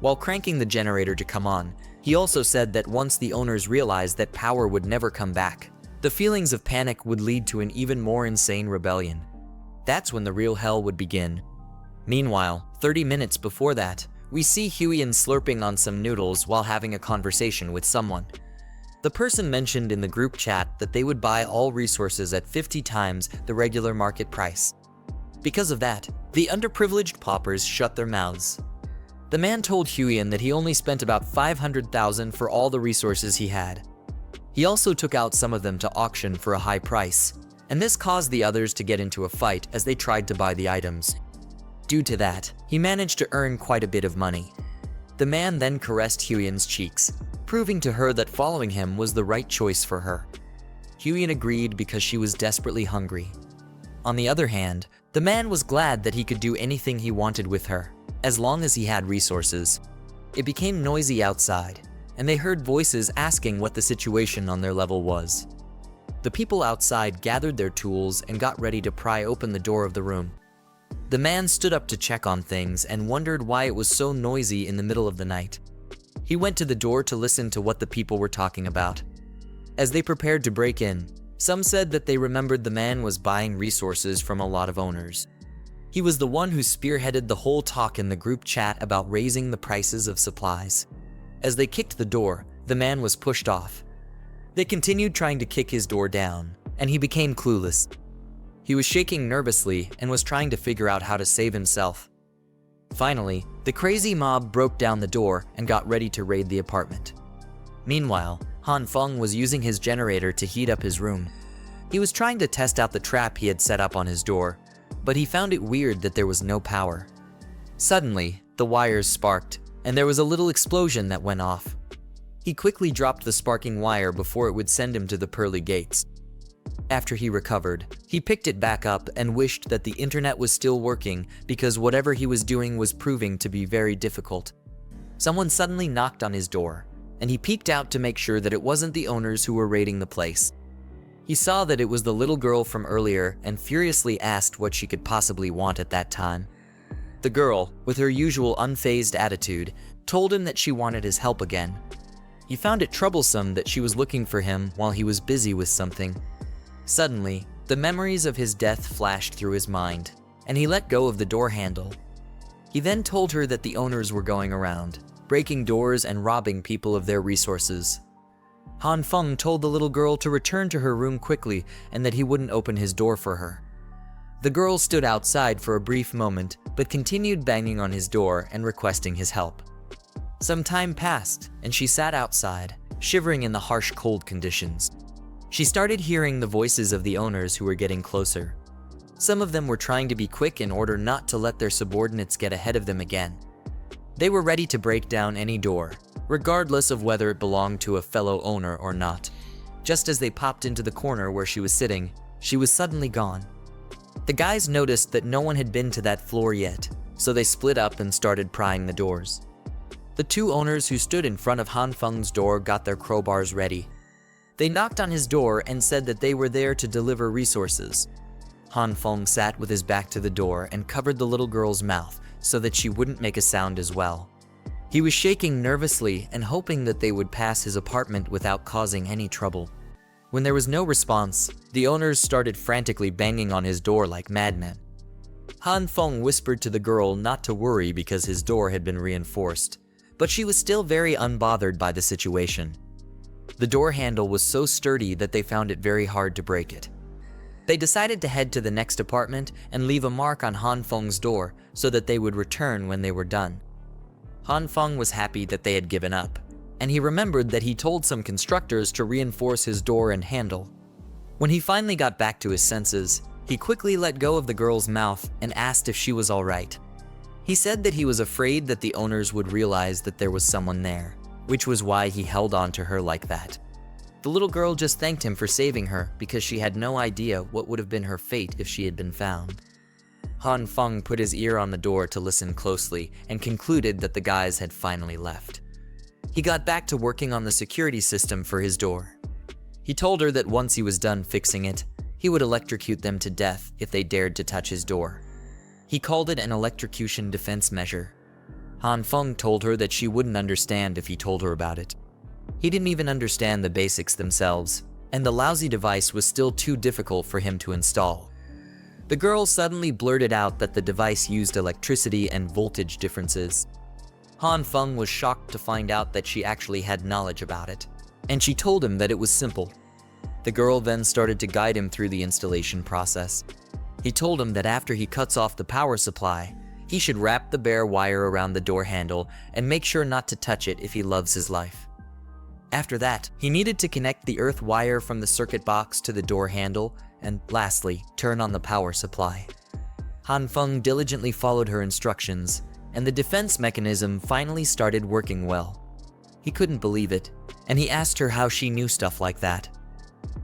While cranking the generator to come on, he also said that once the owners realized that power would never come back, the feelings of panic would lead to an even more insane rebellion. That's when the real hell would begin. Meanwhile, 30 minutes before that, we see Huiyan slurping on some noodles while having a conversation with someone. The person mentioned in the group chat that they would buy all resources at 50 times the regular market price. Because of that, the underprivileged paupers shut their mouths. The man told Huiyan that he only spent about 500,000 for all the resources he had. He also took out some of them to auction for a high price, and this caused the others to get into a fight as they tried to buy the items. Due to that, he managed to earn quite a bit of money. The man then caressed Huiyan's cheeks, proving to her that following him was the right choice for her. Huiyan agreed because she was desperately hungry. On the other hand, the man was glad that he could do anything he wanted with her, as long as he had resources. It became noisy outside, and they heard voices asking what the situation on their level was. The people outside gathered their tools and got ready to pry open the door of the room. The man stood up to check on things and wondered why it was so noisy in the middle of the night. He went to the door to listen to what the people were talking about. As they prepared to break in, some said that they remembered the man was buying resources from a lot of owners. He was the one who spearheaded the whole talk in the group chat about raising the prices of supplies. As they kicked the door, the man was pushed off. They continued trying to kick his door down, and he became clueless. He was shaking nervously and was trying to figure out how to save himself. Finally, the crazy mob broke down the door and got ready to raid the apartment. Meanwhile, Han Feng was using his generator to heat up his room. He was trying to test out the trap he had set up on his door, but he found it weird that there was no power. Suddenly, the wires sparked, and there was a little explosion that went off. He quickly dropped the sparking wire before it would send him to the pearly gates. After he recovered, he picked it back up and wished that the internet was still working because whatever he was doing was proving to be very difficult. Someone suddenly knocked on his door, and he peeked out to make sure that it wasn't the owners who were raiding the place. He saw that it was the little girl from earlier and furiously asked what she could possibly want at that time. The girl, with her usual unfazed attitude, told him that she wanted his help again. He found it troublesome that she was looking for him while he was busy with something. Suddenly, the memories of his death flashed through his mind, and he let go of the door handle. He then told her that the owners were going around, breaking doors and robbing people of their resources. Han Feng told the little girl to return to her room quickly and that he wouldn't open his door for her. The girl stood outside for a brief moment, but continued banging on his door and requesting his help. Some time passed, and she sat outside, shivering in the harsh cold conditions. She started hearing the voices of the owners who were getting closer. Some of them were trying to be quick in order not to let their subordinates get ahead of them again. They were ready to break down any door, regardless of whether it belonged to a fellow owner or not. Just as they popped into the corner where she was sitting, she was suddenly gone. The guys noticed that no one had been to that floor yet, so they split up and started prying the doors. The two owners who stood in front of Han Feng's door got their crowbars ready. They knocked on his door and said that they were there to deliver resources. Han Feng sat with his back to the door and covered the little girl's mouth so that she wouldn't make a sound as well. He was shaking nervously and hoping that they would pass his apartment without causing any trouble. When there was no response, the owners started frantically banging on his door like madmen. Han Feng whispered to the girl not to worry because his door had been reinforced, but she was still very unbothered by the situation. The door handle was so sturdy that they found it very hard to break it. They decided to head to the next apartment and leave a mark on Han Feng's door so that they would return when they were done. Han Feng was happy that they had given up, and he remembered that he told some constructors to reinforce his door and handle. When he finally got back to his senses, he quickly let go of the girl's mouth and asked if she was all right. He said that he was afraid that the owners would realize that there was someone there, which was why he held on to her like that. The little girl just thanked him for saving her because she had no idea what would have been her fate if she had been found. Han Feng put his ear on the door to listen closely and concluded that the guys had finally left. He got back to working on the security system for his door. He told her that once he was done fixing it, he would electrocute them to death if they dared to touch his door. He called it an electrocution defense measure. Han Feng told her that she wouldn't understand if he told her about it. He didn't even understand the basics themselves, and the lousy device was still too difficult for him to install. The girl suddenly blurted out that the device used electricity and voltage differences. Han Feng was shocked to find out that she actually had knowledge about it, and she told him that it was simple. The girl then started to guide him through the installation process. He told him that after he cuts off the power supply, he should wrap the bare wire around the door handle and make sure not to touch it if he loves his life. After that, he needed to connect the earth wire from the circuit box to the door handle and, lastly, turn on the power supply. Han Feng diligently followed her instructions, and the defense mechanism finally started working well. He couldn't believe it, and he asked her how she knew stuff like that.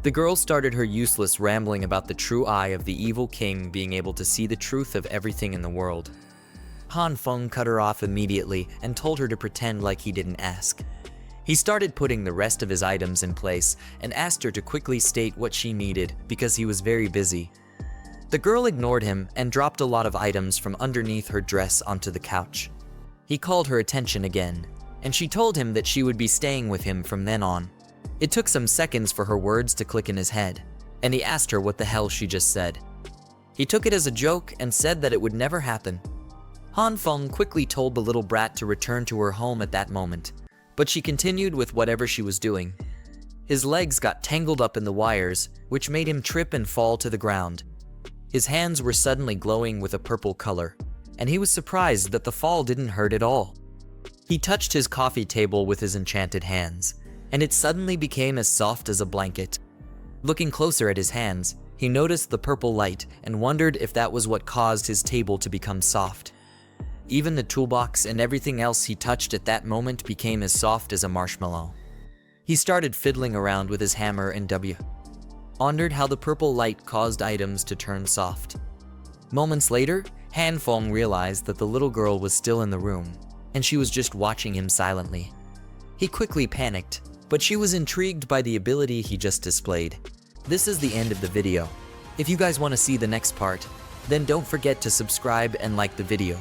The girl started her useless rambling about the true eye of the evil king being able to see the truth of everything in the world. Han Feng cut her off immediately and told her to pretend like he didn't ask. He started putting the rest of his items in place and asked her to quickly state what she needed because he was very busy. The girl ignored him and dropped a lot of items from underneath her dress onto the couch. He called her attention again, and she told him that she would be staying with him from then on. It took some seconds for her words to click in his head, and he asked her what the hell she just said. He took it as a joke and said that it would never happen. Han Feng quickly told the little brat to return to her home at that moment, but she continued with whatever she was doing. His legs got tangled up in the wires, which made him trip and fall to the ground. His hands were suddenly glowing with a purple color, and he was surprised that the fall didn't hurt at all. He touched his coffee table with his enchanted hands, and it suddenly became as soft as a blanket. Looking closer at his hands, he noticed the purple light and wondered if that was what caused his table to become soft. Even the toolbox and everything else he touched at that moment became as soft as a marshmallow. He started fiddling around with his hammer and wondered how the purple light caused items to turn soft. Moments later, Han Feng realized that the little girl was still in the room, and she was just watching him silently. He quickly panicked, but she was intrigued by the ability he just displayed. This is the end of the video. If you guys want to see the next part, then don't forget to subscribe and like the video.